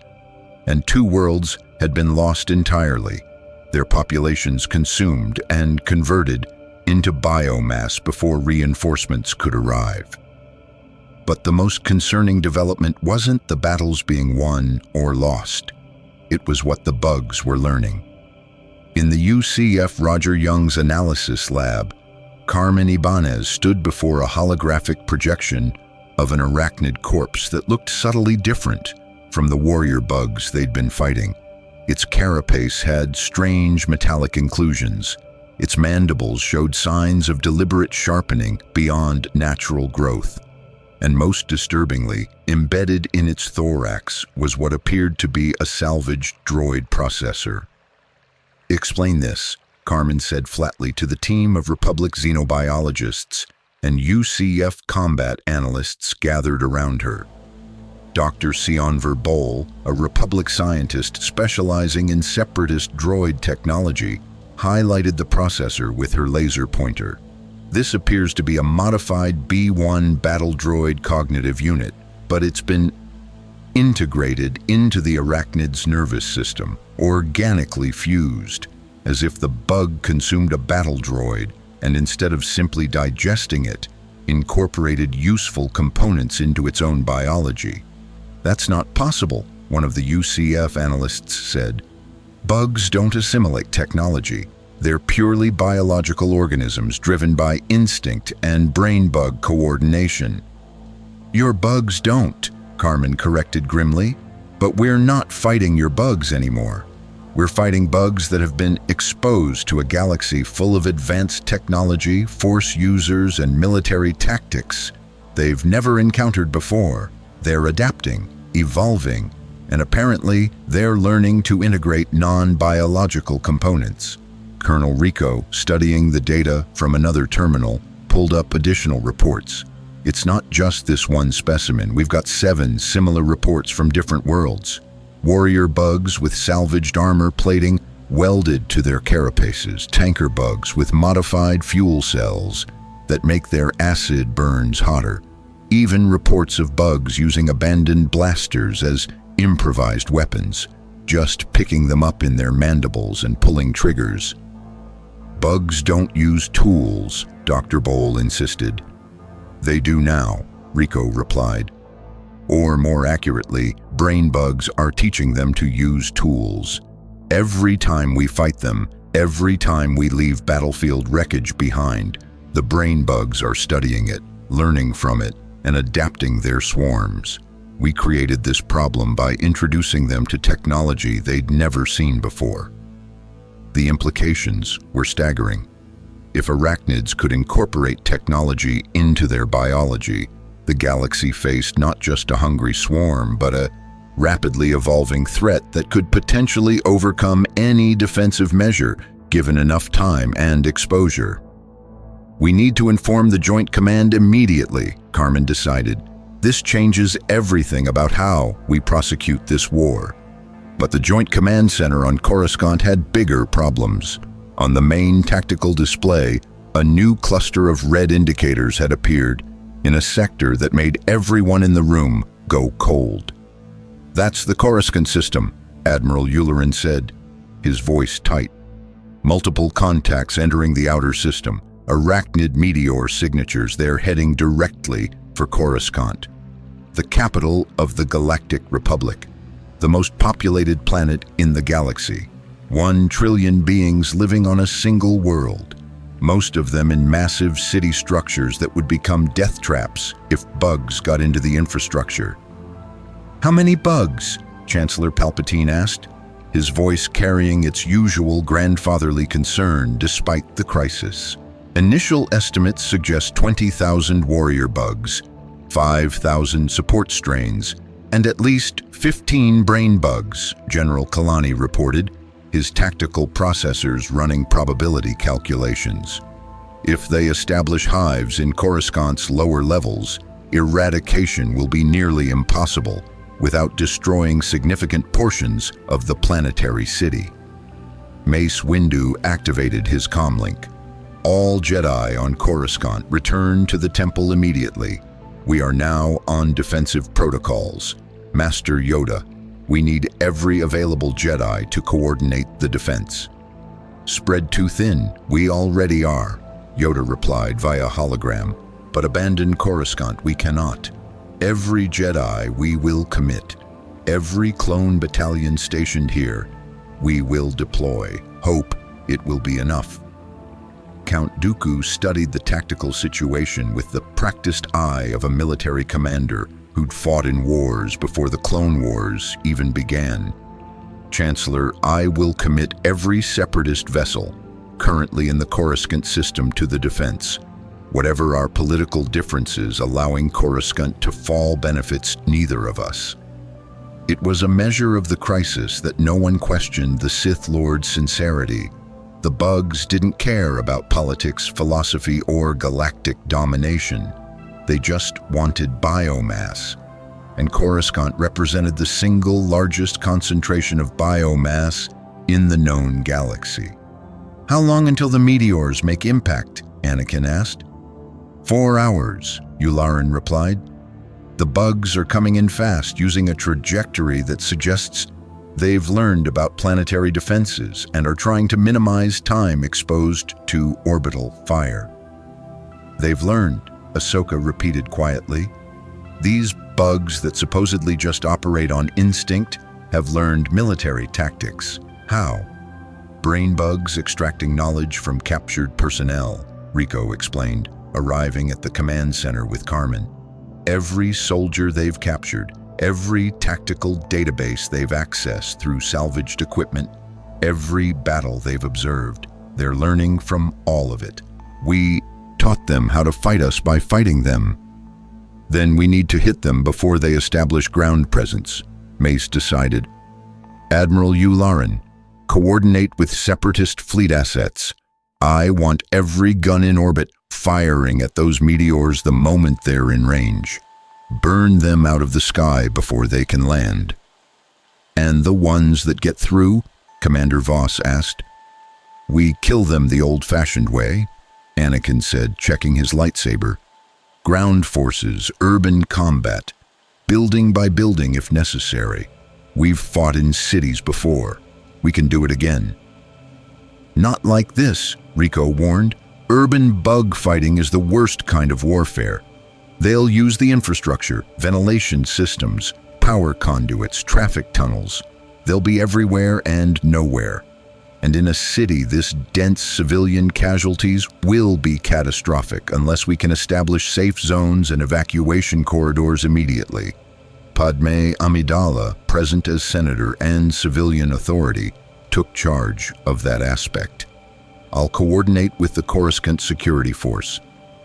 And 2 worlds had been lost entirely, their populations consumed and converted into biomass before reinforcements could arrive. But the most concerning development wasn't the battles being won or lost. It was what the bugs were learning. In the UCF Roger Young's analysis lab, Carmen Ibanez stood before a holographic projection of an arachnid corpse that looked subtly different from the warrior bugs they'd been fighting. Its carapace had strange metallic inclusions. Its mandibles showed signs of deliberate sharpening beyond natural growth. And most disturbingly, embedded in its thorax was what appeared to be a salvaged droid processor. "Explain this," Carmen said flatly to the team of Republic xenobiologists and UCF combat analysts gathered around her. Dr. Sionver Bol, a Republic scientist specializing in separatist droid technology, highlighted the processor with her laser pointer. This appears to be a modified B-1 battle droid cognitive unit, but it's been integrated into the Arachnid's nervous system, organically fused, as if the bug consumed a battle droid and instead of simply digesting it, incorporated useful components into its own biology. That's not possible, one of the UCF analysts said. Bugs don't assimilate technology. They're purely biological organisms driven by instinct and brain-bug coordination. Your bugs don't, Carmen corrected grimly, but we're not fighting your bugs anymore. We're fighting bugs that have been exposed to a galaxy full of advanced technology, force users, and military tactics they've never encountered before. They're adapting, evolving, and apparently they're learning to integrate non-biological components. Colonel Rico, studying the data from another terminal, pulled up additional reports. It's not just this one specimen. We've got 7 similar reports from different worlds. Warrior bugs with salvaged armor plating welded to their carapaces, tanker bugs with modified fuel cells that make their acid burns hotter, even reports of bugs using abandoned blasters as improvised weapons, just picking them up in their mandibles and pulling triggers. Bugs don't use tools, Dr. Bol insisted. They do now, Rico replied. Or more accurately, brain bugs are teaching them to use tools. Every time we fight them, every time we leave battlefield wreckage behind, the brain bugs are studying it, learning from it, and adapting their swarms. We created this problem by introducing them to technology they'd never seen before. The implications were staggering. If arachnids could incorporate technology into their biology, the galaxy faced not just a hungry swarm, but a rapidly evolving threat that could potentially overcome any defensive measure given enough time and exposure. We need to inform the Joint Command immediately, Carmen decided. This changes everything about how we prosecute this war. But the Joint Command Center on Coruscant had bigger problems. On the main tactical display, a new cluster of red indicators had appeared in a sector that made everyone in the room go cold. That's the Coruscant system, Admiral Yularen said, his voice tight. Multiple contacts entering the outer system, Arachnid meteor signatures. They're heading directly for Coruscant, the capital of the Galactic Republic, the most populated planet in the galaxy. 1 trillion beings living on a single world, most of them in massive city structures that would become death traps if bugs got into the infrastructure. How many bugs? Chancellor Palpatine asked, his voice carrying its usual grandfatherly concern despite the crisis. Initial estimates suggest 20,000 warrior bugs, 5,000 support strains, and at least 15 brain bugs, General Kalani reported, his tactical processors running probability calculations. If they establish hives in Coruscant's lower levels, eradication will be nearly impossible without destroying significant portions of the planetary city. Mace Windu activated his comlink. All Jedi on Coruscant return to the temple immediately. We are now on defensive protocols. Master Yoda, we need every available Jedi to coordinate the defense. Spread too thin, we already are, Yoda replied via hologram, but abandon Coruscant we cannot. Every Jedi we will commit. Every clone battalion stationed here, we will deploy. Hope it will be enough. Count Dooku studied the tactical situation with the practiced eye of a military commander who'd fought in wars before the Clone Wars even began. Chancellor, I will commit every separatist vessel currently in the Coruscant system to the defense. Whatever our political differences, allowing Coruscant to fall benefits neither of us. It was a measure of the crisis that no one questioned the Sith Lord's sincerity. The bugs didn't care about politics, philosophy, or galactic domination. They just wanted biomass. and Coruscant represented the single largest concentration of biomass in the known galaxy. "How long until the meteors make impact?" Anakin asked. 4 hours, Yularen replied. "The bugs are coming in fast, using a trajectory that suggests they've learned about planetary defenses and are trying to minimize time exposed to orbital fire." "They've learned," Ahsoka repeated quietly. "These bugs that supposedly just operate on instinct have learned military tactics." "How?" "Brain bugs extracting knowledge from captured personnel," Rico explained, arriving at the command center with Carmen. "Every soldier they've captured, every tactical database they've accessed through salvaged equipment, every battle they've observed, they're learning from all of it. We taught them how to fight us by fighting them. Then we need to hit them before they establish ground presence," Mace decided. "Admiral Yularen, coordinate with Separatist fleet assets. I want every gun in orbit firing at those meteors the moment they're in range. Burn them out of the sky before they can land." "And the ones that get through?" Commander Voss asked. "We kill them the old-fashioned way," Anakin said, checking his lightsaber. "Ground forces, urban combat, building by building if necessary. We've fought in cities before. We can do it again." "Not like this," Rico warned. "Urban bug fighting is the worst kind of warfare. They'll use the infrastructure, ventilation systems, power conduits, traffic tunnels. They'll be everywhere and nowhere. And in a city this dense, civilian casualties will be catastrophic unless we can establish safe zones and evacuation corridors immediately." Padme Amidala, present as senator and civilian authority, took charge of that aspect. "I'll coordinate with the Coruscant Security Force.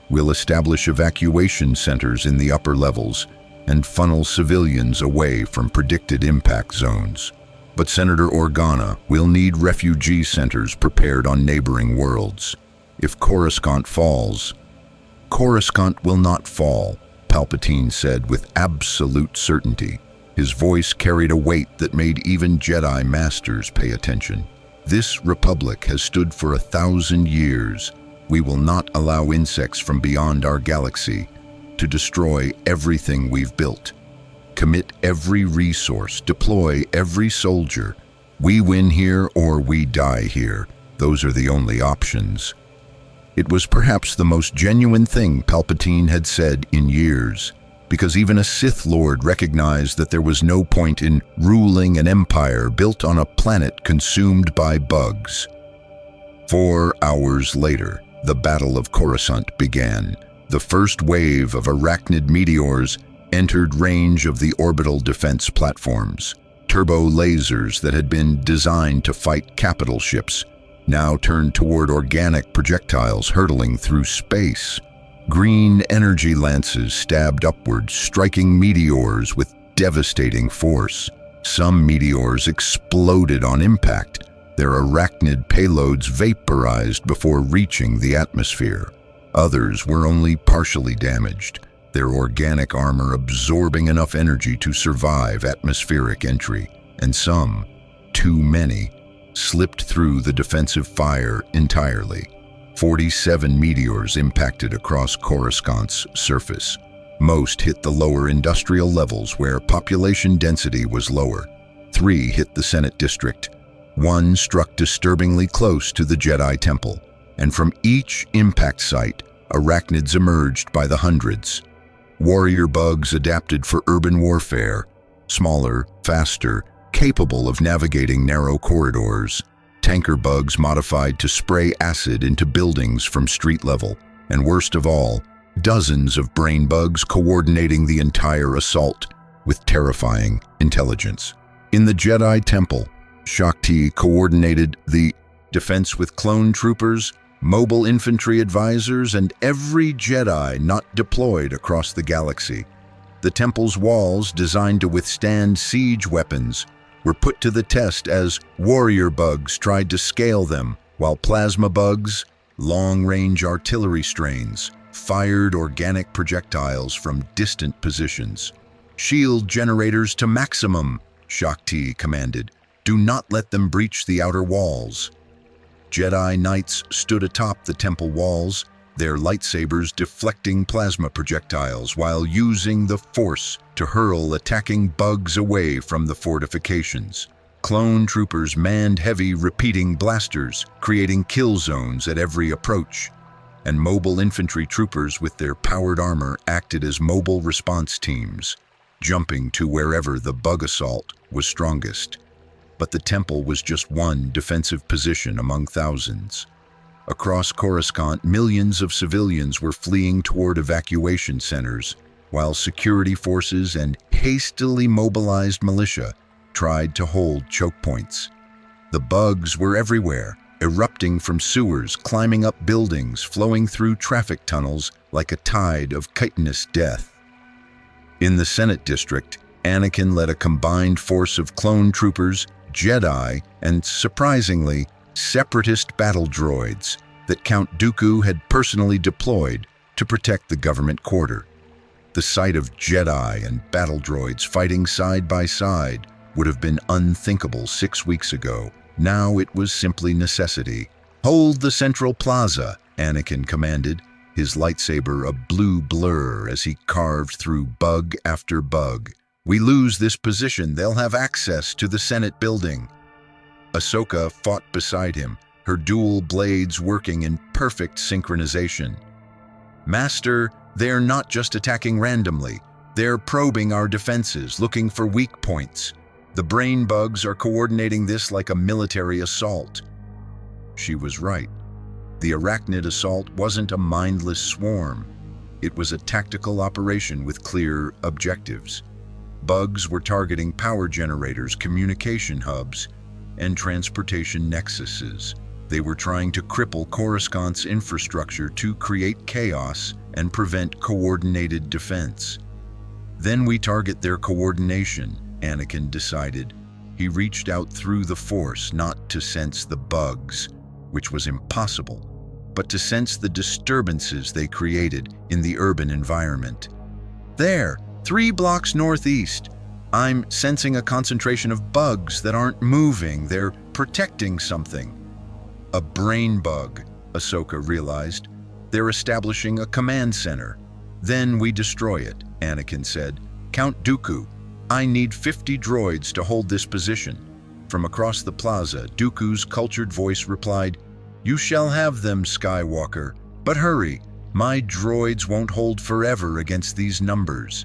We'll establish evacuation centers in the upper levels and funnel civilians away from predicted impact zones. But Senator Organa, we'll need refugee centers prepared on neighboring worlds. If Coruscant falls..." "Coruscant will not fall," Palpatine said with absolute certainty. His voice carried a weight that made even Jedi Masters pay attention. "This Republic has stood for 1,000 years. We will not allow insects from beyond our galaxy to destroy everything we've built. Commit every resource, deploy every soldier. We win here or we die here. Those are the only options." It was perhaps the most genuine thing Palpatine had said in years, because even a Sith Lord recognized that there was no point in ruling an empire built on a planet consumed by bugs. 4 hours later, the Battle of Coruscant began. The first wave of Arachnid meteors entered range of the orbital defense platforms. Turbo lasers that had been designed to fight capital ships now turned toward organic projectiles hurtling through space. Green energy lances stabbed upwards, striking meteors with devastating force. Some meteors exploded on impact, their arachnid payloads vaporized before reaching the atmosphere. Others were only partially damaged, their organic armor absorbing enough energy to survive atmospheric entry, and some, too many, slipped through the defensive fire entirely. 47 meteors impacted across Coruscant's surface. Most hit the lower industrial levels where population density was lower. 3 hit the Senate District. 1 struck disturbingly close to the Jedi Temple, and from each impact site, arachnids emerged by the hundreds. Warrior bugs adapted for urban warfare, smaller, faster, capable of navigating narrow corridors. Tanker bugs modified to spray acid into buildings from street level. And worst of all, dozens of brain bugs coordinating the entire assault with terrifying intelligence. In the Jedi Temple, Shakti coordinated the defense with clone troopers, mobile infantry advisors, and every Jedi not deployed across the galaxy. The temple's walls, designed to withstand siege weapons, were put to the test as warrior bugs tried to scale them, while plasma bugs, long-range artillery strains, fired organic projectiles from distant positions. Shield generators to maximum, Shaak Ti commanded. Do not let them breach the outer walls. Jedi Knights stood atop the temple walls, their lightsabers deflecting plasma projectiles while using the Force to hurl attacking bugs away from the fortifications. Clone troopers manned heavy repeating blasters, creating kill zones at every approach. And mobile infantry troopers with their powered armor acted as mobile response teams, jumping to wherever the bug assault was strongest. But the temple was just one defensive position among thousands. Across Coruscant, millions of civilians were fleeing toward evacuation centers, while security forces and hastily mobilized militia tried to hold choke points. The bugs were everywhere, erupting from sewers, climbing up buildings, flowing through traffic tunnels like a tide of chitinous death. In the Senate District, Anakin led a combined force of clone troopers, Jedi, and, surprisingly, separatist battle droids that Count Dooku had personally deployed to protect the government quarter. The sight of Jedi and battle droids fighting side by side would have been unthinkable 6 weeks ago. Now it was simply necessity. "Hold the central plaza," Anakin commanded, his lightsaber a blue blur as he carved through bug after bug. "We lose this position, they'll have access to the Senate building." Ahsoka fought beside him, her dual blades working in perfect synchronization. "Master, they're not just attacking randomly. They're probing our defenses, looking for weak points. The brain bugs are coordinating this like a military assault." She was right. The Arachnid assault wasn't a mindless swarm. It was a tactical operation with clear objectives. Bugs were targeting power generators, communication hubs, and transportation nexuses. They were trying to cripple Coruscant's infrastructure to create chaos and prevent coordinated defense. "Then we target their coordination," Anakin decided. He reached out through the Force not to sense the bugs, which was impossible, but to sense the disturbances they created in the urban environment. "There, 3 blocks northeast. I'm sensing a concentration of bugs that aren't moving. They're protecting something." "A brain bug," Ahsoka realized. "They're establishing a command center." "Then we destroy it," Anakin said. "Count Dooku, I need 50 droids to hold this position." From across the plaza, Dooku's cultured voice replied, "You shall have them, Skywalker. But hurry, my droids won't hold forever against these numbers."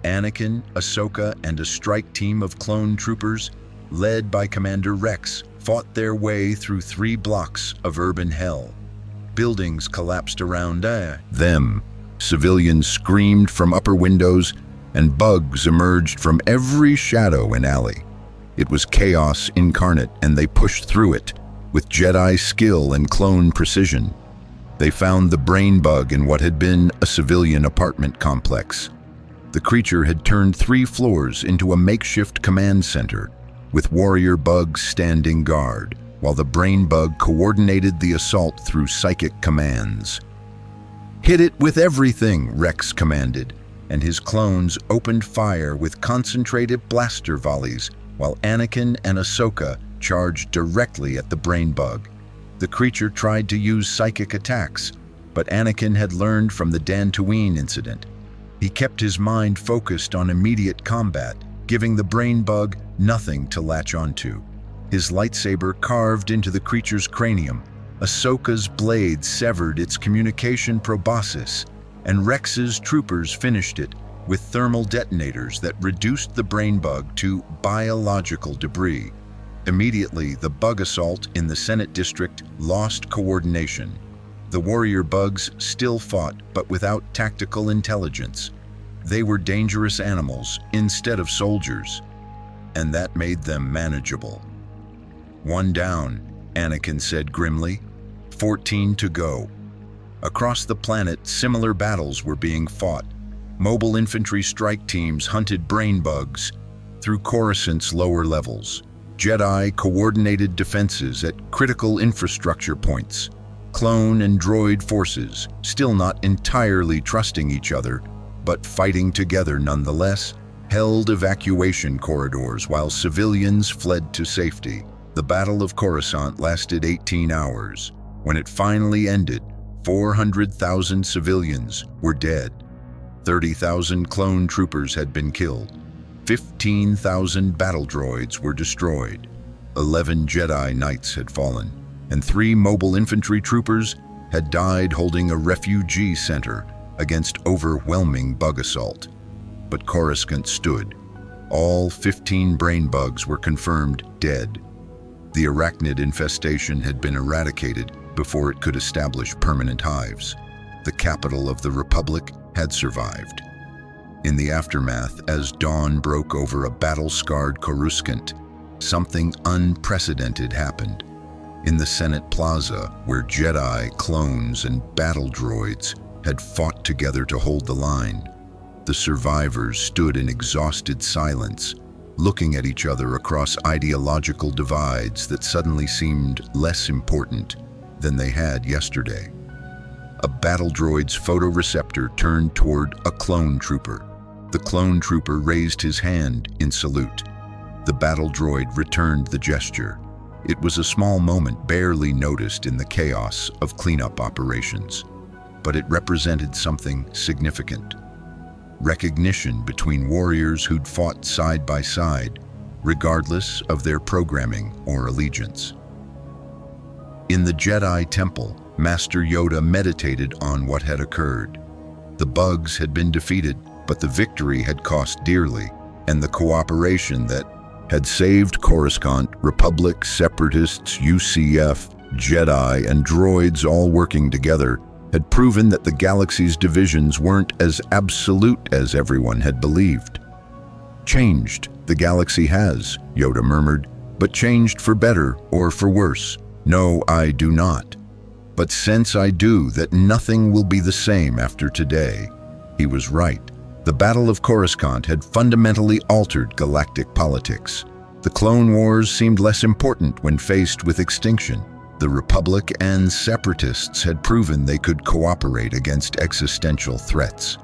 Anakin, Ahsoka, and a strike team of clone troopers, led by Commander Rex, fought their way through 3 blocks of urban hell. Buildings collapsed around them. Civilians screamed from upper windows, and bugs emerged from every shadow and alley. It was chaos incarnate, and they pushed through it with Jedi skill and clone precision. They found the brain bug in what had been a civilian apartment complex. The creature had turned 3 floors into a makeshift command center, with warrior bugs standing guard, while the brain bug coordinated the assault through psychic commands. "Hit it with everything," Rex commanded, and his clones opened fire with concentrated blaster volleys, while Anakin and Ahsoka charged directly at the brain bug. The creature tried to use psychic attacks, but Anakin had learned from the Dantooine incident. He kept his mind focused on immediate combat, giving the brain bug nothing to latch onto. His lightsaber carved into the creature's cranium. Ahsoka's blade severed its communication proboscis, and Rex's troopers finished it with thermal detonators that reduced the brain bug to biological debris. Immediately, the bug assault in the Senate District lost coordination. The warrior bugs still fought, but without tactical intelligence. They were dangerous animals instead of soldiers, and that made them manageable. "1 down," Anakin said grimly. 14 to go. Across the planet, similar battles were being fought. Mobile infantry strike teams hunted brain bugs through Coruscant's lower levels. Jedi coordinated defenses at critical infrastructure points. Clone and droid forces, still not entirely trusting each other, but fighting together nonetheless, held evacuation corridors while civilians fled to safety. The Battle of Coruscant lasted 18 hours. When it finally ended, 400,000 civilians were dead. 30,000 clone troopers had been killed. 15,000 battle droids were destroyed. 11 Jedi Knights had fallen, and 3 Mobile Infantry troopers had died holding a refugee center against overwhelming bug assault. But Coruscant stood. All 15 brain bugs were confirmed dead. The Arachnid infestation had been eradicated before it could establish permanent hives. The capital of the Republic had survived. In the aftermath, as dawn broke over a battle-scarred Coruscant, something unprecedented happened. In the Senate Plaza, where Jedi, clones, and battle droids had fought together to hold the line, the survivors stood in exhausted silence, looking at each other across ideological divides that suddenly seemed less important than they had yesterday. A battle droid's photoreceptor turned toward a clone trooper. The clone trooper raised his hand in salute. The battle droid returned the gesture. It was a small moment barely noticed in the chaos of cleanup operations, but it represented something significant. Recognition between warriors who'd fought side by side, regardless of their programming or allegiance. In the Jedi Temple, Master Yoda meditated on what had occurred. The bugs had been defeated, but the victory had cost dearly, and the cooperation that had saved Coruscant, Republic, Separatists, UCF, Jedi, and droids all working together, had proven that the galaxy's divisions weren't as absolute as everyone had believed. Changed, the galaxy has, Yoda murmured, but changed for better or for worse. No, I do not. But sense I do that nothing will be the same after today. He was right. The Battle of Coruscant had fundamentally altered galactic politics. The Clone Wars seemed less important when faced with extinction. The Republic and Separatists had proven they could cooperate against existential threats.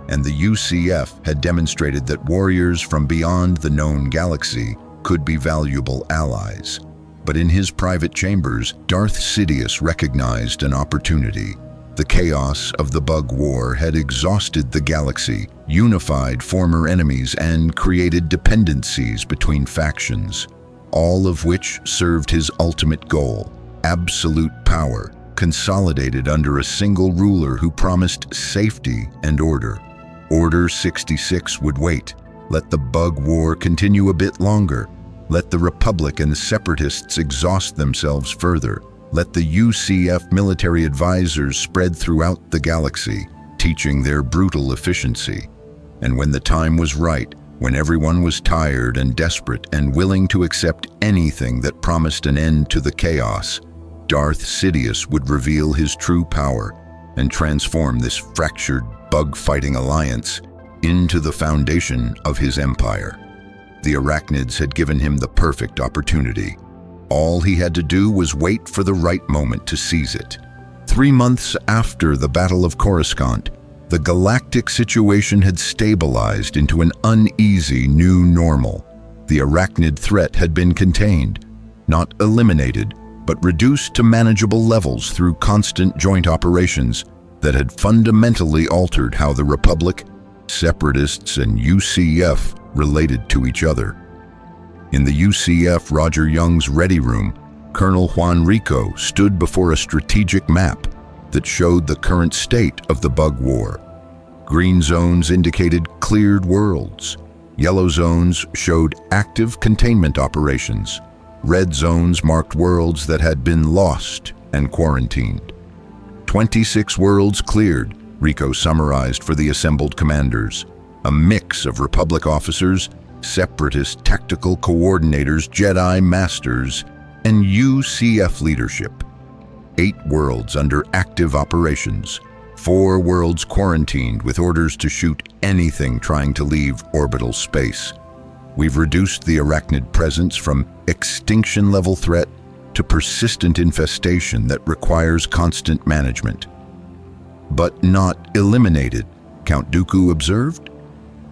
And the UCF had demonstrated that warriors from beyond the known galaxy could be valuable allies. But in his private chambers, Darth Sidious recognized an opportunity. The chaos of the Bug War had exhausted the galaxy, unified former enemies, and created dependencies between factions, all of which served his ultimate goal: absolute power, consolidated under a single ruler who promised safety and order. Order 66 would wait. Let the Bug War continue a bit longer. Let the Republic and the Separatists exhaust themselves further. Let the UCF military advisors spread throughout the galaxy, teaching their brutal efficiency. And when the time was right, when everyone was tired and desperate and willing to accept anything that promised an end to the chaos, Darth Sidious would reveal his true power and transform this fractured bug-fighting alliance into the foundation of his empire. The Arachnids had given him the perfect opportunity. All he had to do was wait for the right moment to seize it. 3 months after the Battle of Coruscant, the galactic situation had stabilized into an uneasy new normal. The Arachnid threat had been contained, not eliminated, but reduced to manageable levels through constant joint operations that had fundamentally altered how the Republic, Separatists, and UCF related to each other. In the UCF Roger Young's Ready Room, Colonel Juan Rico stood before a strategic map that showed the current state of the Bug War. Green zones indicated cleared worlds. Yellow zones showed active containment operations. Red zones marked worlds that had been lost and quarantined. 26 worlds cleared, Rico summarized for the assembled commanders. A mix of Republic officers, Separatist tactical coordinators, Jedi masters, and UCF leadership. 8 worlds under active operations. 4 worlds quarantined with orders to shoot anything trying to leave orbital space. We've reduced the Arachnid presence from extinction-level threat to persistent infestation that requires constant management. But not eliminated. Count Dooku observed.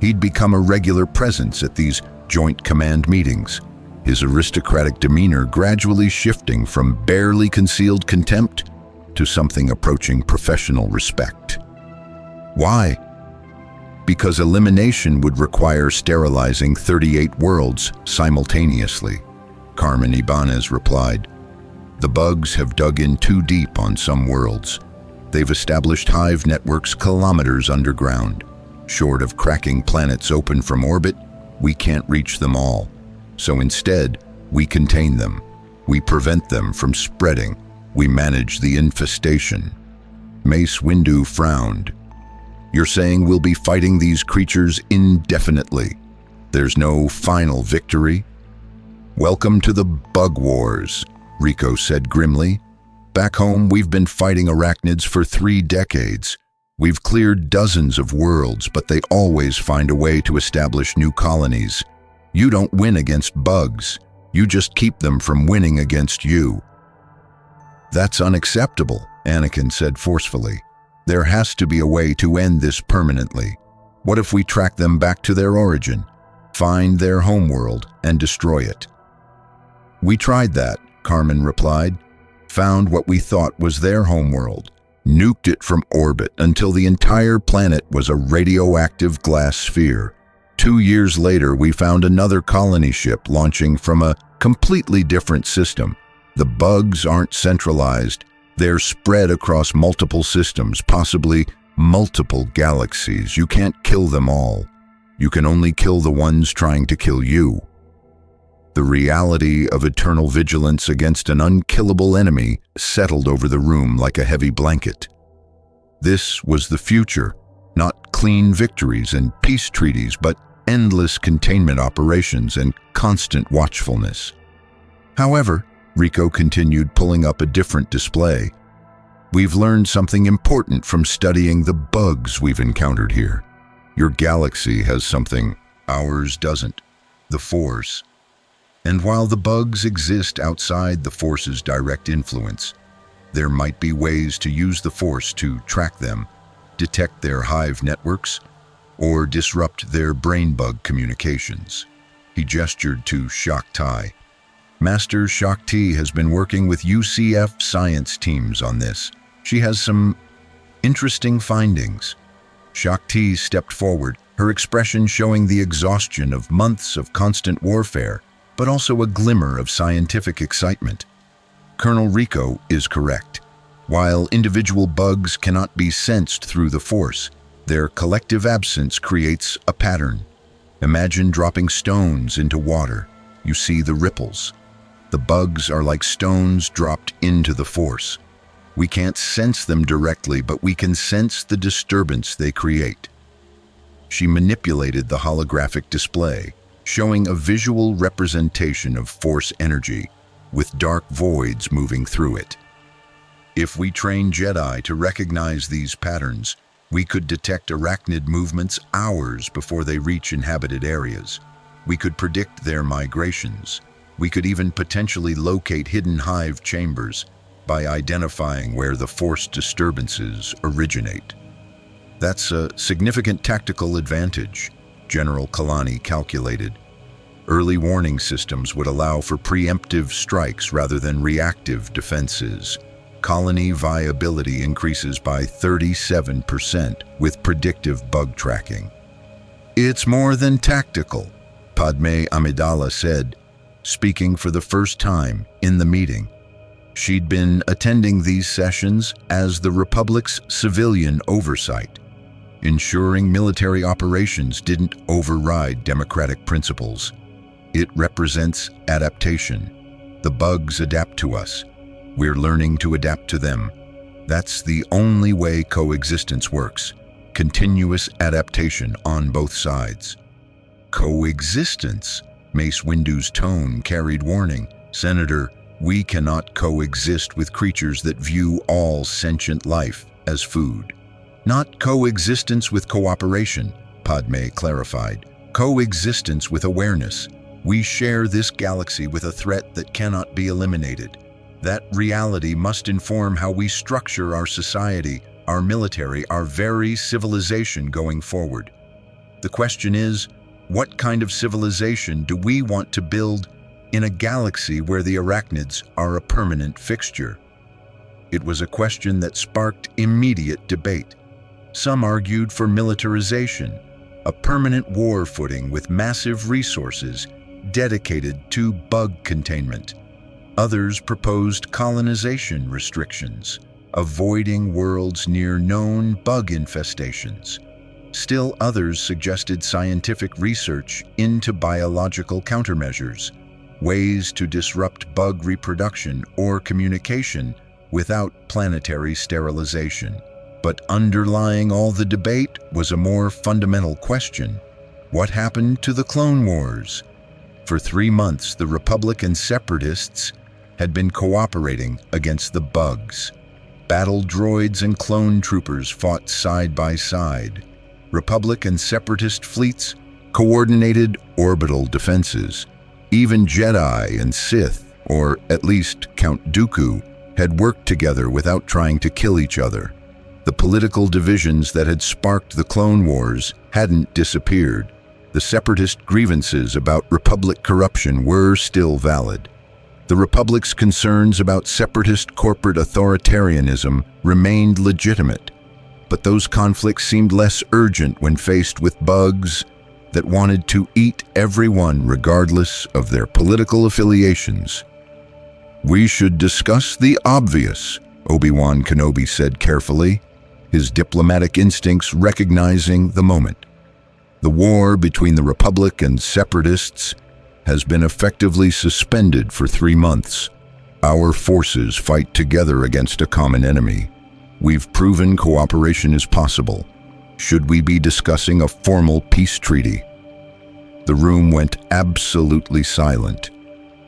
He'd become a regular presence at these joint command meetings, his aristocratic demeanor gradually shifting from barely concealed contempt to something approaching professional respect. Why? Because elimination would require sterilizing 38 worlds simultaneously, Carmen Ibanez replied. The bugs have dug in too deep on some worlds. They've established hive networks kilometers underground. Short of cracking planets open from orbit, we can't reach them all. So instead, we contain them. We prevent them from spreading. We manage the infestation. Mace Windu frowned. You're saying we'll be fighting these creatures indefinitely? There's no final victory? Welcome to the Bug Wars, Rico said grimly. Back home, we've been fighting Arachnids for 3 decades. We've cleared dozens of worlds, but they always find a way to establish new colonies. You don't win against bugs. You just keep them from winning against you. That's unacceptable, Anakin said forcefully. There has to be a way to end this permanently. What if we track them back to their origin, find their homeworld, and destroy it? We tried that, Carmen replied. Found what we thought was their homeworld, nuked it from orbit until the entire planet was a radioactive glass sphere. 2 years later, we found another colony ship launching from a completely different system. The bugs aren't centralized. They're spread across multiple systems, possibly multiple galaxies. You can't kill them all. You can only kill the ones trying to kill you. The reality of eternal vigilance against an unkillable enemy settled over the room like a heavy blanket. This was the future, not clean victories and peace treaties, but endless containment operations and constant watchfulness. However, Rico continued, pulling up a different display. We've learned something important from studying the bugs we've encountered here. Your galaxy has something ours doesn't, the Force. And while the bugs exist outside the Force's direct influence, there might be ways to use the Force to track them, detect their hive networks, or disrupt their brain bug communications. He gestured to Shakti. Master Shakti has been working with UCF science teams on this. She has some interesting findings. Shakti stepped forward, her expression showing the exhaustion of months of constant warfare, but also a glimmer of scientific excitement. Colonel Rico is correct. While individual bugs cannot be sensed through the Force, their collective absence creates a pattern. Imagine dropping stones into water. You see the ripples. The bugs are like stones dropped into the Force. We can't sense them directly, but we can sense the disturbance they create. She manipulated the holographic display, showing a visual representation of Force energy, with dark voids moving through it. If we train Jedi to recognize these patterns, we could detect Arachnid movements hours before they reach inhabited areas. We could predict their migrations. We could even potentially locate hidden hive chambers by identifying where the Force disturbances originate. That's a significant tactical advantage, General Kalani calculated. Early warning systems would allow for preemptive strikes rather than reactive defenses. Colony viability increases by 37% with predictive bug tracking. It's more than tactical, Padme Amidala said, speaking for the first time in the meeting. She'd been attending these sessions as the Republic's civilian oversight, ensuring military operations didn't override democratic principles. It represents adaptation. The bugs adapt to us. We're learning to adapt to them. That's the only way coexistence works. Continuous adaptation on both sides. Coexistence? Mace Windu's tone carried warning. Senator, we cannot coexist with creatures that view all sentient life as food. Not coexistence with cooperation, Padme clarified. Coexistence with awareness. We share this galaxy with a threat that cannot be eliminated. That reality must inform how we structure our society, our military, our very civilization going forward. The question is, what kind of civilization do we want to build in a galaxy where the Arachnids are a permanent fixture? It was a question that sparked immediate debate. Some argued for militarization, a permanent war footing with massive resources dedicated to bug containment. Others proposed colonization restrictions, avoiding worlds near known bug infestations. Still others suggested scientific research into biological countermeasures, ways to disrupt bug reproduction or communication without planetary sterilization. But underlying all the debate was a more fundamental question. What happened to the Clone Wars? For 3 months, the Republic and Separatists had been cooperating against the bugs. Battle droids and clone troopers fought side by side. Republic and Separatist fleets coordinated orbital defenses. Even Jedi and Sith, or at least Count Dooku, had worked together without trying to kill each other. The political divisions that had sparked the Clone Wars hadn't disappeared. The Separatist grievances about Republic corruption were still valid. The Republic's concerns about Separatist corporate authoritarianism remained legitimate, but those conflicts seemed less urgent when faced with bugs that wanted to eat everyone regardless of their political affiliations. "We should discuss the obvious," Obi-Wan Kenobi said carefully, his diplomatic instincts recognizing the moment. The war between the Republic and Separatists has been effectively suspended for 3 months. Our forces fight together against a common enemy. We've proven cooperation is possible. Should we be discussing a formal peace treaty? The room went absolutely silent.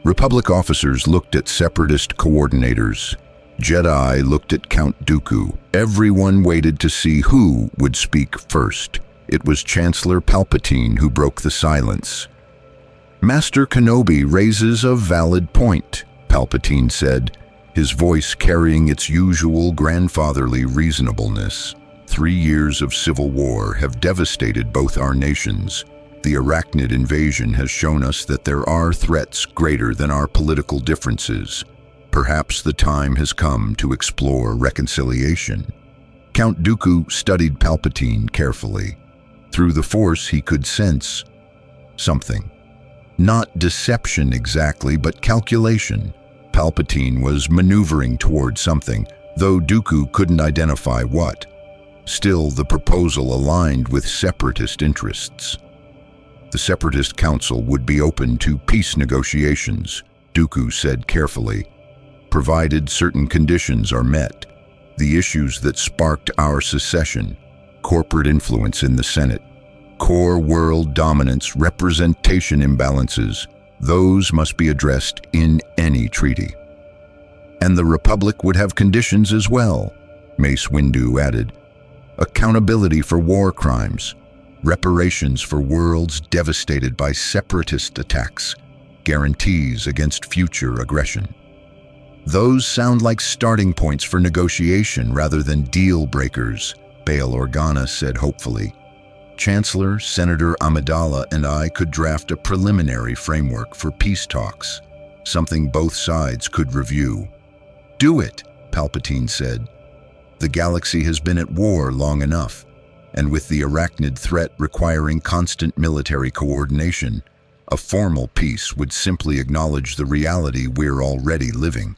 Republic officers looked at Separatist coordinators. Jedi looked at Count Dooku. Everyone waited to see who would speak first. It was Chancellor Palpatine who broke the silence. "Master Kenobi raises a valid point," Palpatine said, his voice carrying its usual grandfatherly reasonableness. 3 years of civil war have devastated both our nations. The Arachnid invasion has shown us that there are threats greater than our political differences. Perhaps the time has come to explore reconciliation. Count Dooku studied Palpatine carefully. Through the Force, he could sense something. Not deception exactly, but calculation. Palpatine was maneuvering toward something, though Dooku couldn't identify what. Still, the proposal aligned with Separatist interests. The Separatist Council would be open to peace negotiations, Dooku said carefully, provided certain conditions are met. The issues that sparked our secession, corporate influence in the Senate, core world dominance, representation imbalances, those must be addressed in any treaty. And the Republic would have conditions as well, Mace Windu added. Accountability for war crimes, reparations for worlds devastated by Separatist attacks, guarantees against future aggression. Those sound like starting points for negotiation rather than deal breakers, Bail Organa said hopefully. Chancellor, Senator Amidala, and I could draft a preliminary framework for peace talks, something both sides could review. "Do it," Palpatine said. "The galaxy has been at war long enough, and with the Arachnid threat requiring constant military coordination, a formal peace would simply acknowledge the reality we're already living."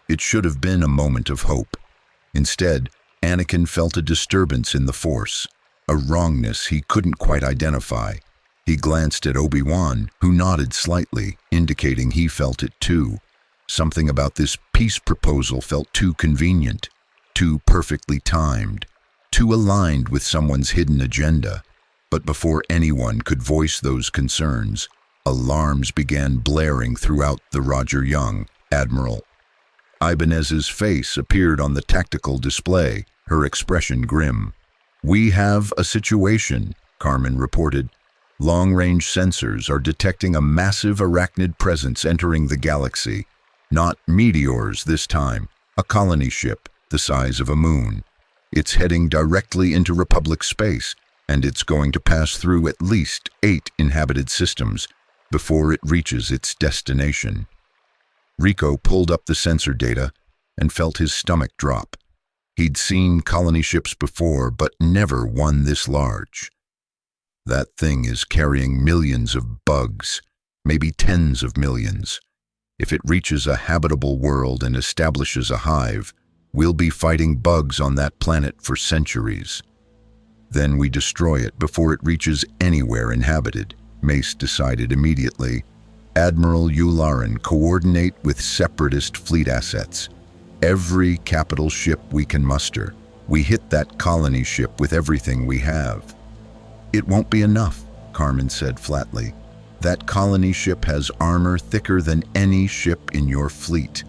It should have been a moment of hope. Instead, Anakin felt a disturbance in the Force, a wrongness he couldn't quite identify. He glanced at Obi-Wan, who nodded slightly, indicating he felt it too. Something about this peace proposal felt too convenient, too perfectly timed, too aligned with someone's hidden agenda. But before anyone could voice those concerns, alarms began blaring throughout the Roger Young. Admiral Ibanez's face appeared on the tactical display, her expression grim. "We have a situation," Carmen reported. "Long-range sensors are detecting a massive Arachnid presence entering the galaxy. Not meteors this time, a colony ship the size of a moon. It's heading directly into Republic space, and it's going to pass through at least 8 inhabited systems before it reaches its destination. Rico pulled up the sensor data and felt his stomach drop. He'd seen colony ships before, but never one this large. That thing is carrying millions of bugs, maybe tens of millions. If it reaches a habitable world and establishes a hive, we'll be fighting bugs on that planet for centuries. Then we destroy it before it reaches anywhere inhabited, Mace decided immediately. Admiral Yularen, coordinate with Separatist fleet assets. Every capital ship we can muster. We hit that colony ship with everything we have. It won't be enough, Carmen said flatly. That colony ship has armor thicker than any ship in your fleet.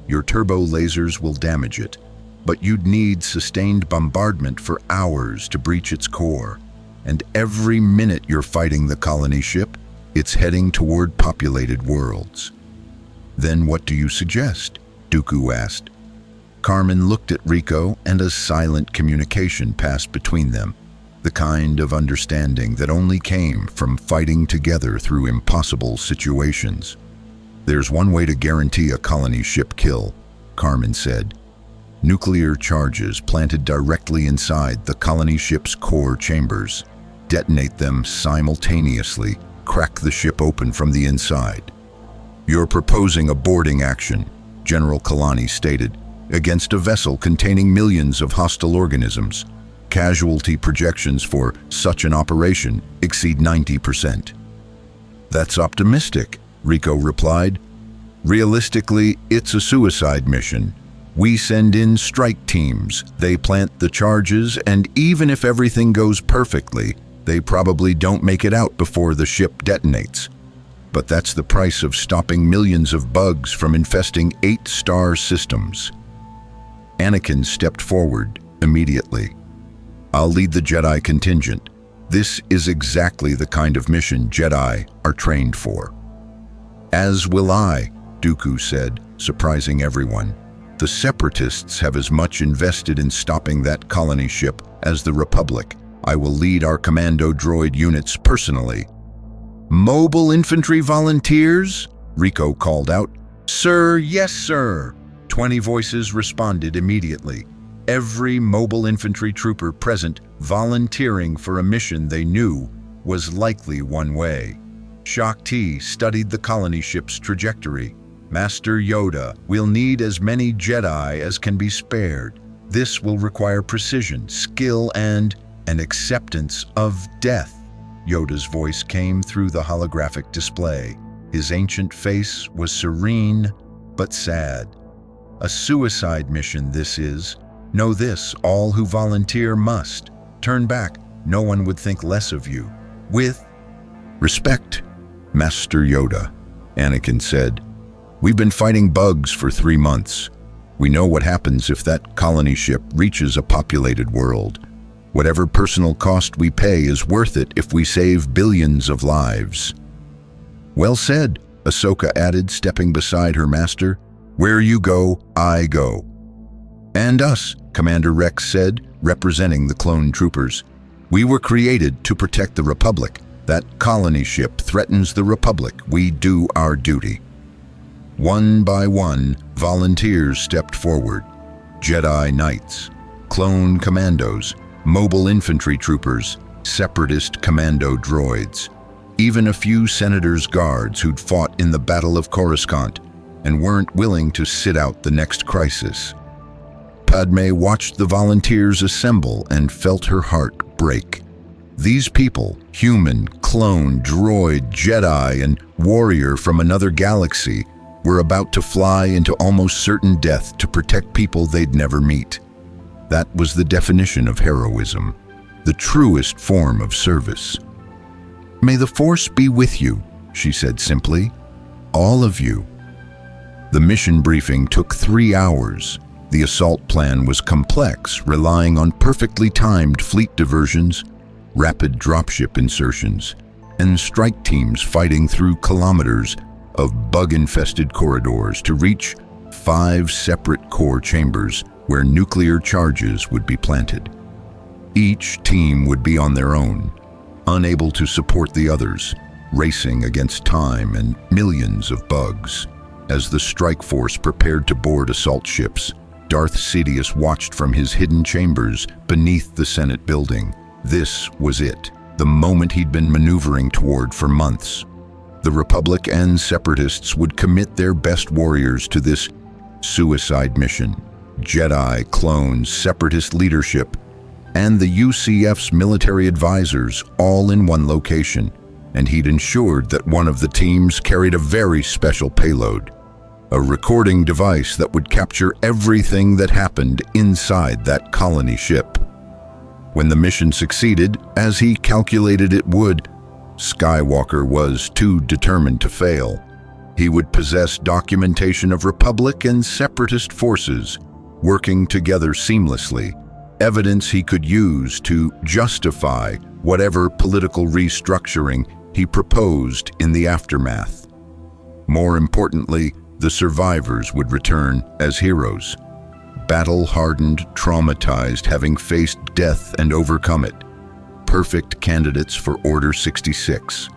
Your turbo lasers will damage it, but you'd need sustained bombardment for hours to breach its core. And every minute you're fighting the colony ship, it's heading toward populated worlds. Then what do you suggest? Dooku asked. Carmen looked at Rico, and a silent communication passed between them, the kind of understanding that only came from fighting together through impossible situations. There's one way to guarantee a colony ship kill, Carmen said. Nuclear charges planted directly inside the colony ship's core chambers. Detonate them simultaneously, crack the ship open from the inside. You're proposing a boarding action, General Kalani stated, against a vessel containing millions of hostile organisms. Casualty projections for such an operation exceed 90%. That's optimistic, Rico replied. Realistically, it's a suicide mission. We send in strike teams, they plant the charges, and even if everything goes perfectly, they probably don't make it out before the ship detonates. But that's the price of stopping millions of bugs from infesting 8-star systems. Anakin stepped forward immediately. I'll lead the Jedi contingent. This is exactly the kind of mission Jedi are trained for. As will I, Dooku said, surprising everyone. The Separatists have as much invested in stopping that colony ship as the Republic. I will lead our commando droid units personally. Mobile Infantry volunteers? Rico called out. Sir, yes, sir. 20 voices responded immediately. Every Mobile Infantry trooper present volunteering for a mission they knew was likely one way. Shaak Ti studied the colony ship's trajectory. Master Yoda, we'll need as many Jedi as can be spared. This will require precision, skill, and an acceptance of death. Yoda's voice came through the holographic display. His ancient face was serene, but sad. A suicide mission this is. Know this, all who volunteer must. Turn back, no one would think less of you. With respect, Master Yoda, Anakin said. We've been fighting bugs for 3 months. We know what happens if that colony ship reaches a populated world. Whatever personal cost we pay is worth it if we save billions of lives. Well said, Ahsoka added, stepping beside her master. Where you go, I go. And us, Commander Rex said, representing the clone troopers. We were created to protect the Republic. That colony ship threatens the Republic. We do our duty. One by one, volunteers stepped forward. Jedi Knights, clone commandos, Mobile Infantry troopers, Separatist commando droids, even a few Senator's guards who'd fought in the Battle of Coruscant and weren't willing to sit out the next crisis. Padme watched the volunteers assemble and felt her heart break. These people, human, clone, droid, Jedi, and warrior from another galaxy, were about to fly into almost certain death to protect people they'd never meet. That was the definition of heroism, the truest form of service. May the Force be with you, she said simply. All of you. The mission briefing took 3 hours. The assault plan was complex, relying on perfectly timed fleet diversions, rapid dropship insertions, and strike teams fighting through kilometers of bug-infested corridors to reach 5 separate core chambers where nuclear charges would be planted. Each team would be on their own, unable to support the others, racing against time and millions of bugs. As the strike force prepared to board assault ships, Darth Sidious watched from his hidden chambers beneath the Senate building. This was it, the moment he'd been maneuvering toward for months. The Republic and Separatists would commit their best warriors to this suicide mission. Jedi, clones, Separatist leadership, and the UCF's military advisors all in one location, and he'd ensured that one of the teams carried a very special payload, a recording device that would capture everything that happened inside that colony ship. When the mission succeeded, as he calculated it would, Skywalker was too determined to fail. He would possess documentation of Republic and Separatist forces working together seamlessly, evidence he could use to justify whatever political restructuring he proposed in the aftermath. More importantly, the survivors would return as heroes, battle-hardened, traumatized, having faced death and overcome it, perfect candidates for Order 66.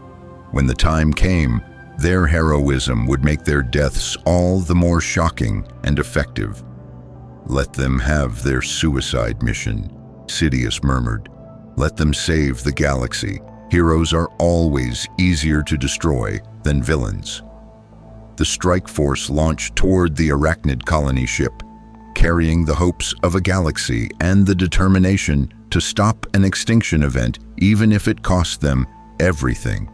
When the time came, their heroism would make their deaths all the more shocking and effective. "Let them have their suicide mission," Sidious murmured. "Let them save the galaxy. Heroes are always easier to destroy than villains." The strike force launched toward the Arachnid colony ship, carrying the hopes of a galaxy and the determination to stop an extinction event, even if it cost them everything.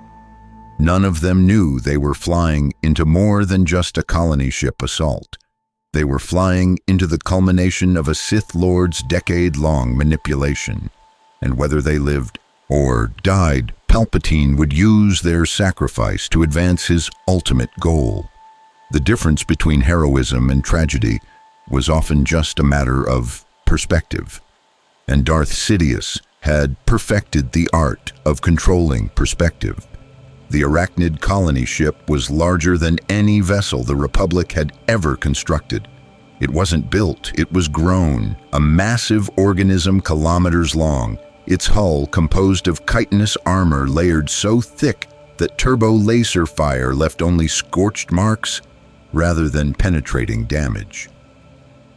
None of them knew they were flying into more than just a colony ship assault. They were flying into the culmination of a Sith Lord's decade-long manipulation. And whether they lived or died, Palpatine would use their sacrifice to advance his ultimate goal. The difference between heroism and tragedy was often just a matter of perspective. And Darth Sidious had perfected the art of controlling perspective. The Arachnid colony ship was larger than any vessel the Republic had ever constructed. It wasn't built, it was grown, a massive organism kilometers long, its hull composed of chitinous armor layered so thick that turbo laser fire left only scorched marks rather than penetrating damage.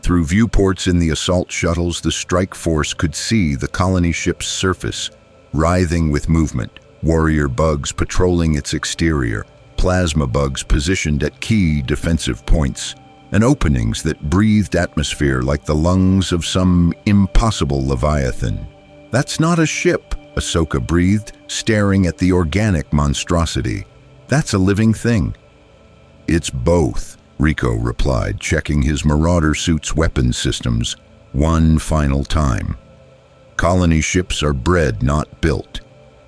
Through viewports in the assault shuttles, the strike force could see the colony ship's surface, writhing with movement, warrior bugs patrolling its exterior, plasma bugs positioned at key defensive points, and openings that breathed atmosphere like the lungs of some impossible leviathan. "That's not a ship," Ahsoka breathed, staring at the organic monstrosity. "That's a living thing." "It's both," Rico replied, checking his Marauder suit's weapons systems one final time. "Colony ships are bred, not built.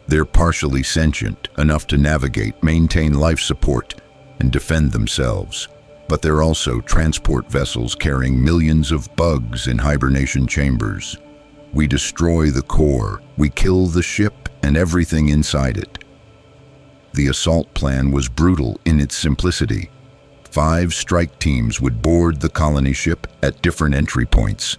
They're partially sentient, enough to navigate, maintain life support, and defend themselves. But they're also transport vessels carrying millions of bugs in hibernation chambers. We destroy the core, we kill the ship and everything inside it." The assault plan was brutal in its simplicity. 5 strike teams would board the colony ship at different entry points,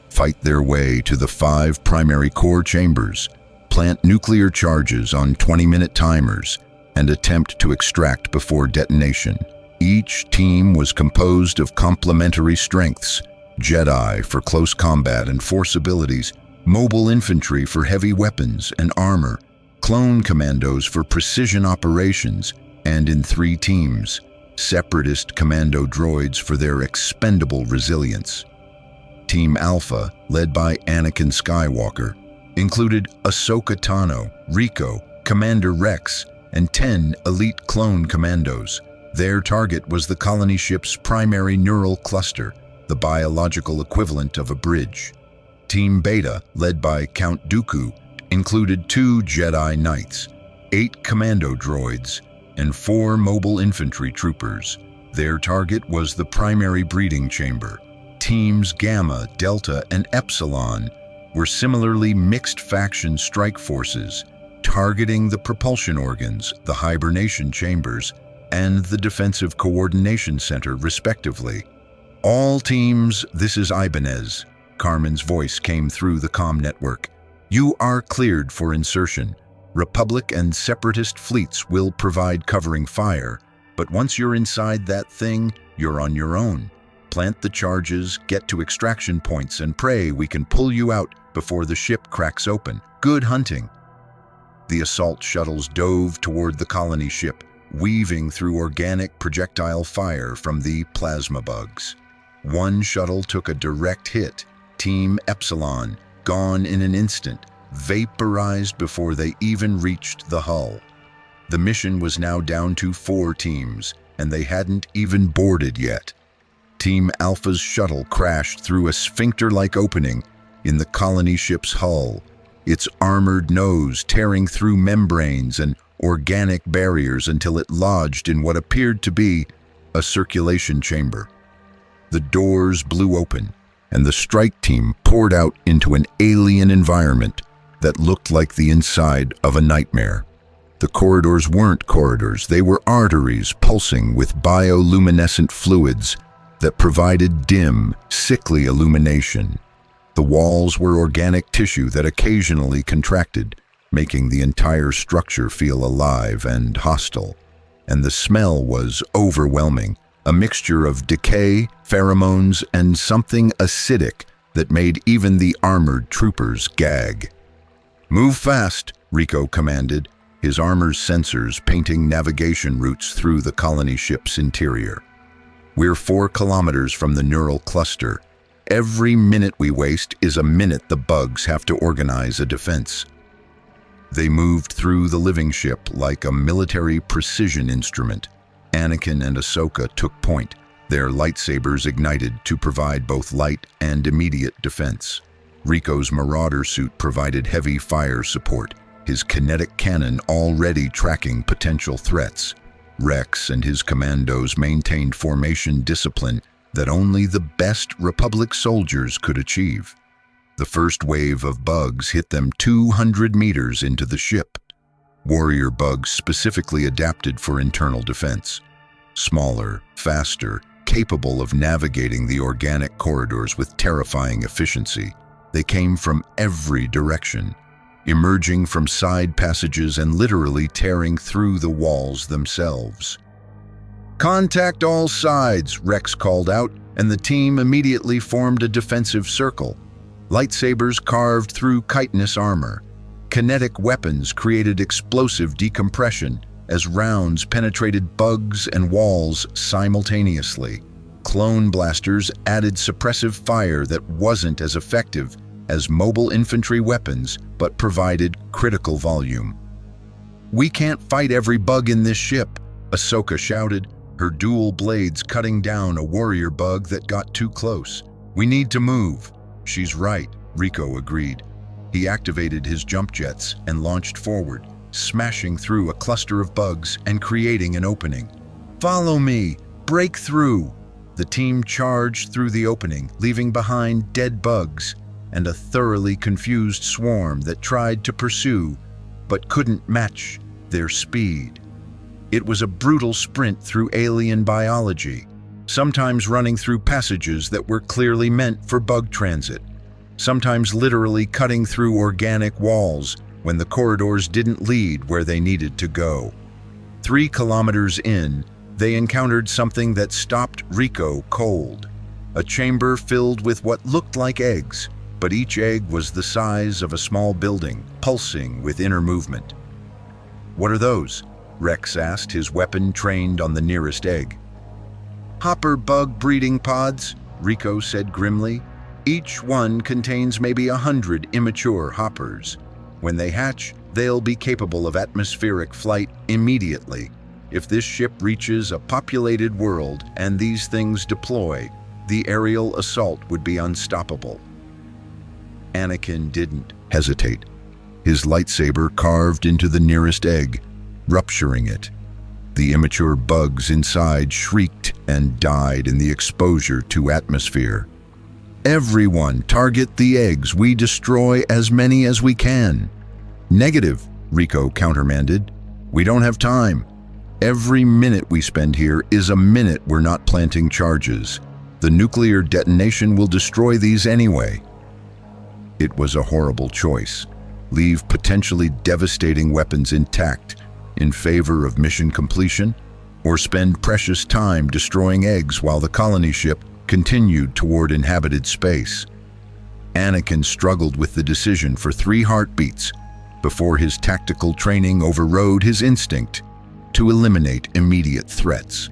fight their way to the 5 primary core chambers, plant nuclear charges on 20-minute timers, and attempt to extract before detonation. Each team was composed of complementary strengths: Jedi for close combat and force abilities, Mobile Infantry for heavy weapons and armor, Clone Commandos for precision operations, and in 3 teams, Separatist commando droids for their expendable resilience. Team Alpha, led by Anakin Skywalker, included Ahsoka Tano, Rico, Commander Rex, and 10 elite clone commandos. Their target was the colony ship's primary neural cluster, the biological equivalent of a bridge. Team Beta, led by Count Dooku, included 2 Jedi Knights, 8 commando droids, and 4 Mobile Infantry troopers. Their target was the primary breeding chamber. Teams Gamma, Delta, and Epsilon were similarly mixed faction strike forces, targeting the propulsion organs, the hibernation chambers, and the defensive coordination center, respectively. All teams, this is Ibanez. Carmen's voice came through the comm network. You are cleared for insertion. Republic and Separatist fleets will provide covering fire, but once you're inside that thing, you're on your own. Plant the charges, get to extraction points, and pray we can pull you out before the ship cracks open. Good hunting. The assault shuttles dove toward the colony ship, weaving through organic projectile fire from the plasma bugs. One shuttle took a direct hit. Team Epsilon, gone in an instant, vaporized before they even reached the hull. The mission was now down to 4 teams, and they hadn't even boarded yet. Team Alpha's shuttle crashed through a sphincter-like opening in the colony ship's hull, its armored nose tearing through membranes and organic barriers until it lodged in what appeared to be a circulation chamber. The doors blew open, and the strike team poured out into an alien environment that looked like the inside of a nightmare. The corridors weren't corridors, they were arteries pulsing with bioluminescent fluids that provided dim, sickly illumination. The walls were organic tissue that occasionally contracted, making the entire structure feel alive and hostile. And the smell was overwhelming, a mixture of decay, pheromones, and something acidic that made even the armored troopers gag. "Move fast," Rico commanded, his armor's sensors painting navigation routes through the colony ship's interior. "We're 4 kilometers from the neural cluster. Every minute we waste is a minute the bugs have to organize a defense." They moved through the living ship like a military precision instrument. Anakin and Ahsoka took point, their lightsabers ignited to provide both light and immediate defense. Rico's Marauder suit provided heavy fire support, his kinetic cannon already tracking potential threats. Rex and his commandos maintained formation discipline that only the best Republic soldiers could achieve. The first wave of bugs hit them 200 meters into the ship. Warrior bugs specifically adapted for internal defense. Smaller, faster, capable of navigating the organic corridors with terrifying efficiency. They came from every direction, emerging from side passages and literally tearing through the walls themselves. "Contact all sides," Rex called out, and the team immediately formed a defensive circle. Lightsabers carved through chitinous armor. Kinetic weapons created explosive decompression as rounds penetrated bugs and walls simultaneously. Clone blasters added suppressive fire that wasn't as effective as mobile infantry weapons, but provided critical volume. "We can't fight every bug in this ship," Ahsoka shouted, her dual blades cutting down a warrior bug that got too close. "We need to move." "She's right," Rico agreed. He activated his jump jets and launched forward, smashing through a cluster of bugs and creating an opening. "Follow me! Break through!" The team charged through the opening, leaving behind dead bugs and a thoroughly confused swarm that tried to pursue but couldn't match their speed. It was a brutal sprint through alien biology, sometimes running through passages that were clearly meant for bug transit, sometimes literally cutting through organic walls when the corridors didn't lead where they needed to go. 3 kilometers in, they encountered something that stopped Rico cold. A chamber filled with what looked like eggs, but each egg was the size of a small building, pulsing with inner movement. "What are those?" Rex asked, his weapon trained on the nearest egg. "Hopper bug breeding pods," Rico said grimly. "Each one contains maybe 100 immature hoppers. When they hatch, they'll be capable of atmospheric flight immediately. If this ship reaches a populated world and these things deploy, the aerial assault would be unstoppable." Anakin didn't hesitate. His lightsaber carved into the nearest egg, rupturing it. The immature bugs inside shrieked and died in the exposure to atmosphere. "Everyone, target the eggs. We destroy as many as we can." "Negative," Rico countermanded. "We don't have time. Every minute we spend here is a minute we're not planting charges." The nuclear detonation will destroy these anyway. It was a horrible choice. Leave potentially devastating weapons intact in favor of mission completion, or spend precious time destroying eggs while the colony ship continued toward inhabited space. Anakin struggled with the decision for 3 heartbeats before his tactical training overrode his instinct to eliminate immediate threats.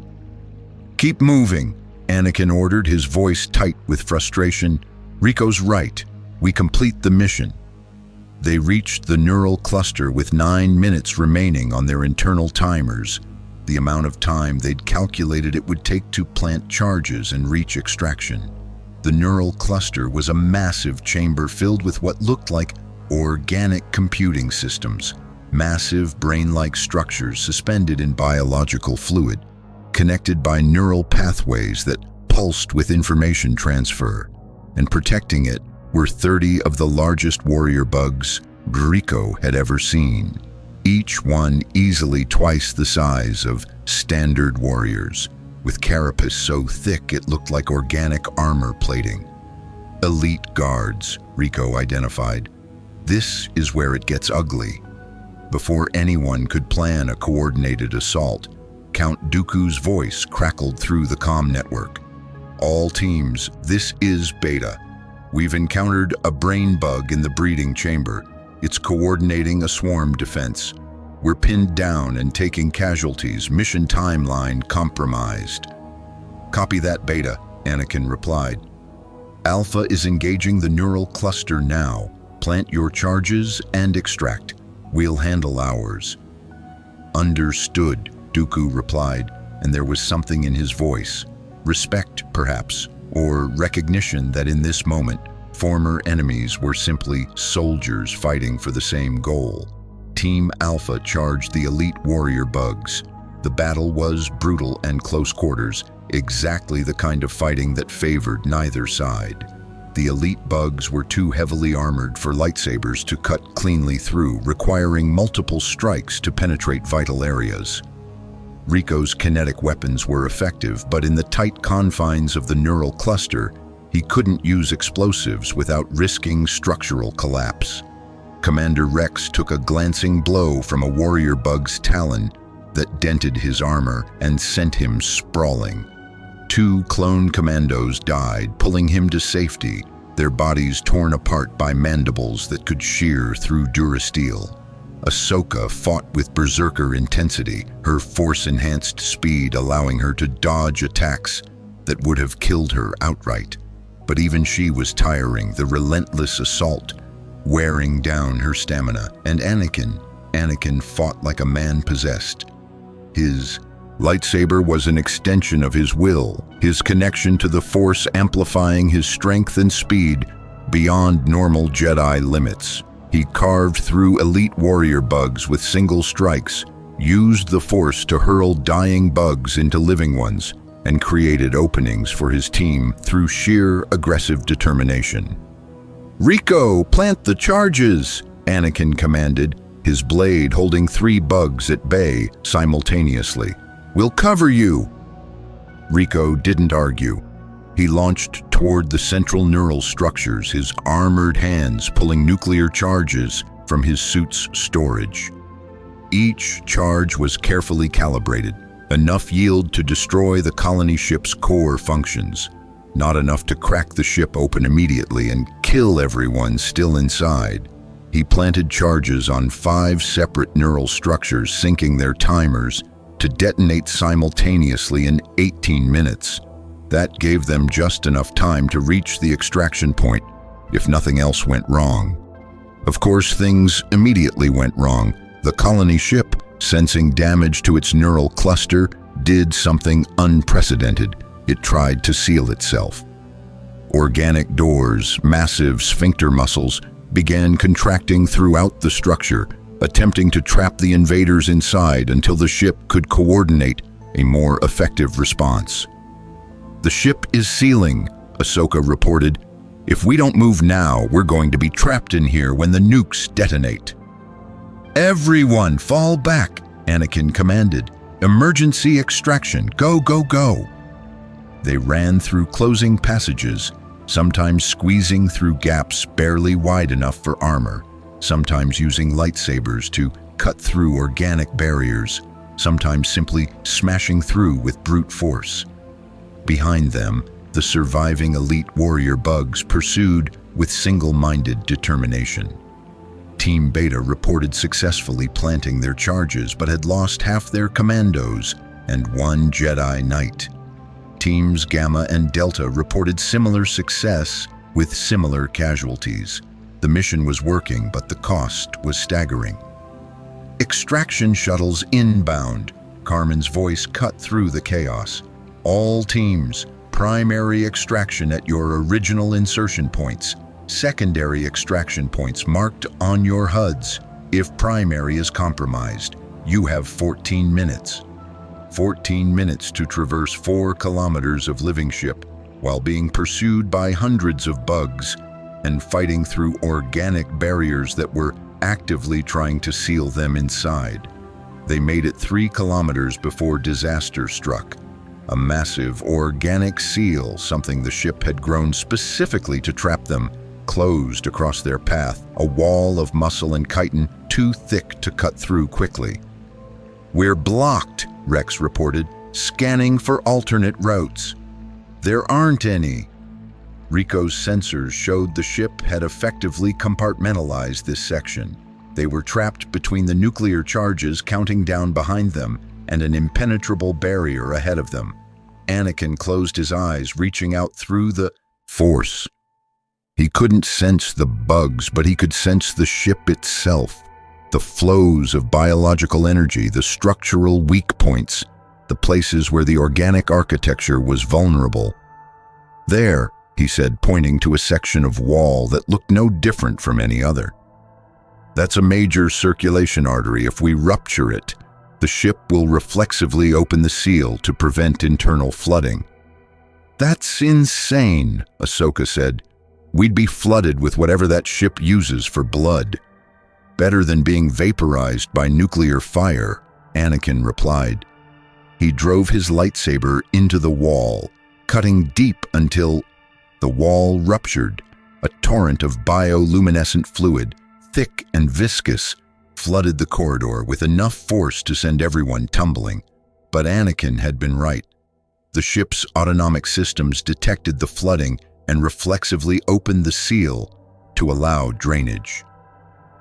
"Keep moving," Anakin ordered, his voice tight with frustration. "Rico's right. We complete the mission." They reached the neural cluster with 9 minutes remaining on their internal timers, the amount of time they'd calculated it would take to plant charges and reach extraction. The neural cluster was a massive chamber filled with what looked like organic computing systems, massive brain-like structures suspended in biological fluid, connected by neural pathways that pulsed with information transfer. And protecting it were 30 of the largest warrior bugs Rico had ever seen, each one easily twice the size of standard warriors, with carapace so thick it looked like organic armor plating. "Elite guards," Rico identified. "This is where it gets ugly." Before anyone could plan a coordinated assault, Count Dooku's voice crackled through the comm network. "All teams, this is Beta. We've encountered a brain bug in the breeding chamber. It's coordinating a swarm defense. We're pinned down and taking casualties. Mission timeline compromised." "Copy that, Beta," Anakin replied. "Alpha is engaging the neural cluster now. Plant your charges and extract. We'll handle ours." "Understood," Dooku replied, and there was something in his voice. Respect, perhaps, or recognition that in this moment, former enemies were simply soldiers fighting for the same goal. Team Alpha charged the elite warrior bugs. The battle was brutal and close quarters, exactly the kind of fighting that favored neither side. The elite bugs were too heavily armored for lightsabers to cut cleanly through, requiring multiple strikes to penetrate vital areas. Rico's kinetic weapons were effective, but in the tight confines of the neural cluster, he couldn't use explosives without risking structural collapse. Commander Rex took a glancing blow from a warrior bug's talon that dented his armor and sent him sprawling. 2 clone commandos died, pulling him to safety, their bodies torn apart by mandibles that could shear through durasteel. Ahsoka fought with berserker intensity, her force-enhanced speed allowing her to dodge attacks that would have killed her outright. But even she was tiring, the relentless assault wearing down her stamina. And Anakin fought like a man possessed. His lightsaber was an extension of his will, his connection to the Force amplifying his strength and speed beyond normal Jedi limits. He carved through elite warrior bugs with single strikes, used the Force to hurl dying bugs into living ones, and created openings for his team through sheer aggressive determination. "Rico, plant the charges," Anakin commanded, his blade holding 3 bugs at bay simultaneously. "We'll cover you." Rico didn't argue. He launched toward the central neural structures, his armored hands pulling nuclear charges from his suit's storage. Each charge was carefully calibrated, enough yield to destroy the colony ship's core functions, not enough to crack the ship open immediately and kill everyone still inside. He planted charges on 5 separate neural structures, syncing their timers to detonate simultaneously in 18 minutes. That gave them just enough time to reach the extraction point, if nothing else went wrong. Of course, things immediately went wrong. The colony ship, sensing damage to its neural cluster, did something unprecedented. It tried to seal itself. Organic doors, massive sphincter muscles, began contracting throughout the structure, attempting to trap the invaders inside until the ship could coordinate a more effective response. "The ship is sealing," Ahsoka reported. "If we don't move now, we're going to be trapped in here when the nukes detonate." "Everyone, fall back," Anakin commanded. "Emergency extraction, go, go, go." They ran through closing passages, sometimes squeezing through gaps barely wide enough for armor, sometimes using lightsabers to cut through organic barriers, sometimes simply smashing through with brute force. Behind them, the surviving elite warrior bugs pursued with single-minded determination. Team Beta reported successfully planting their charges but had lost half their commandos and one Jedi Knight. Teams Gamma and Delta reported similar success with similar casualties. The mission was working, but the cost was staggering. Extraction shuttles inbound. Carmen's voice cut through the chaos. All teams, primary extraction at your original insertion points. Secondary extraction points marked on your HUDs. If primary is compromised, you have 14 minutes. 14 minutes to traverse 4 kilometers of living ship while being pursued by hundreds of bugs and fighting through organic barriers that were actively trying to seal them inside. They made it 3 kilometers before disaster struck. A massive organic seal, something the ship had grown specifically to trap them, closed across their path, a wall of muscle and chitin too thick to cut through quickly. "We're blocked," Rex reported, scanning for alternate routes. "There aren't any." Rico's sensors showed the ship had effectively compartmentalized this section. They were trapped between the nuclear charges counting down behind them and an impenetrable barrier ahead of them. Anakin closed his eyes, reaching out through the force. He couldn't sense the bugs, but he could sense the ship itself. The flows of biological energy, the structural weak points, the places where the organic architecture was vulnerable. "There," he said, pointing to a section of wall that looked no different from any other. "That's a major circulation artery. If we rupture it, the ship will reflexively open the seal to prevent internal flooding." "That's insane," Ahsoka said. "We'd be flooded with whatever that ship uses for blood." "Better than being vaporized by nuclear fire," Anakin replied. He drove his lightsaber into the wall, cutting deep until the wall ruptured. A torrent of bioluminescent fluid, thick and viscous, flooded the corridor with enough force to send everyone tumbling. But Anakin had been right. The ship's autonomic systems detected the flooding and reflexively opened the seal to allow drainage.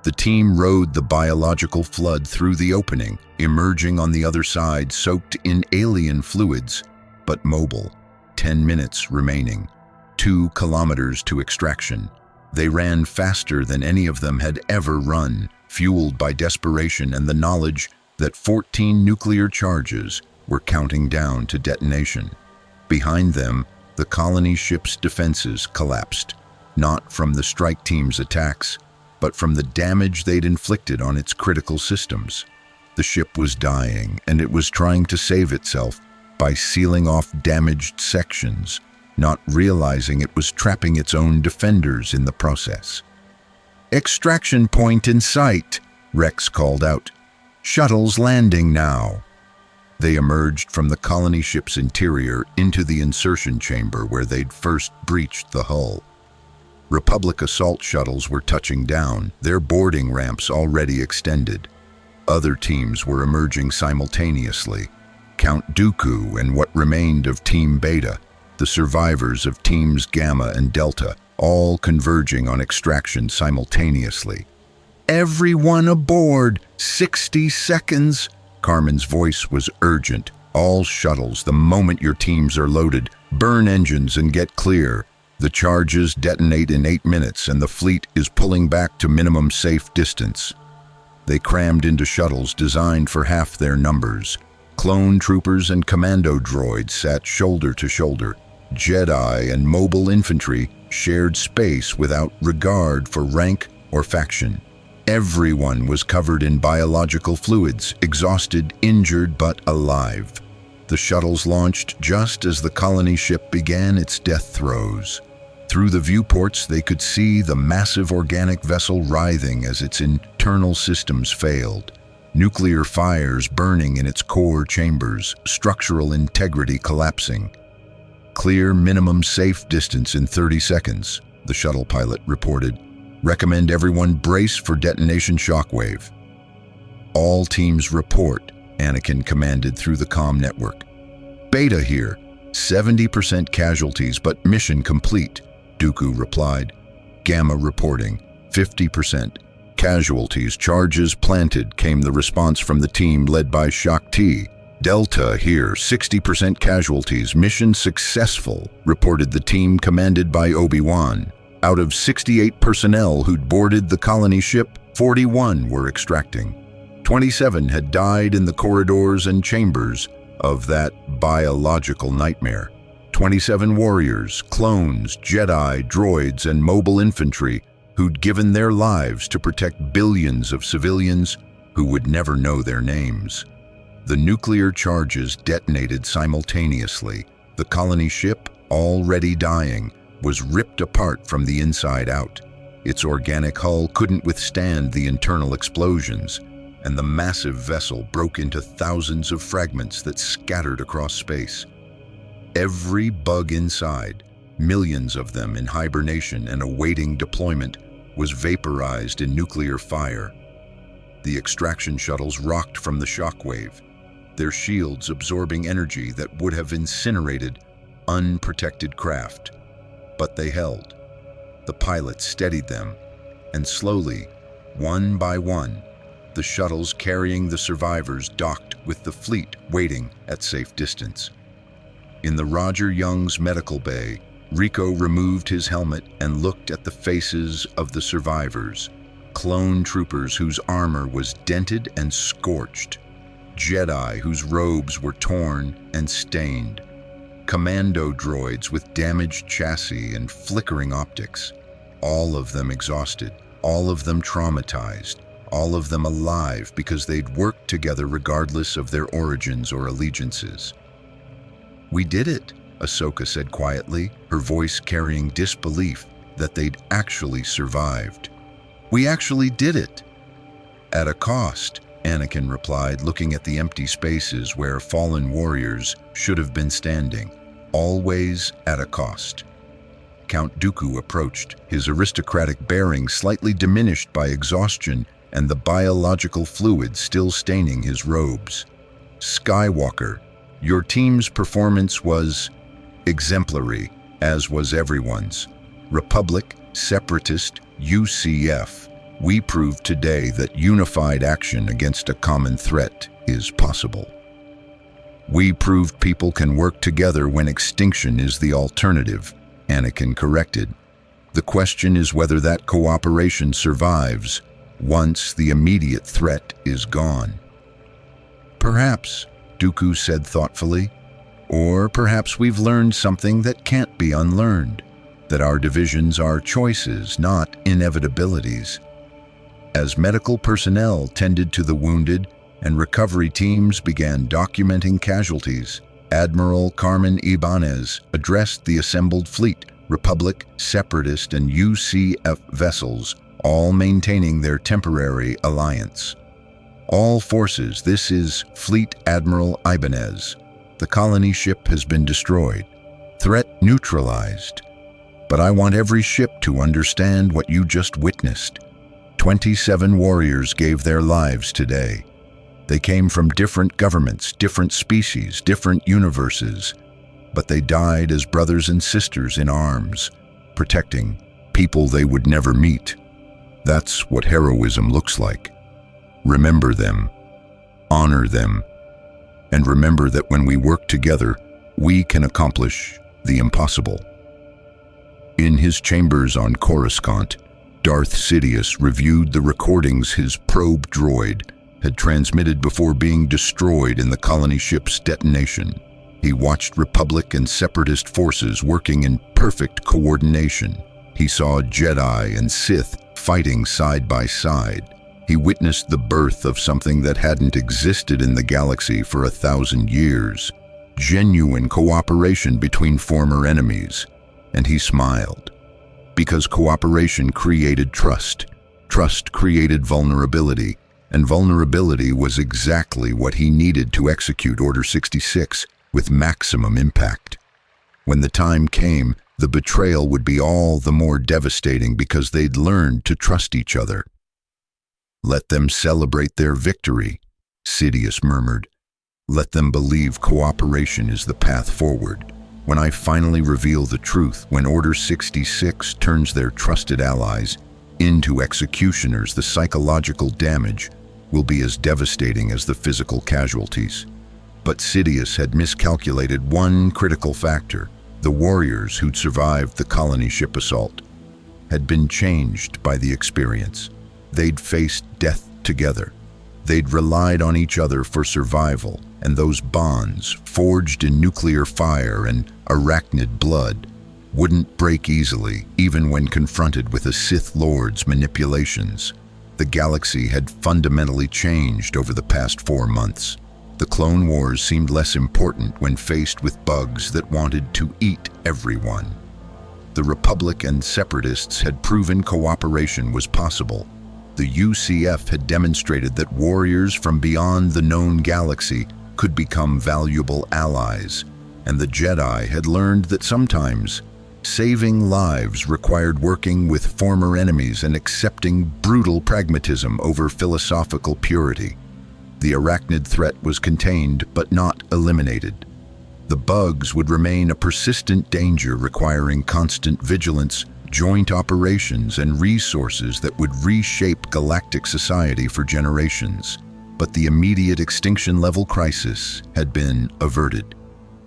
The team rode the biological flood through the opening, emerging on the other side soaked in alien fluids, but mobile. 10 minutes remaining. 2 kilometers to extraction. They ran faster than any of them had ever run, fueled by desperation and the knowledge that 14 nuclear charges were counting down to detonation. Behind them, the colony ship's defenses collapsed, not from the strike team's attacks, but from the damage they'd inflicted on its critical systems. The ship was dying, and it was trying to save itself by sealing off damaged sections, not realizing it was trapping its own defenders in the process. "Extraction point in sight," Rex called out. "Shuttles landing now." They emerged from the colony ship's interior into the insertion chamber where they'd first breached the hull. Republic assault shuttles were touching down, their boarding ramps already extended. Other teams were emerging simultaneously. Count Dooku and what remained of Team Beta, the survivors of Teams Gamma and Delta, all converging on extraction simultaneously. "Everyone aboard! 60 seconds!" Carmen's voice was urgent. "All shuttles, the moment your teams are loaded, burn engines and get clear. The charges detonate in 8 minutes and the fleet is pulling back to minimum safe distance." They crammed into shuttles designed for half their numbers. Clone troopers and commando droids sat shoulder to shoulder. Jedi and Mobile Infantry shared space without regard for rank or faction. Everyone was covered in biological fluids, exhausted, injured, but alive. The shuttles launched just as the colony ship began its death throes. Through the viewports, they could see the massive organic vessel writhing as its internal systems failed. Nuclear fires burning in its core chambers, structural integrity collapsing. Clear minimum safe distance in 30 seconds, the shuttle pilot reported. Recommend everyone brace for detonation shockwave. All teams report, Anakin commanded through the comm network. Beta here, 70% casualties but mission complete, Dooku replied. Gamma reporting, 50%. Casualties, charges planted, came the response from the team led by Shakti. Delta here, 60% casualties, mission successful, reported the team commanded by Obi-Wan. Out of 68 personnel who'd boarded the colony ship, 41 were extracting. 27 had died in the corridors and chambers of that biological nightmare. 27 warriors, clones, Jedi, droids, and mobile infantry who'd given their lives to protect billions of civilians who would never know their names. The nuclear charges detonated simultaneously. The colony ship, already dying, was ripped apart from the inside out. Its organic hull couldn't withstand the internal explosions, and the massive vessel broke into thousands of fragments that scattered across space. Every bug inside, millions of them in hibernation and awaiting deployment, was vaporized in nuclear fire. The extraction shuttles rocked from the shockwave, their shields absorbing energy that would have incinerated unprotected craft. But they held. The pilots steadied them, and slowly, one by one, the shuttles carrying the survivors docked with the fleet waiting at safe distance. In the Roger Young's medical bay, Rico removed his helmet and looked at the faces of the survivors, clone troopers whose armor was dented and scorched, Jedi whose robes were torn and stained, commando droids with damaged chassis and flickering optics, all of them exhausted, all of them traumatized, all of them alive because they'd worked together regardless of their origins or allegiances. "We did it," Ahsoka said quietly, her voice carrying disbelief that they'd actually survived. "We actually did it." "At a cost," Anakin replied, looking at the empty spaces where fallen warriors should have been standing. "Always at a cost." Count Dooku approached, his aristocratic bearing slightly diminished by exhaustion and the biological fluid still staining his robes. "Skywalker, your team's performance was exemplary, as was everyone's. Republic, Separatist, UCF. We proved today that unified action against a common threat is possible. We proved people can work together when extinction is the alternative," Anakin corrected. "The question is whether that cooperation survives once the immediate threat is gone." "Perhaps," Dooku said thoughtfully. "Or perhaps we've learned something that can't be unlearned, that our divisions are choices, not inevitabilities." As medical personnel tended to the wounded and recovery teams began documenting casualties, Admiral Carmen Ibanez addressed the assembled fleet, Republic, Separatist, and UCF vessels, all maintaining their temporary alliance. "All forces, this is Fleet Admiral Ibanez. The colony ship has been destroyed. Threat neutralized. But I want every ship to understand what you just witnessed. 27 warriors gave their lives today. They came from different governments, different species, different universes, but they died as brothers and sisters in arms, protecting people they would never meet. That's what heroism looks like. Remember them, honor them, and remember that when we work together, we can accomplish the impossible." In his chambers on Coruscant, Darth Sidious reviewed the recordings his probe droid had transmitted before being destroyed in the colony ship's detonation. He watched Republic and Separatist forces working in perfect coordination. He saw Jedi and Sith fighting side by side. He witnessed the birth of something that hadn't existed in the galaxy for 1,000 years. Genuine cooperation between former enemies. And he smiled. Because cooperation created trust. Trust created vulnerability. And vulnerability was exactly what he needed to execute Order 66 with maximum impact. When the time came, the betrayal would be all the more devastating because they'd learned to trust each other. "Let them celebrate their victory," Sidious murmured. "Let them believe cooperation is the path forward. When I finally reveal the truth, when Order 66 turns their trusted allies into executioners, the psychological damage will be as devastating as the physical casualties." But Sidious had miscalculated one critical factor. The warriors who'd survived the colony ship assault had been changed by the experience. They'd faced death together. They'd relied on each other for survival, and those bonds, forged in nuclear fire and Arachnid blood, wouldn't break easily, even when confronted with a Sith Lord's manipulations. The galaxy had fundamentally changed over the past 4 months. The Clone Wars seemed less important when faced with bugs that wanted to eat everyone. The Republic and Separatists had proven cooperation was possible. The UCF had demonstrated that warriors from beyond the known galaxy could become valuable allies, and the Jedi had learned that sometimes saving lives required working with former enemies and accepting brutal pragmatism over philosophical purity. The Arachnid threat was contained but not eliminated. The bugs would remain a persistent danger requiring constant vigilance, joint operations, and resources that would reshape galactic society for generations. But the immediate extinction-level crisis had been averted.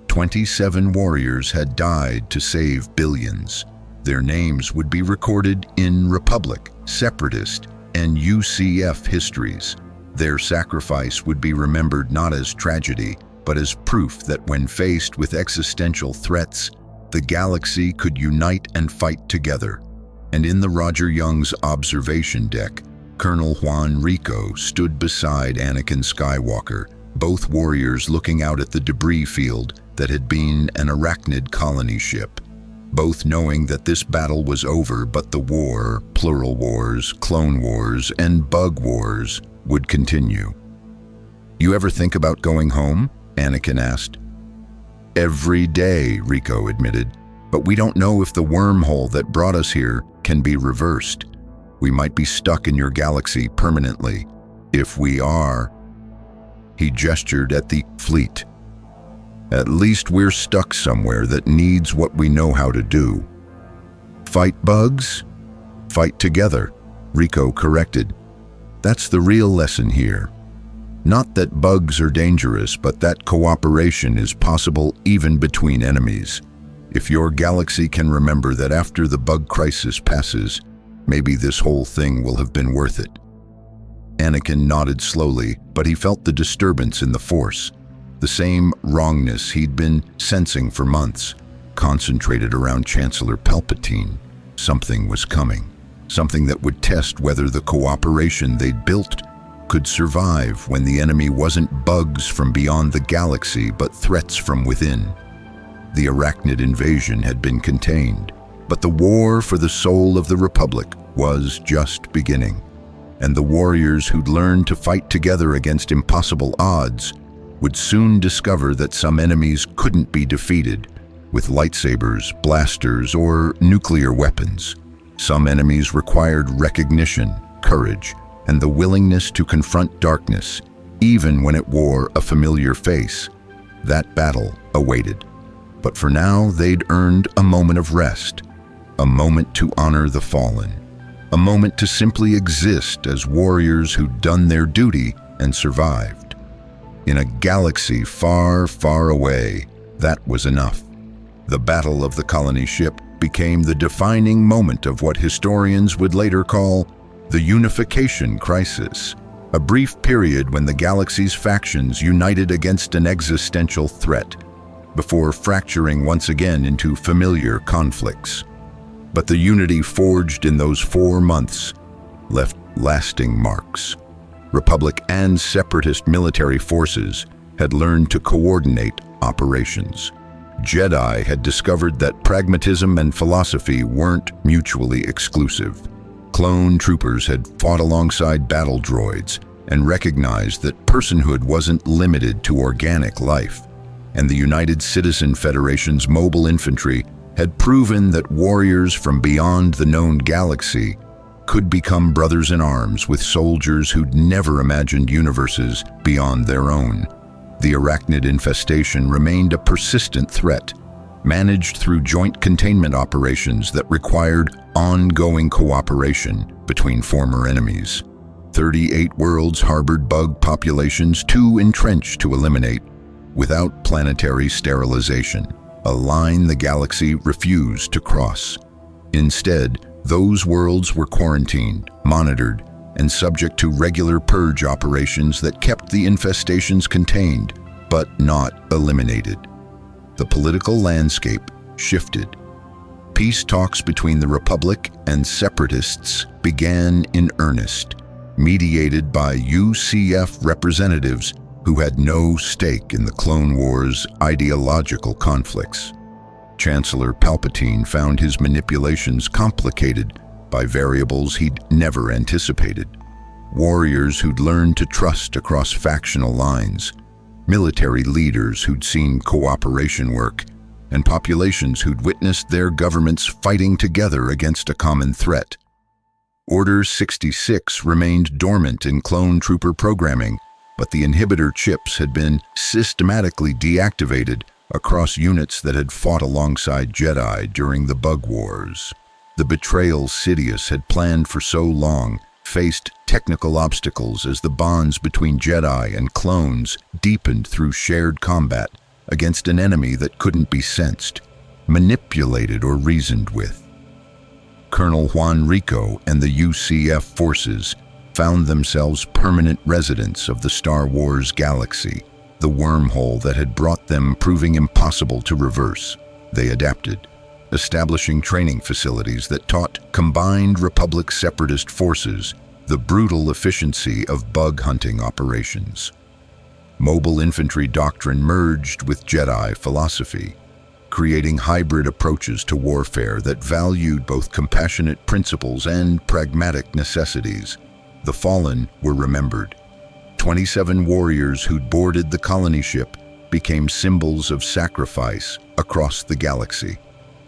27 warriors had died to save billions. Their names would be recorded in Republic, Separatist, and UCF histories. Their sacrifice would be remembered not as tragedy, but as proof that when faced with existential threats, the galaxy could unite and fight together. And in the Roger Young's observation deck, Colonel Juan Rico stood beside Anakin Skywalker, both warriors looking out at the debris field that had been an Arachnid colony ship. Both knowing that this battle was over, but the war, plural wars, clone wars, and bug wars, would continue. "You ever think about going home?" Anakin asked. "Every day," Rico admitted. "But we don't know if the wormhole that brought us here can be reversed. We might be stuck in your galaxy permanently. If we are..." He gestured at the fleet. "At least we're stuck somewhere that needs what we know how to do." "Fight bugs? Fight together," Rico corrected. "That's the real lesson here. Not that bugs are dangerous, but that cooperation is possible even between enemies. If your galaxy can remember that after the bug crisis passes, maybe this whole thing will have been worth it." Anakin nodded slowly, but he felt the disturbance in the Force. The same wrongness he'd been sensing for months, concentrated around Chancellor Palpatine. Something was coming. Something that would test whether the cooperation they'd built could survive when the enemy wasn't bugs from beyond the galaxy, but threats from within. The Arachnid invasion had been contained, but the war for the soul of the Republic was just beginning. And the warriors who'd learned to fight together against impossible odds would soon discover that some enemies couldn't be defeated with lightsabers, blasters, or nuclear weapons. Some enemies required recognition, courage, and the willingness to confront darkness, even when it wore a familiar face. That battle awaited. But for now, they'd earned a moment of rest, a moment to honor the fallen, a moment to simply exist as warriors who'd done their duty and survived. In a galaxy far, far away, that was enough. The Battle of the Colony Ship became the defining moment of what historians would later call the Unification Crisis, a brief period when the galaxy's factions united against an existential threat, before fracturing once again into familiar conflicts. But the unity forged in those 4 months left lasting marks. Republic and Separatist military forces had learned to coordinate operations. Jedi had discovered that pragmatism and philosophy weren't mutually exclusive. Clone troopers had fought alongside battle droids and recognized that personhood wasn't limited to organic life. and the United Citizen Federation's Mobile Infantry had proven that warriors from beyond the known galaxy could become brothers in arms with soldiers who'd never imagined universes beyond their own. The Arachnid infestation remained a persistent threat, managed through joint containment operations that required ongoing cooperation between former enemies. 38 worlds harbored bug populations too entrenched to eliminate without planetary sterilization, a line the galaxy refused to cross. Instead, those worlds were quarantined, monitored, and subject to regular purge operations that kept the infestations contained, but not eliminated. The political landscape shifted. Peace talks between the Republic and Separatists began in earnest, mediated by UCF representatives who had no stake in the Clone Wars' ideological conflicts. Chancellor Palpatine found his manipulations complicated by variables he'd never anticipated. Warriors who'd learned to trust across factional lines, military leaders who'd seen cooperation work, and populations who'd witnessed their governments fighting together against a common threat. Order 66 remained dormant in clone trooper programming, but the inhibitor chips had been systematically deactivated across units that had fought alongside Jedi during the Bug Wars. The betrayal Sidious had planned for so long faced technical obstacles as the bonds between Jedi and clones deepened through shared combat against an enemy that couldn't be sensed, manipulated, or reasoned with. Colonel Juan Rico and the UCF forces found themselves permanent residents of the Star Wars galaxy, the wormhole that had brought them proving impossible to reverse. They adapted, establishing training facilities that taught combined Republic separatist forces the brutal efficiency of bug hunting operations. Mobile infantry doctrine merged with Jedi philosophy, creating hybrid approaches to warfare that valued both compassionate principles and pragmatic necessities. The fallen were remembered. 27 warriors who'd boarded the colony ship became symbols of sacrifice across the galaxy.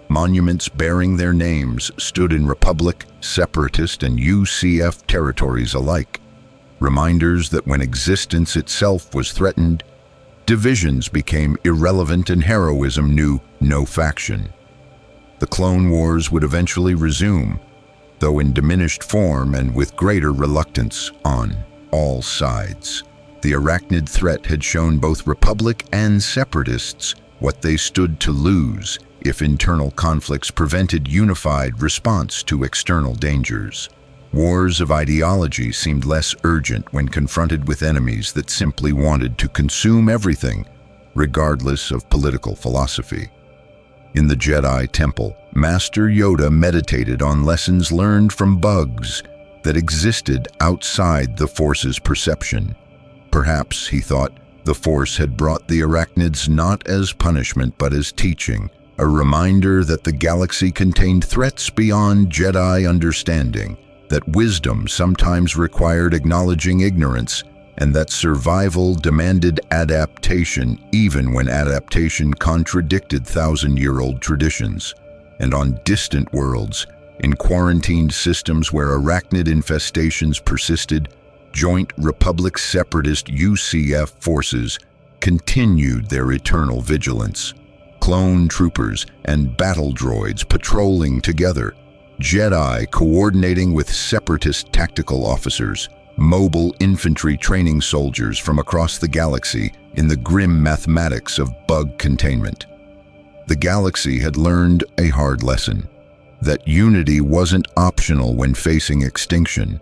Monuments bearing their names stood in Republic, Separatist, and UCF territories alike. Reminders that when existence itself was threatened, divisions became irrelevant and heroism knew no faction. The Clone Wars would eventually resume, though in diminished form and with greater reluctance on all sides. The Arachnid threat had shown both Republic and Separatists what they stood to lose if internal conflicts prevented unified response to external dangers. Wars of ideology seemed less urgent when confronted with enemies that simply wanted to consume everything, regardless of political philosophy. In the Jedi Temple, Master Yoda meditated on lessons learned from bugs that existed outside the Force's perception. Perhaps, he thought, the Force had brought the Arachnids not as punishment but as teaching, a reminder that the galaxy contained threats beyond Jedi understanding, that wisdom sometimes required acknowledging ignorance, and that survival demanded adaptation even when adaptation contradicted thousand-year-old traditions. And on distant worlds, in quarantined systems where Arachnid infestations persisted, Joint Republic Separatist UCF forces continued their eternal vigilance. Clone troopers and battle droids patrolling together, Jedi coordinating with Separatist tactical officers, mobile infantry training soldiers from across the galaxy in the grim mathematics of bug containment. The galaxy had learned a hard lesson, that unity wasn't optional when facing extinction,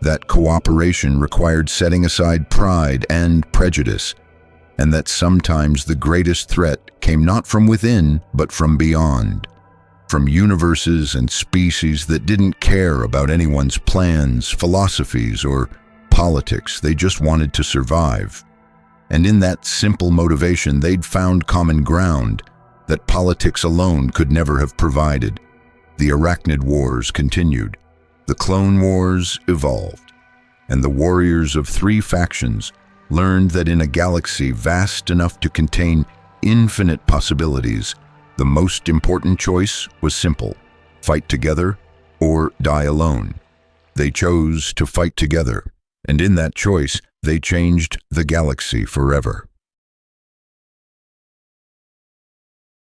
that cooperation required setting aside pride and prejudice, and that sometimes the greatest threat came not from within, but from beyond, from universes and species that didn't care about anyone's plans, philosophies, or politics. They just wanted to survive. And in that simple motivation, they'd found common ground that politics alone could never have provided. The Arachnid Wars continued. The Clone Wars evolved, and the warriors of three factions learned that in a galaxy vast enough to contain infinite possibilities, the most important choice was simple: fight together or die alone. They chose to fight together, and in that choice, they changed the galaxy forever.